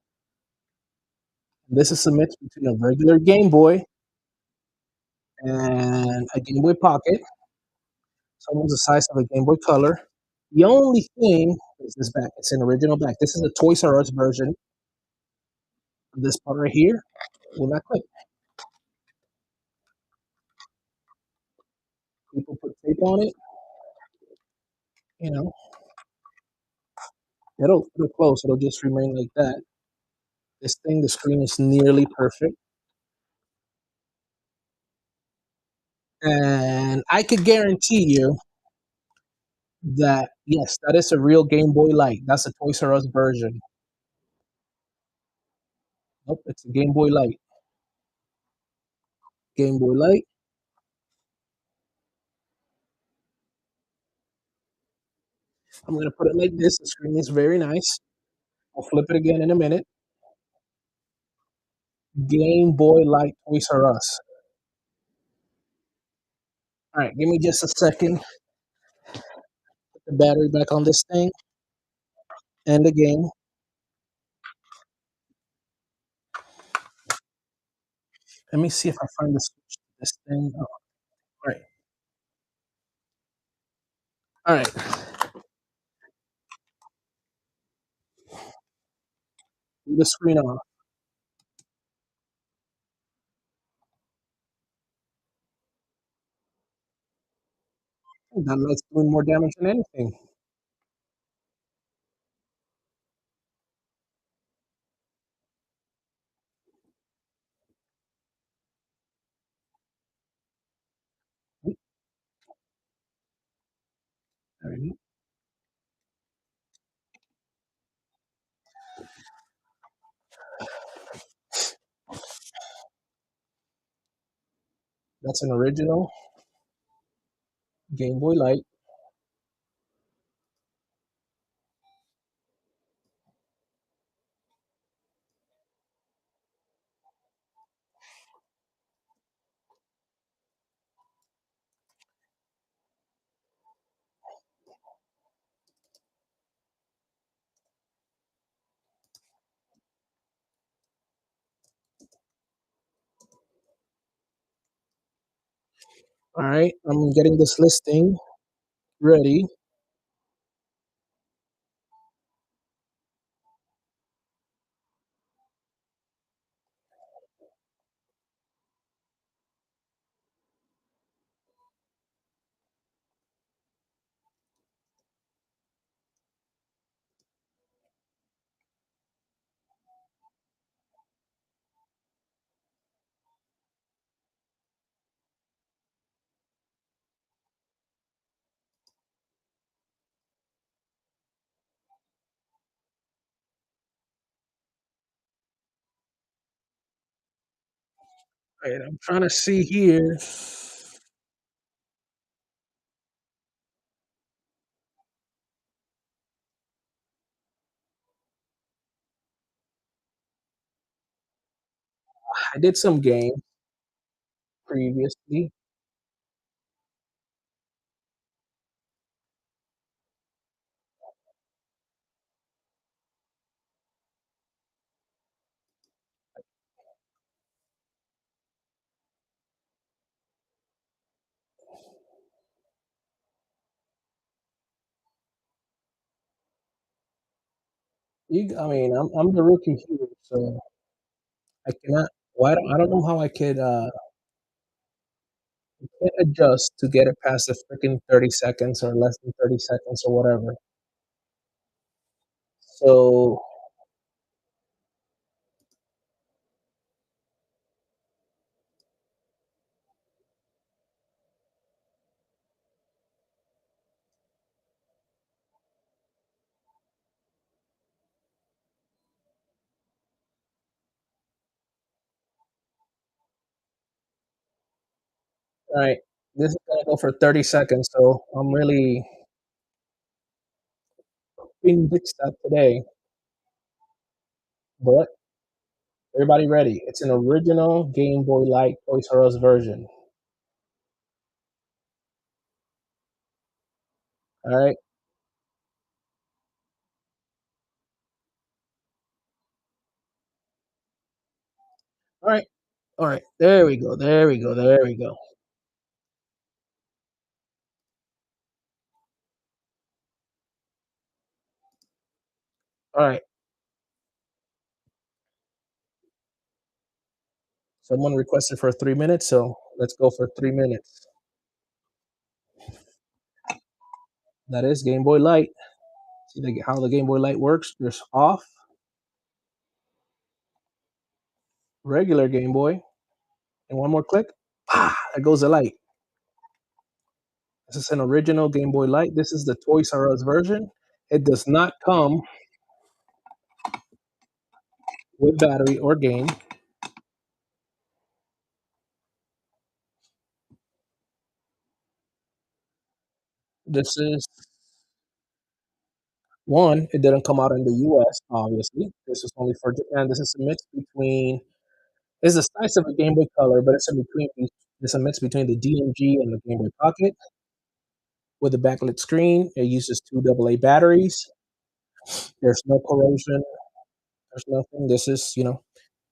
This is a mix between a regular Game Boy and a Game Boy Pocket. It's almost the size of a Game Boy Color. The only thing is this back. It's an original back. This is the Toys R Us version. This part right here will not click. People put tape on it. You know, it'll close. It'll just remain like that. This thing, the screen is nearly perfect. And I could guarantee you that, yes, that is a real Game Boy Light. That's a Toys R Us version. Nope, it's a Game Boy Light. Game Boy Light. I'm going to put it like this. The screen is very nice. I'll flip it again in a minute. Game Boy Light Toys R Us. All right, give me just a second. Put the battery back on this thing. And the game. Let me see if I find the switch to this thing. Oh, all right. All right. Leave the screen off. That light's doing more damage than anything. There we go. That's an original Game Boy Light. All right, I'm getting this listing ready. Right, I'm trying to see here. I did some games previously. I mean, I'm the rookie here, so I cannot. Why? I don't know how I could can't adjust to get it past the freaking 30 seconds or less than 30 seconds or whatever. So, all right, this is gonna go for 30 seconds. So I'm really being bitched at today. But everybody ready? It's an original Game Boy Light Toys R Us version. All right, all right, all right. There we go. There we go. There we go. All right. Someone requested for 3 minutes, so let's go for 3 minutes. That is Game Boy Light. See how the Game Boy Light works? There's off, regular Game Boy, and one more click. Ah, there goes the light. This is an original Game Boy Light. This is the Toys R Us version. It does not come with battery or game. This is one. It didn't come out in the U.S. Obviously, this is only for Japan. This is a mix between. It's the size of a Game Boy Color, but it's in between. It's a mix between the DMG and the Game Boy Pocket with a backlit screen. It uses two AA batteries. There's no corrosion. There's nothing. This is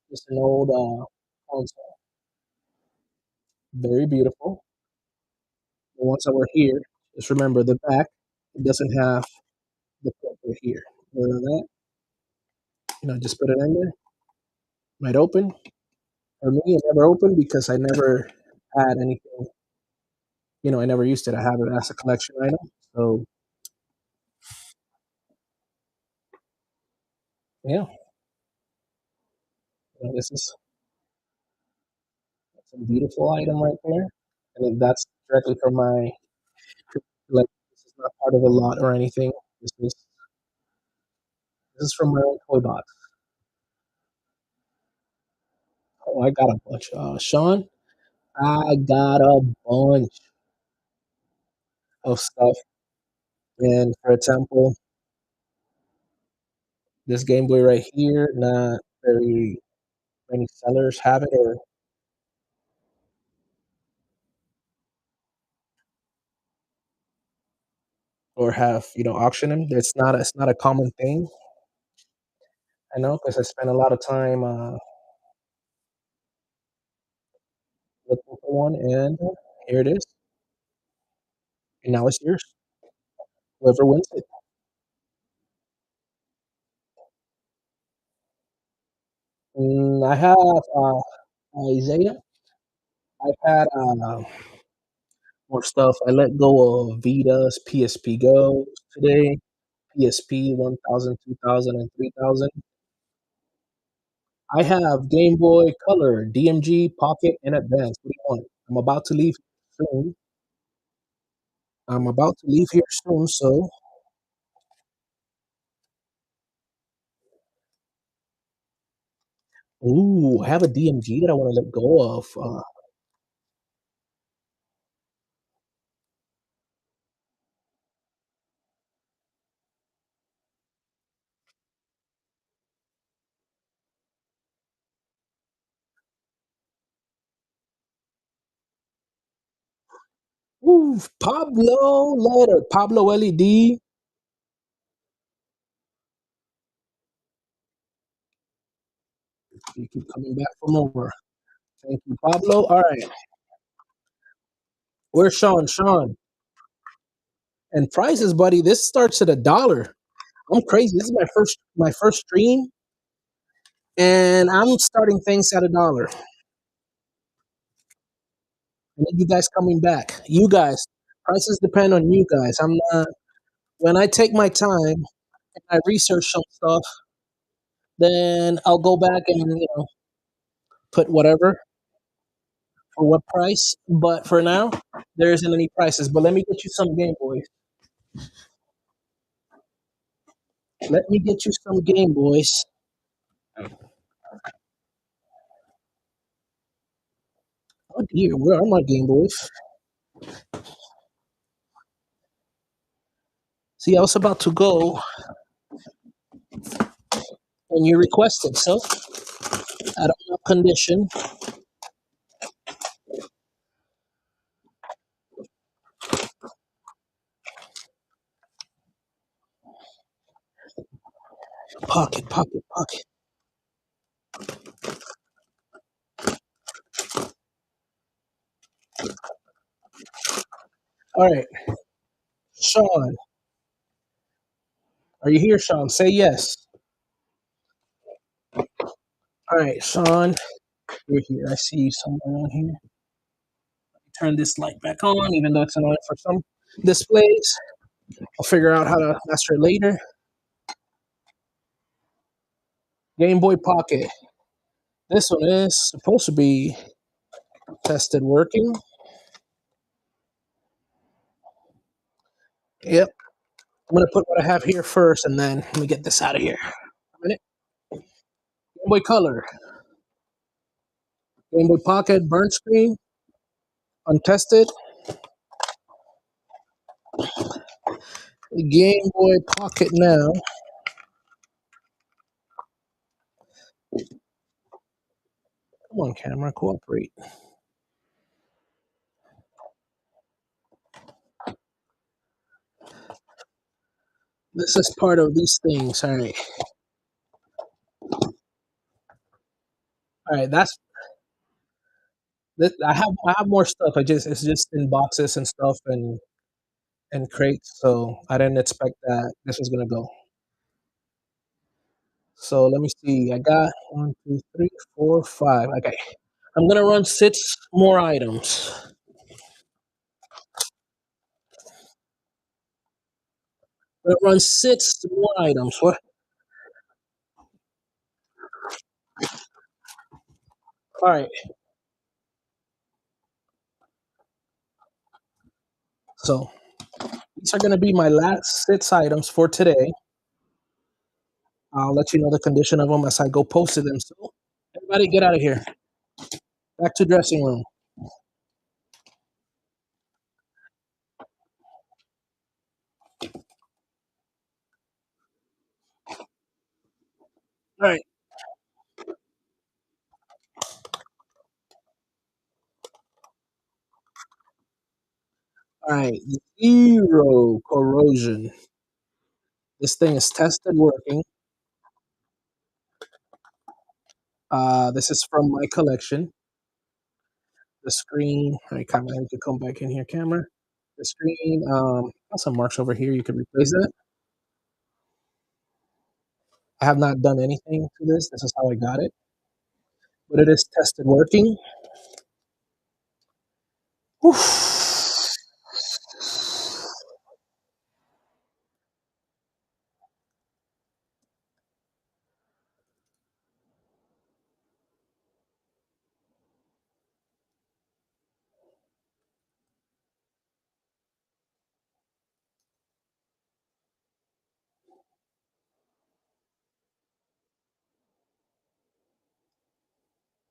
just an old console. Very beautiful. The ones that were here, just remember the back. It doesn't have the clip right here. Other than that, just put it in there. Might open. For me, it never opened because I never had anything. I never used it. I have it as a collection item. So yeah, this is a beautiful item right there, and then that's directly from my like. This is not part of a lot or anything. This is this is from my own toy box. Oh, I got a bunch. Sean, I got a bunch of stuff. And for example, this Game Boy right here, not very many sellers have it or have auction them. It's not a common thing. I know because I spent a lot of time looking for one, and here it is. And now it's yours. Whoever wins it. I have Isaiah. I've had more stuff. I let go of Vita's PSP Go today. PSP 1000, 2000, and 3000. I have Game Boy Color, DMG, Pocket, and Advance. What do you want? I'm about to leave soon. I'm about to leave here soon, so ooh, I have a DMG that I want to let go of. Ooh, Pablo letter, Pablo LED. You keep coming back for more. Thank you, Pablo. All right, where's Sean? Sean and prices, buddy. This starts at $1. I'm crazy. This is my first stream, and I'm starting things at $1. And then you guys coming back. You guys, prices depend on you guys. I'm not. When I take my time and I research some stuff, then I'll go back and put whatever for what price. But for now, there isn't any prices. But let me get you some Game Boys. Let me get you some Game Boys. Oh dear, where are my Game Boys? See, I was about to go and you requested, so I don't know condition. Pocket, pocket, pocket. All right, Sean, are you here, Sean? Say yes. All right, Sean, you're here. I see you somewhere on here. Turn this light back on, even though it's annoying for some displays. I'll figure out how to master it later. Game Boy Pocket. This one is supposed to be tested working. Yep. I'm gonna put what I have here first, and then let me get this out of here. A minute. Game Boy Color, Game Boy Pocket, burnt screen, untested. Game Boy Pocket now. Come on, camera, cooperate. This is part of these things. All right. That's that. I have more stuff. It's just in boxes and stuff and crates. So I didn't expect that this was gonna go. So let me see. I got one, two, three, four, five. Okay. I'm gonna run 6 more items. I'm gonna run 6 more items. What? All right. So these are gonna be my last 6 items for today. I'll let you know the condition of them as I go posted them. So everybody, get out of here. Back to dressing room. All right. All right. Zero corrosion. This thing is tested working. This is from my collection. The screen. All right, camera. You can come back in here, camera. the screen. Got some marks over here. You can replace that. I have not done anything to this. This is how I got it, but it is tested working. Oof.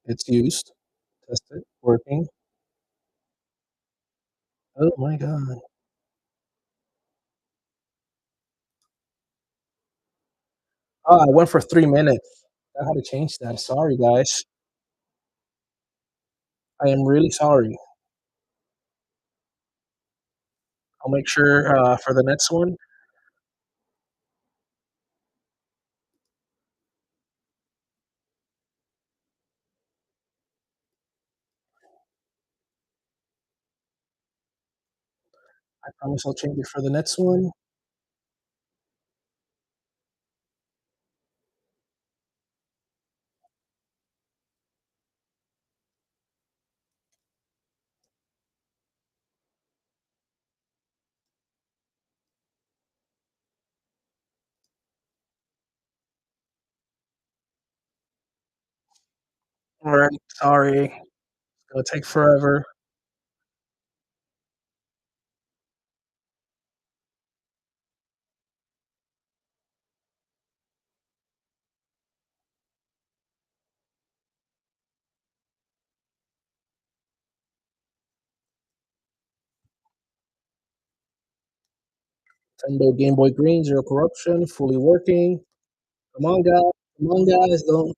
It's used, tested, working. Oh my god. Oh, I went for 3 minutes. I had to change that. Sorry, guys. I am really sorry. I'll make sure, for the next one. I promise I'll change it for the next one. Alright, sorry. It's gonna take forever. Nintendo Game Boy Green, Zero Corruption, fully working. Come on, guys. Come on, guys. Don't,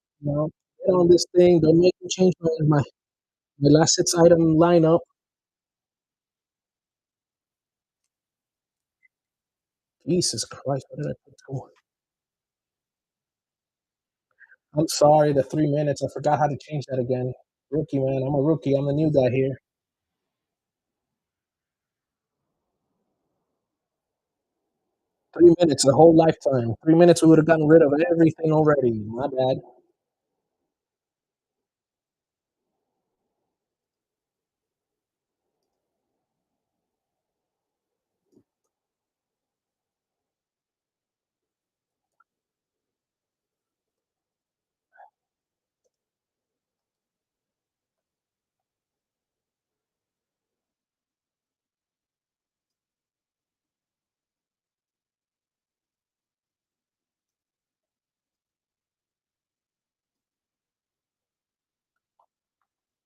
get on this thing. Don't make me change my last 6 item lineup. Jesus Christ, what did I put to? I'm sorry, the 3 minutes. I forgot how to change that again. Rookie, man. I'm a rookie. I'm the new guy here. 3 minutes, a whole lifetime. 3 minutes, we would have gotten rid of everything already. My bad.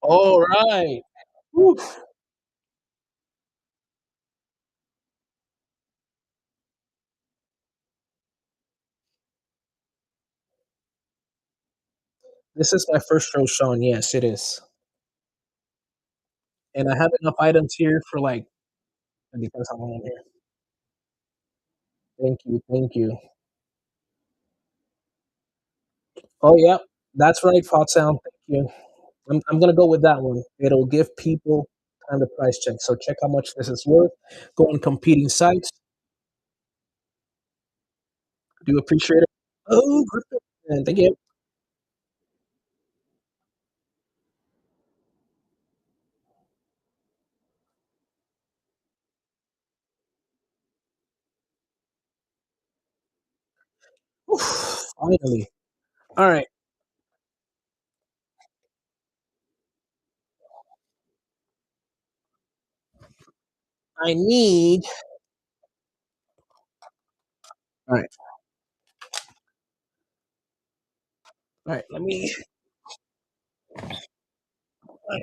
All right. Whew. This is my first show, Sean. Yes, it is. And I have enough items here for like, it depends how long I'm here. Thank you. Thank you. Oh, yep. That's right, Fought Sound. Thank you. I'm going to go with that one. It'll give people time to price check. So check how much this is worth. Go on competing sites. Do appreciate it. Oh, crypto. And thank you. Oof, finally. All right. I need. All right. All right. Let me. All right.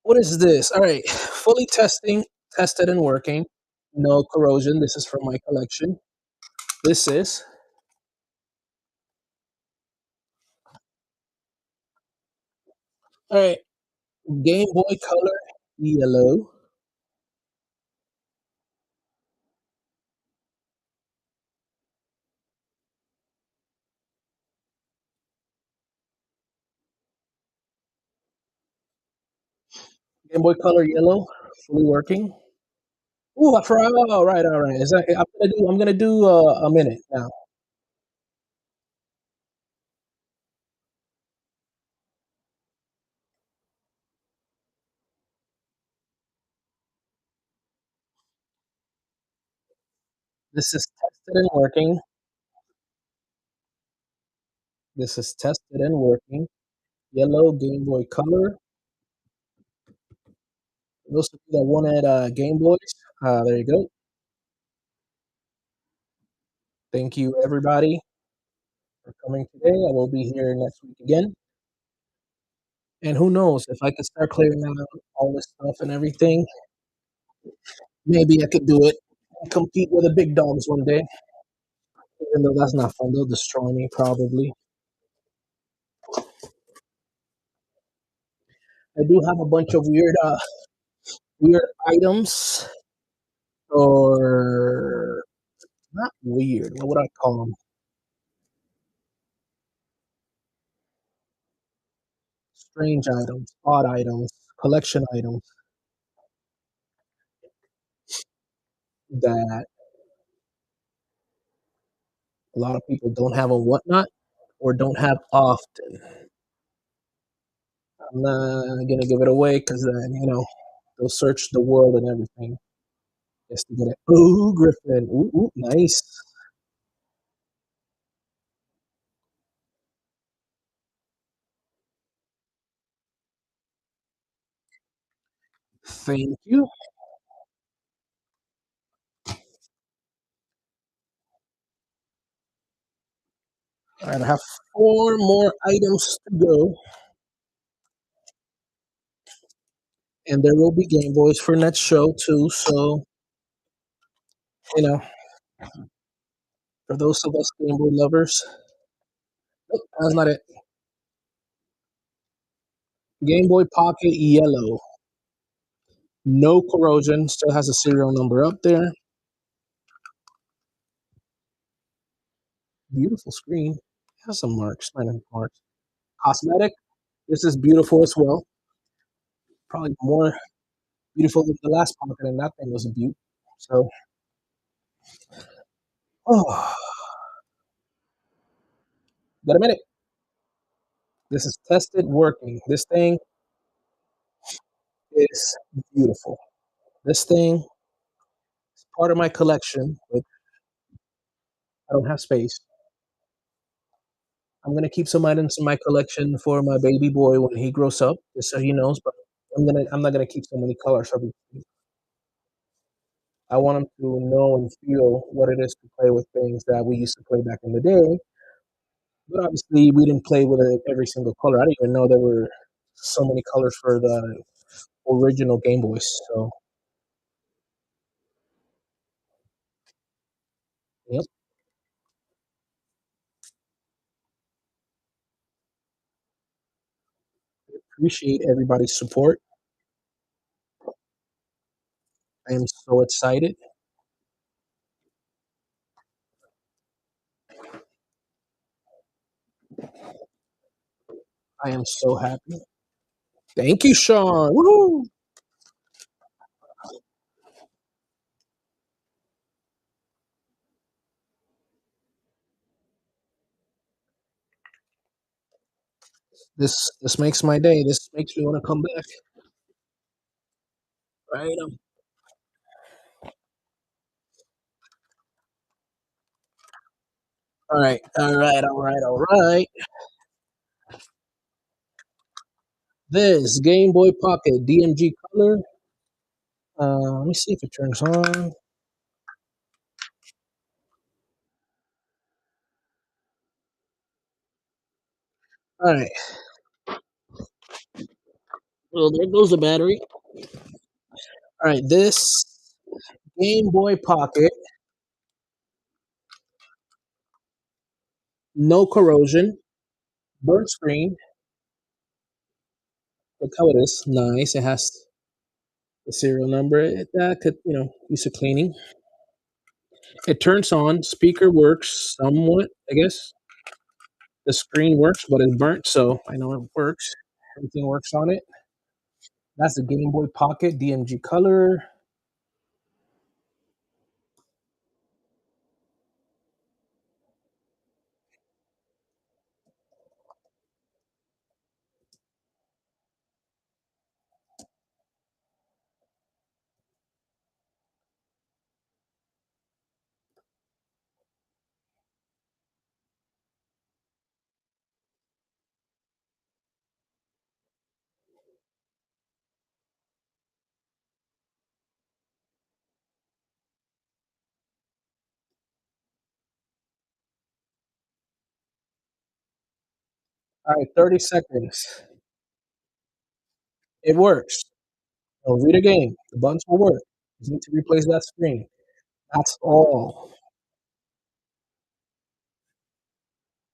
What is this? All right. Fully tested and working. No corrosion. This is from my collection. This is. All right. Game Boy Color yellow. Game Boy Color yellow, fully working. Ooh, I forgot. Oh, all right. Is that? I'm gonna do a minute now. This is tested and working. This is tested and working. Yellow Game Boy Color. Those of you that wanted Game Boys, there you go. Thank you, everybody, for coming today. I will be here next week again. And who knows, if I could start clearing out all this stuff and everything, maybe I could do it and compete with the big dogs one day. Even though that's not fun, they'll destroy me probably. I do have a bunch of weird items, or not weird. What would I call them? Strange items, odd items, collection items that a lot of people don't have on whatnot or don't have often. I'm not gonna give it away because then they'll search the world and everything just to get it. Ooh, Griffin. Ooh, nice. Thank you. All right, I have four more items to go, and there will be Game Boys for next show too. So you know, for those of us Game Boy lovers, nope, that's not it. Game Boy Pocket Yellow, no corrosion, still has a serial number up there. Beautiful screen. Has some marks, minor marks. Cosmetic. This is beautiful as well. Probably more beautiful than the last pocket, and that thing was a beaut. So, oh, got a minute. This is tested, working. This thing is beautiful. This thing is part of my collection, but I don't have space. I'm gonna keep some items in my collection for my baby boy when he grows up, just so he knows. But I'm not gonna keep so many colors. I want him to know and feel what it is to play with things that we used to play back in the day. But obviously, we didn't play with it every single color. I didn't even know there were so many colors for the original Game Boys. So, yep, appreciate everybody's support. I am so excited. I am so happy. Thank you, Sean. Woo! This makes my day. This makes me want to come back. Right? All right, all right. This Game Boy Pocket DMG color. Let me see if it turns on. All right. Well, there goes the battery. All right. This Game Boy Pocket, no corrosion, burnt screen. Look how it is. Nice. It has the serial number. That could, use a cleaning. It turns on. Speaker works somewhat, I guess. The screen works, but it's burnt, so I know it works. Everything works on it. That's the Game Boy Pocket DMG Color. All right, 30 seconds. It works. I'll read a game. The buttons will work. You need to replace that screen. That's all.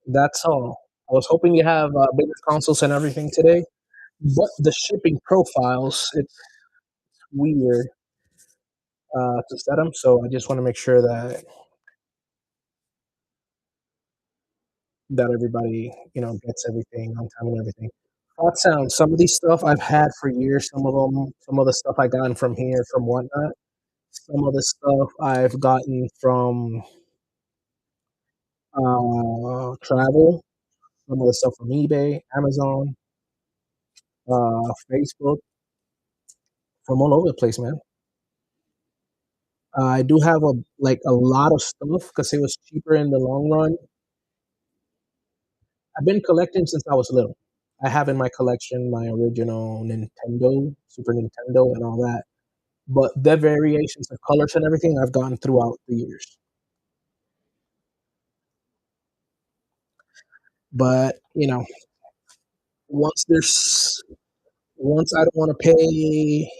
That's all. I was hoping you have bigger consoles and everything today, but the shipping profiles, it's weird to set them. So I just want to make sure that everybody, gets everything on time and everything. Thought sound. Some of these stuff I've had for years. Some of them, some of the stuff I gotten from here, from whatnot. Some of the stuff I've gotten from travel. Some of the stuff from eBay, Amazon, Facebook, from all over the place, man. I do have a lot of stuff because it was cheaper in the long run. I've been collecting since I was little. I have in my collection my original Nintendo, Super Nintendo, and all that. But the variations of colors and everything I've gotten throughout the years. But once there's once I don't want to pay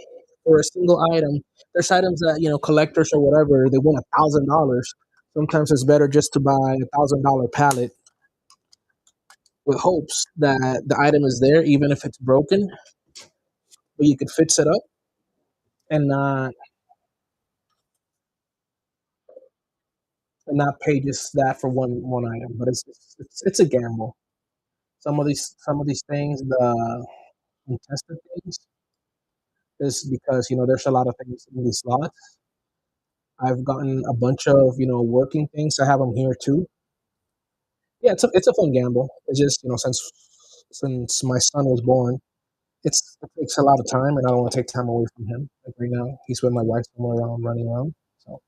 for a single item, there's items that collectors or whatever they want $1,000. Sometimes it's better just to buy $1,000 pallet with hopes that the item is there, even if it's broken, but you could fix it up and not pay just that for one item. But it's a gamble. Some of these things, the untested things, is because there's a lot of things in these slots. I've gotten a bunch of working things. I have them here too. Yeah, it's a fun gamble. It's just since my son was born, it takes a lot of time, and I don't want to take time away from him. Like right now, he's with my wife somewhere around running around. So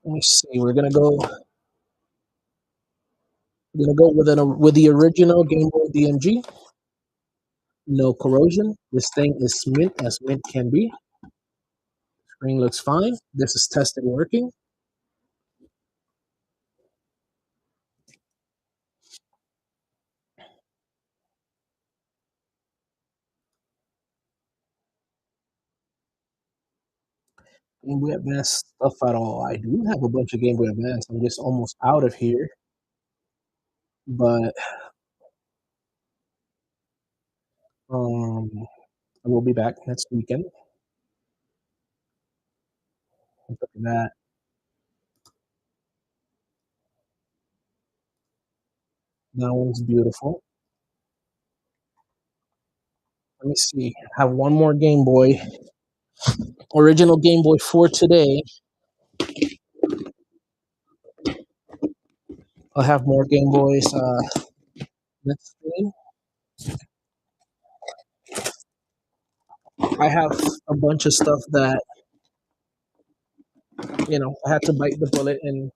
let me see. We're gonna go with the original Game Boy DMG. No corrosion. This thing is mint as mint can be. Screen looks fine. This is tested working. Game Boy Advance stuff at all. I do have a bunch of Game Boy Advance. I'm just almost out of here, but um, I will be back next weekend. Look at that. That one's beautiful. Let me see. I have one more Game Boy, original Game Boy for today. I'll have more Game Boys next stream. I have a bunch of stuff that I had to bite the bullet and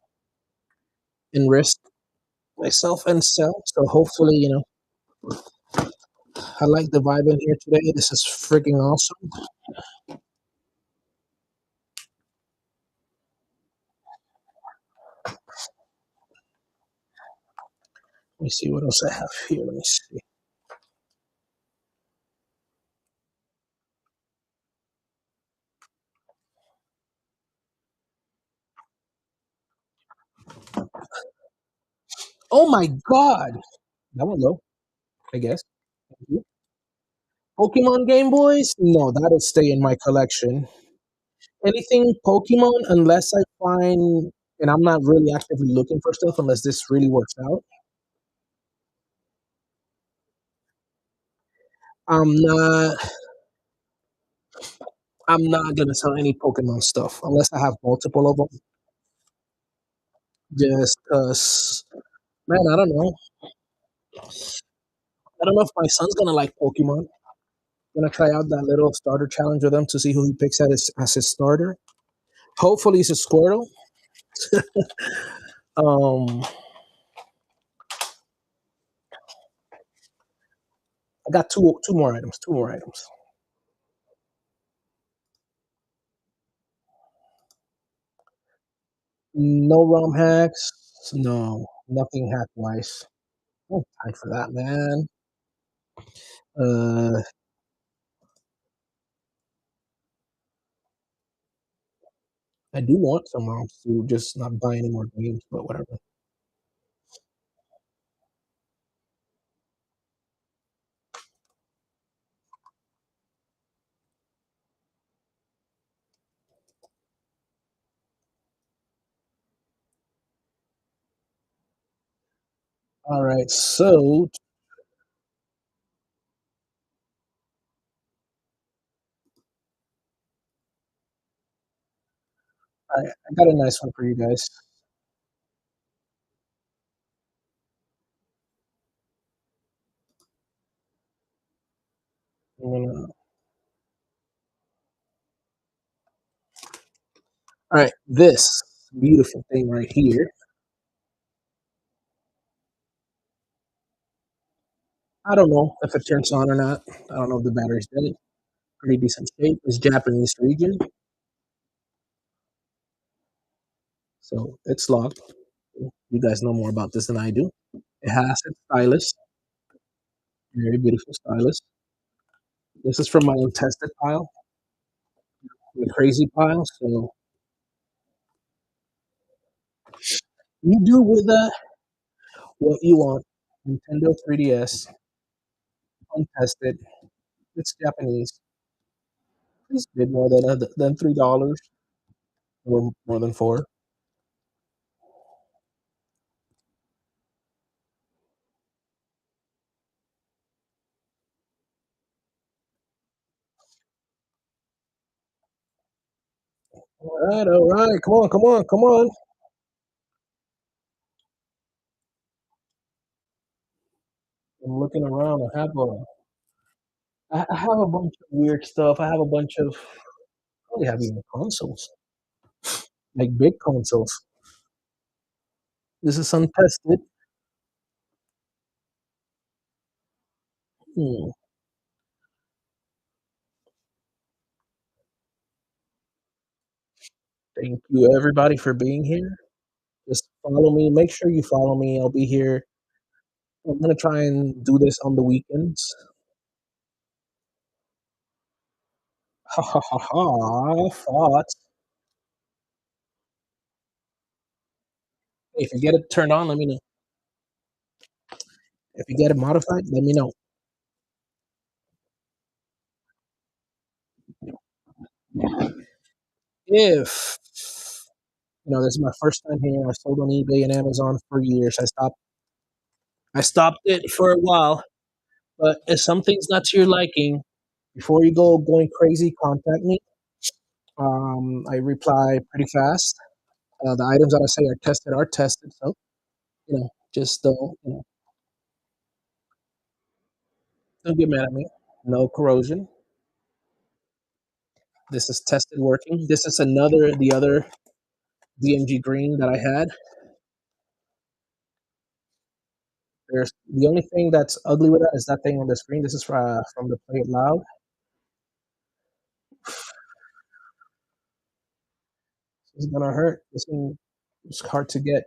risk myself and sell. So hopefully, I like the vibe in here today. This is freaking awesome. Let me see what else I have here. Let me see. Oh my god! That one low, I guess. Thank you. Pokemon Game Boys? No, that'll stay in my collection. Anything Pokemon, unless I find and I'm not really actively looking for stuff unless this really works out. I'm not I'm not gonna sell any Pokemon stuff unless I have multiple of them. Just 'cause, man, I don't know. I don't know if my son's gonna like Pokemon. Gonna try out that little starter challenge with him to see who he picks as his starter. Hopefully, it's a Squirtle. Um, I got two more items. Two more items. No ROM hacks. No, nothing hack wise. No time for that, man. Uh, I do want some ROMs to just not buy any more games, but whatever. All right, so I got a nice one for you guys. All right, this beautiful thing right here. I don't know if it turns on or not. I don't know if the battery's dead. Pretty decent shape. It's Japanese region, so it's locked. You guys know more about this than I do. It has its stylus, very beautiful stylus. This is from my untested pile, the crazy pile. So you do with that what you want. Nintendo 3DS, untested. It's Japanese. Please bid more than $3 or more than four. All right. Come on, come on, come on. I'm looking around. I have a bunch of weird stuff. I have a bunch of. I probably have even consoles, like big consoles. This is untested. Hmm. Thank you, everybody, for being here. Just follow me. Make sure you follow me. I'll be here. I'm gonna try and do this on the weekends. Ha ha ha ha! Thoughts. If you get it turned on, let me know. If you get it modified, let me know. If this is my first time here. I sold on eBay and Amazon for years. I stopped it for a while, but if something's not to your liking, before you go going crazy, contact me. I reply pretty fast. The items that I say are tested. So just don't get mad at me. No corrosion. This is tested working. This is the other DMG green that I had. There's the only thing that's ugly with that is that thing on the screen. This is from the Play It Loud. It's gonna hurt. This thing is hard to get.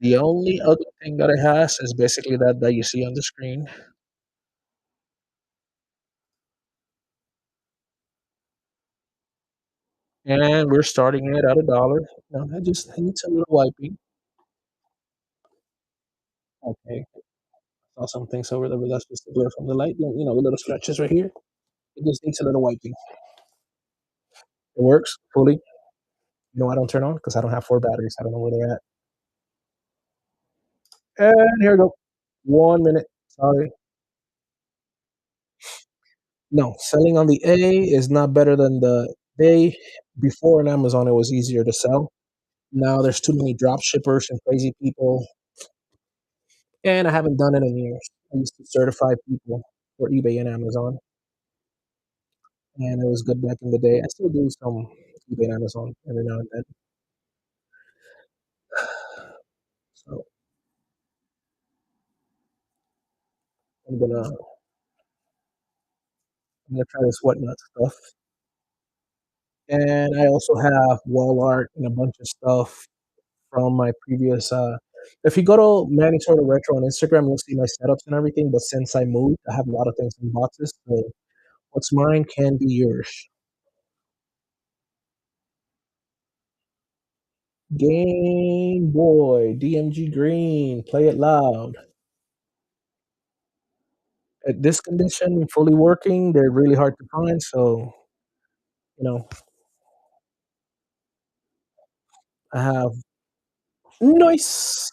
The only ugly thing that it has is basically that you see on the screen. and we're starting it at $1. No, I just need a little wiping. Okay, saw some things over there, but that's just the glare from the light. The little scratches right here. It just needs a little wiping. It works fully. I don't turn on because I don't have 4 batteries. I don't know where they're at. And here we go. 1 minute. Sorry. No, selling on the A is not better than the A. Before on Amazon, it was easier to sell. Now there's too many drop shippers and crazy people, and I haven't done it in years. I used to certify people for eBay and Amazon, and it was good back in the day. I still do some eBay and Amazon every now and then. So I'm gonna I'm gonna try this whatnot stuff. And I also have wall art and a bunch of stuff from my previous. If you go to Manny Sort of Retro on Instagram, you'll see my setups and everything. But since I moved, I have a lot of things in boxes. So what's mine can be yours. Game Boy, DMG Green, play it loud. At this condition, fully working, they're really hard to find. So you know, I have nice.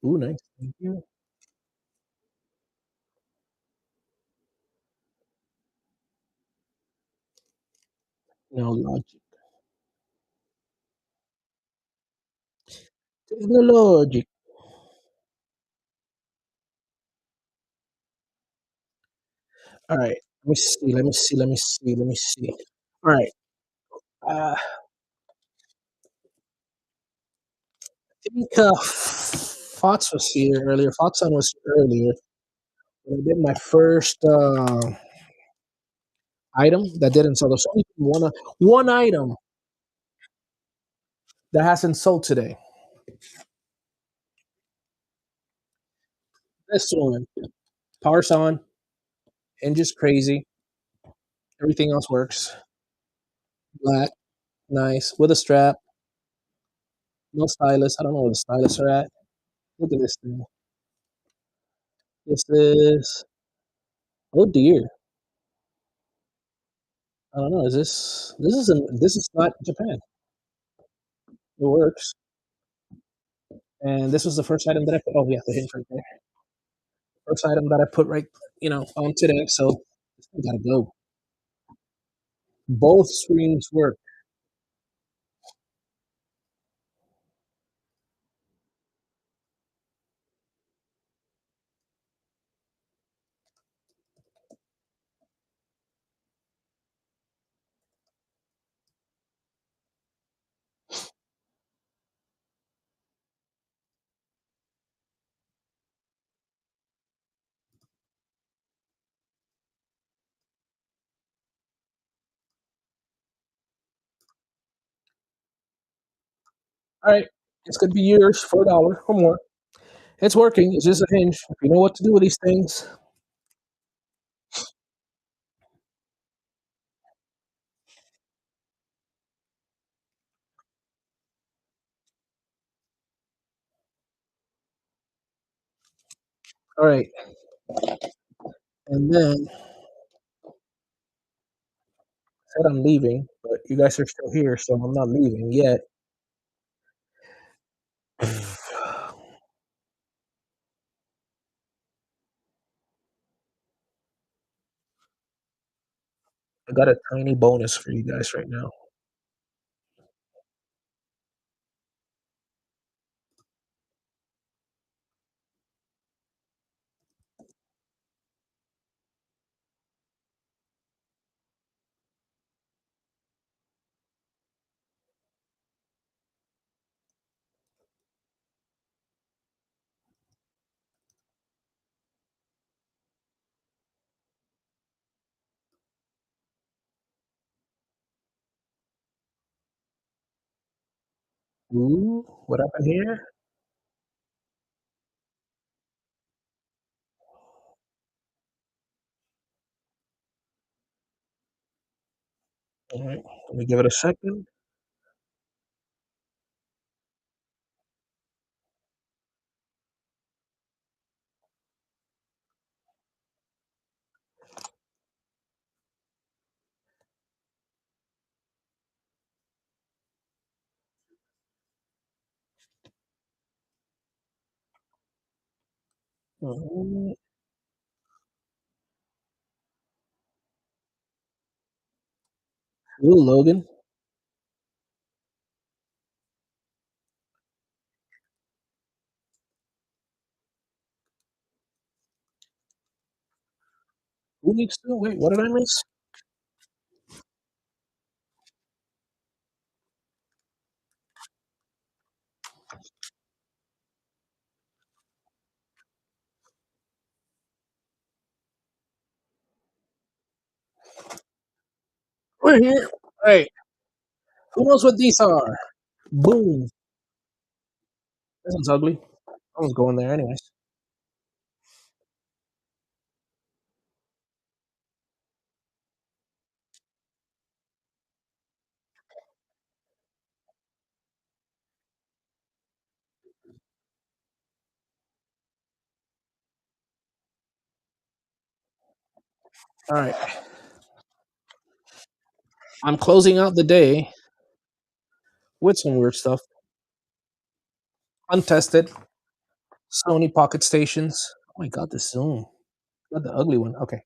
Ooh, nice. Thank you. No logic. Technologic. All right. Let me see. Let me see. Let me see. Let me see. All right. I think Fox was here earlier. Foxon was here earlier. When I did my first item that didn't sell. There's only one item that hasn't sold today. This one. Power's on. Engine's crazy. Everything else works. Black. Nice. With a strap. No stylus. I don't know where the stylus are at. Look at this thing. This is. Oh dear. I don't know. Is this? This is not Japan. It works. And this was the first item that I put. Oh yeah, the hinge right there. First item that I put on today. So this thing gotta go. Both screens work. All right, it's gonna be yours for $1 or more. It's working. It's just a hinge. If you know what to do with these things. All right, and then said I'm leaving, but you guys are still here, so I'm not leaving yet. I got a tiny bonus for you guys right now. Ooh, what happened here? right, let me give it a second. Alright. Hello, Logan. 2 weeks ago? Wait, what did I miss? We're here. Hey, who knows what these are? Boom. This one's ugly. I was going there anyways. All right. I'm closing out the day with some weird stuff. Untested Sony Pocket Stations. Oh my god, the zoom. Not the ugly one. Okay.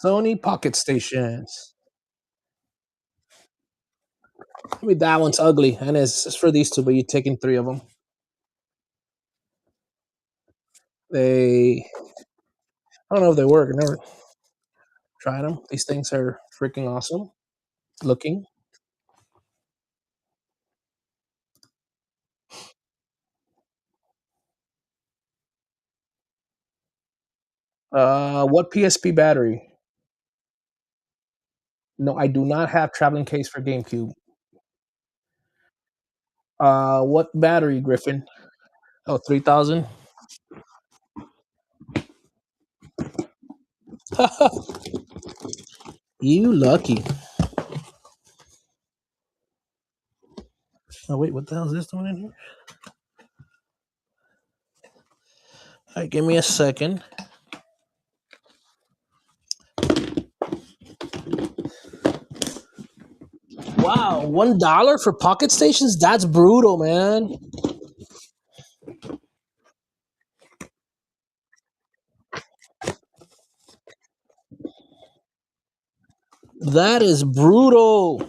Sony Pocket Stations. I mean, that one's ugly, and it's for these two, but you're taking three of them. I don't know if they work. I never tried them. These things are freaking awesome looking. What PSP battery? No, I do not have traveling case for GameCube. What battery, Griffin? Oh, 3000. You lucky. Oh wait, what the hell is this doing in here? All right, give me a second. Wow, $1 for pocket stations? That's brutal, man. That is brutal.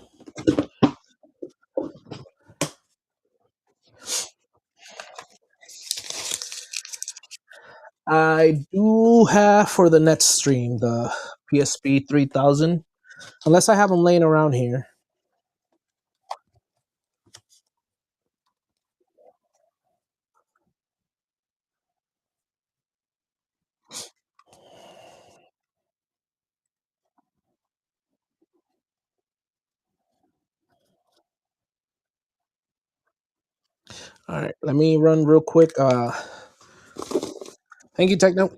I do have for the next stream the PSP 3000, unless I have them laying around here. All right, let me run real quick. Thank you, Techno.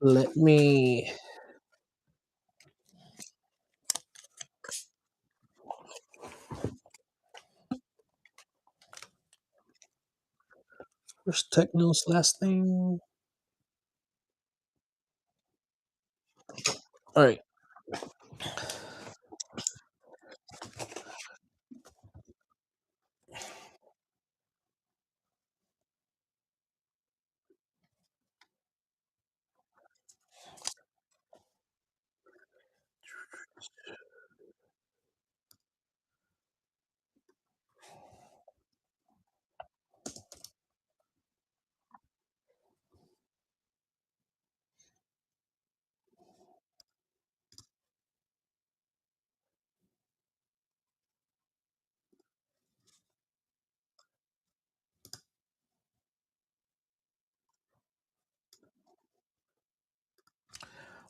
Let me. Where's Techno's last name? All right.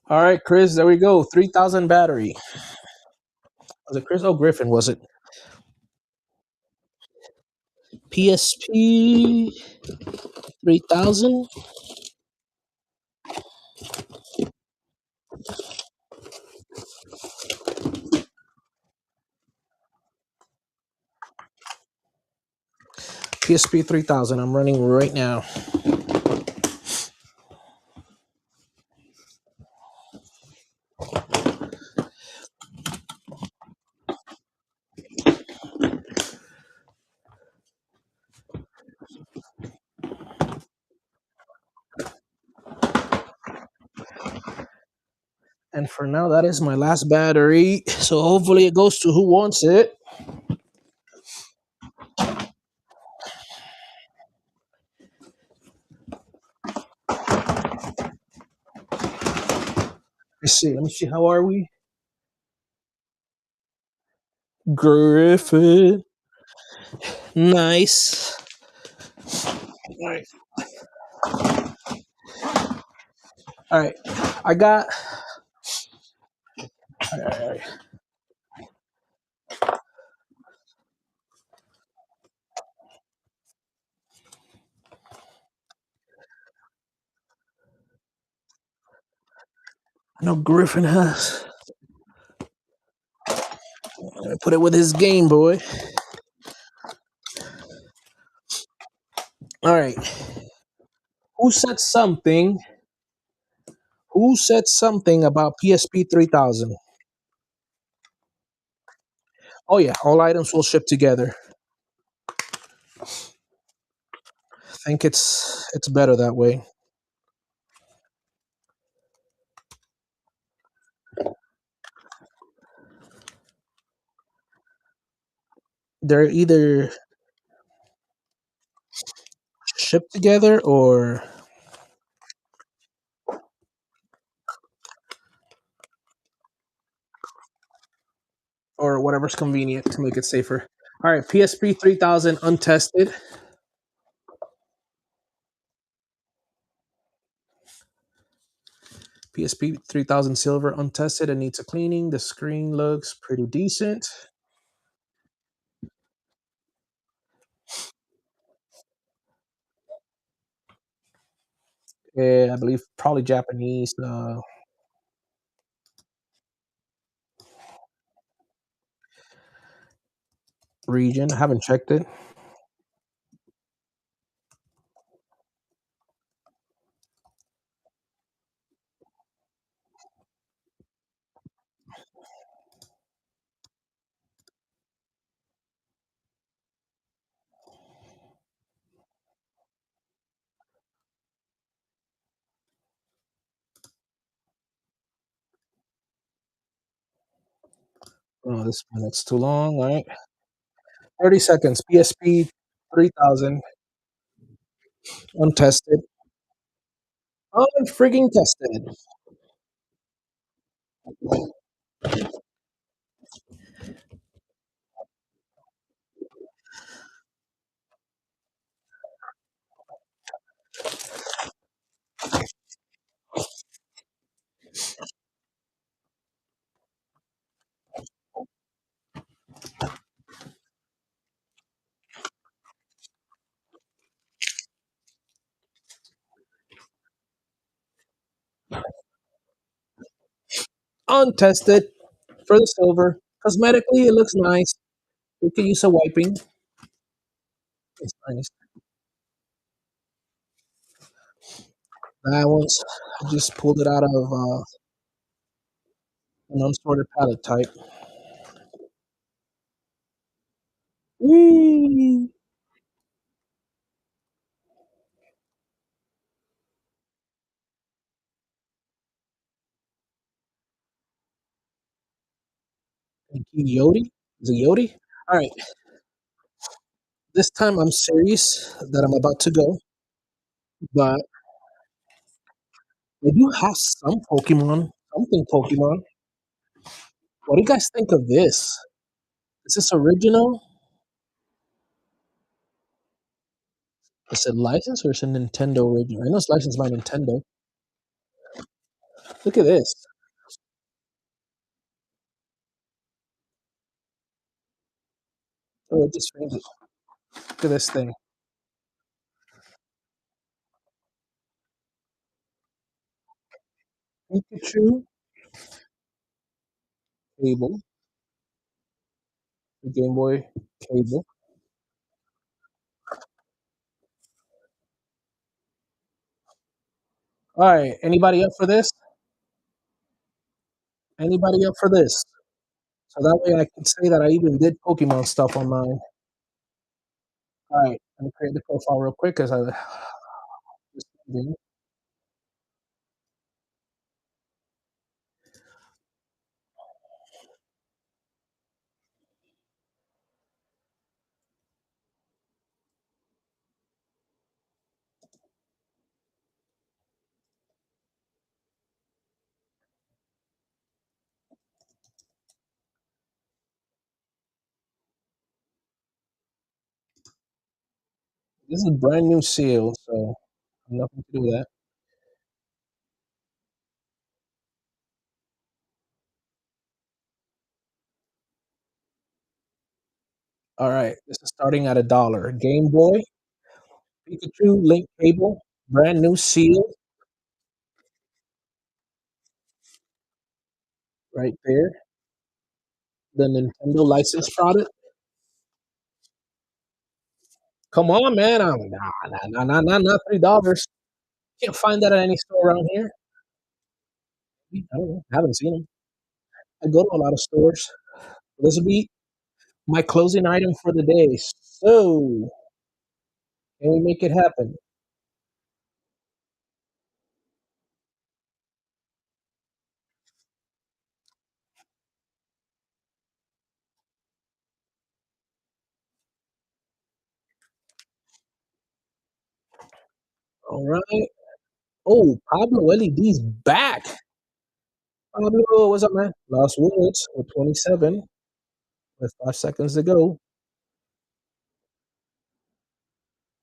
All right, Chris. There we go. 3,000 battery. Was it Chris? Oh, Griffin. Was it PSP 3000? PSP 3000. I'm running right now. And for now, that is my last battery. So hopefully it goes to who wants it. Let's see. Let me see. How are we? Griffin. Nice. All right. All right. I got. All right, all right. I know Griffin has. I put it with his Game Boy. All right. Who said something? Who said something about PSP 3000? Oh yeah, all items will ship together. I think it's better that way. They're either shipped together or whatever's convenient to make it safer. All right, PSP 3000 untested. PSP 3000 silver untested and needs a cleaning. The screen looks pretty decent. I believe probably Japanese region. I haven't checked it. Oh, this minute's too long. All right. 30 seconds. PSP 3000 untested. Unfrigging tested. Untested for the silver. Cosmetically, it looks nice. We could use a wiping. It's nice. That one's I just pulled it out of an unsorted palette type. Whee! Yodi? Is it Yodi? All right. This time I'm serious that I'm about to go, but I do have some Pokemon. Something Pokemon. What do you guys think of this? Is this original? Is it licensed or is it Nintendo original? I know it's licensed by Nintendo. Look at this. Oh, it just framed it. Look at this thing. Pikachu cable, the Game Boy cable. All right, anybody up for this? Anybody up for this? So that way I can say that I even did Pokemon stuff on mine. All right, let me create the profile real quick because I just this is brand new seal, so nothing to do with that. All right, this is starting at $1. Game Boy, Pikachu, Link cable, brand new seal right there. The Nintendo licensed product. Come on, man. Not $3. Can't find that at any store around here. I don't know. I haven't seen them. I go to a lot of stores. This will be my closing item for the day. So, can we make it happen? All right. Oh, Pablo LED's back. Pablo, what's up, man? Lost Woods with 27 with 5 seconds to go.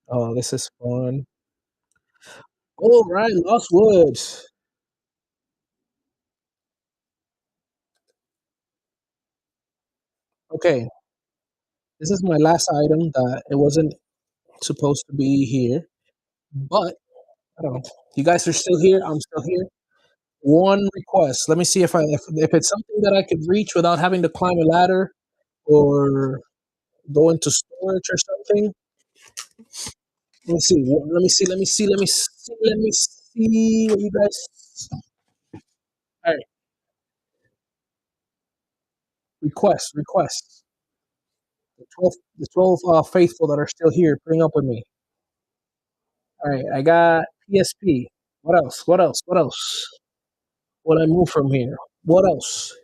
Oh, this is fun. All right, Lost Woods. Okay, this is my last item that it wasn't supposed to be here, but I don't know. You guys are still here. I'm still here. One request. Let me see if it's something that I could reach without having to climb a ladder or go into storage or something. Let me see. Let me see. Let me see. Let me see. Let me see what you guys. All right. Request. The 12 faithful that are still here. Bring up with me. All right. I got PSP. What else? What else? What else? What I move from here? What else?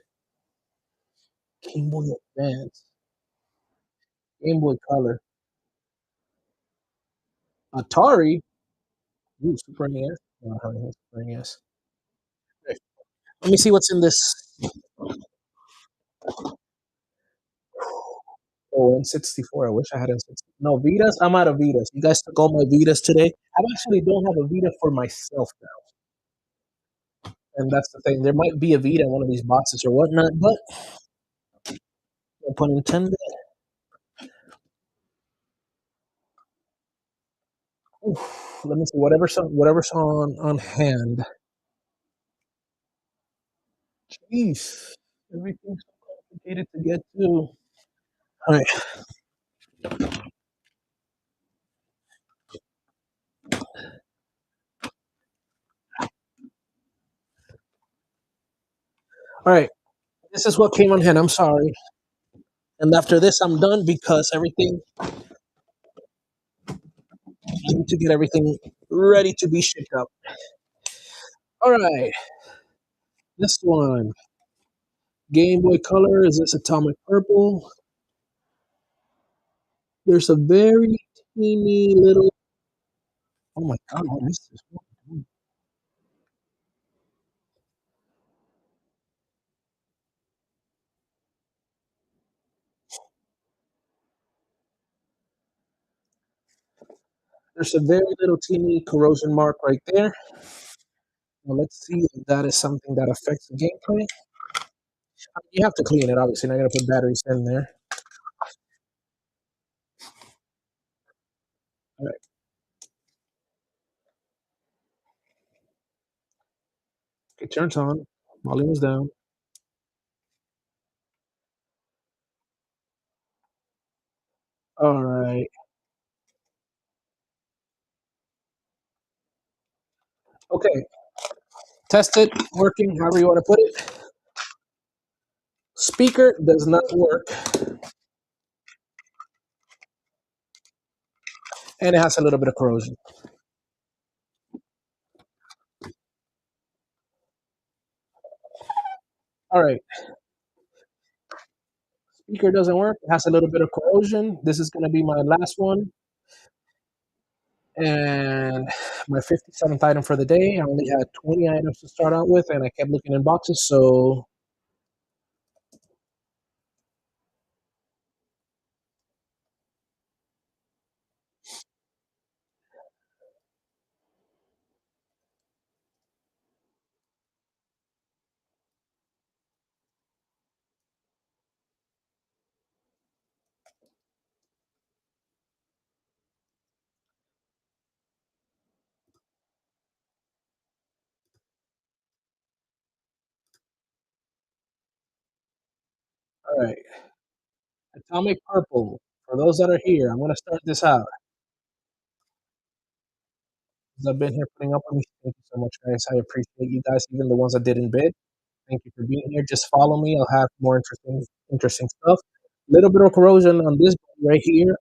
Game Boy Advance. Game Boy Color. Atari. Ooh, Super NES. No, I haven't had Super NES. Okay. Let me see what's in this. Oh, N64. I wish I had N64. No, Vitas. I'm out of Vitas. You guys took all my Vitas today. I actually don't have a Vita for myself now. And that's the thing. There might be a Vita in one of these boxes or whatnot, but no pun intended. Oof, let me see. Whatever's on hand. Jeez. Everything's so complicated to get to. All right. All right. This is what came on hand. I'm sorry. And after this, I'm done because everything, I need to get everything ready to be shipped up. All right. This one. Game Boy Color. Is this Atomic Purple? There's a very teeny little. Oh my God. What is this? There's a very little teeny corrosion mark right there. Well, let's see if that is something that affects the gameplay. You have to clean it, obviously. Not gonna put batteries in there. All right, it turns on. Volume is down. All right. Okay. Test it. Working. However you want to put it. Speaker does not work, and it has a little bit of corrosion. All right. Speaker doesn't work. It has a little bit of corrosion. This is gonna be my last one. And my 57th item for the day. I only had 20 items to start out with, and I kept looking in boxes. So, all right, Atomic Purple. For those that are here, I'm gonna start this out. 'Cause I've been here putting up with me. Thank you so much, guys. I appreciate you guys, even the ones that didn't bid. Thank you for being here. Just follow me. I'll have more interesting stuff. Little bit of corrosion on this right here.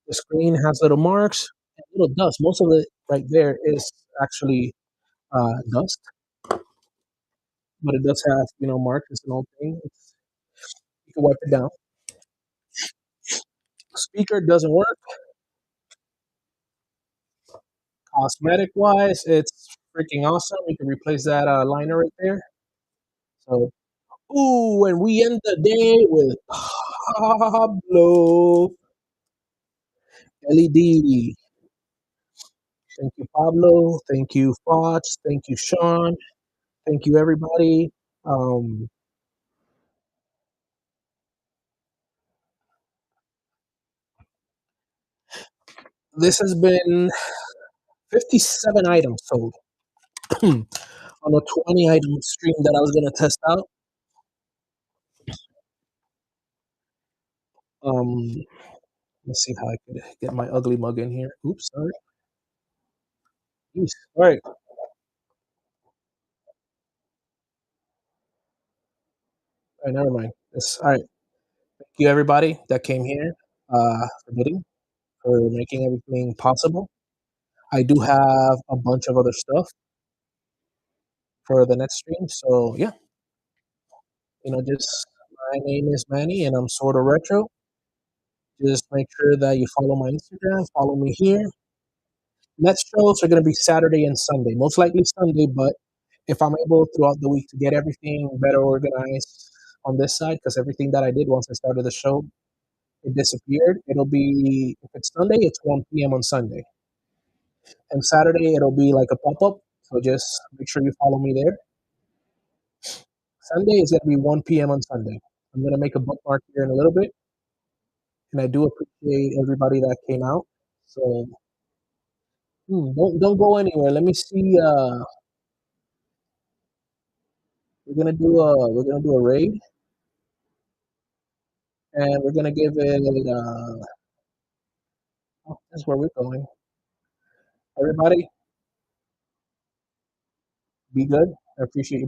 The screen has little marks, and little dust. Most of it right there is actually dust, but it does have marks. It's an old thing. You can wipe it down. Speaker doesn't work. Cosmetic wise, it's freaking awesome. You can replace that liner right there. So, ooh, and we end the day with Pablo LED. Thank you, Pablo. Thank you, Fox. Thank you, Sean. Thank you, everybody. Um, this has been 57 items sold on a 20 item stream that I was going to test out. Um, let's see how I could get my ugly mug in here. Oops, sorry. Jeez. All right. All right, never mind. All right. Thank you, everybody that came here for bidding, for making everything possible. I do have a bunch of other stuff for the next stream. So, yeah, just my name is Manny and I'm sort of retro. Just make sure that you follow my Instagram, follow me here. Next shows are going to be Saturday and Sunday, most likely Sunday, but if I'm able throughout the week to get everything better organized on this side, because everything that I did once I started the show, it disappeared. It'll be, if it's Sunday, it's 1 p.m. on Sunday. And Saturday, it'll be like a pop up. So just make sure you follow me there. Sunday is going to be 1 p.m. on Sunday. I'm going to make a bookmark here in a little bit. And I do appreciate everybody that came out. So don't go anywhere. Let me see. We're gonna do a raid, and we're gonna give it. Oh, that's where we're going. Everybody, be good. I appreciate you.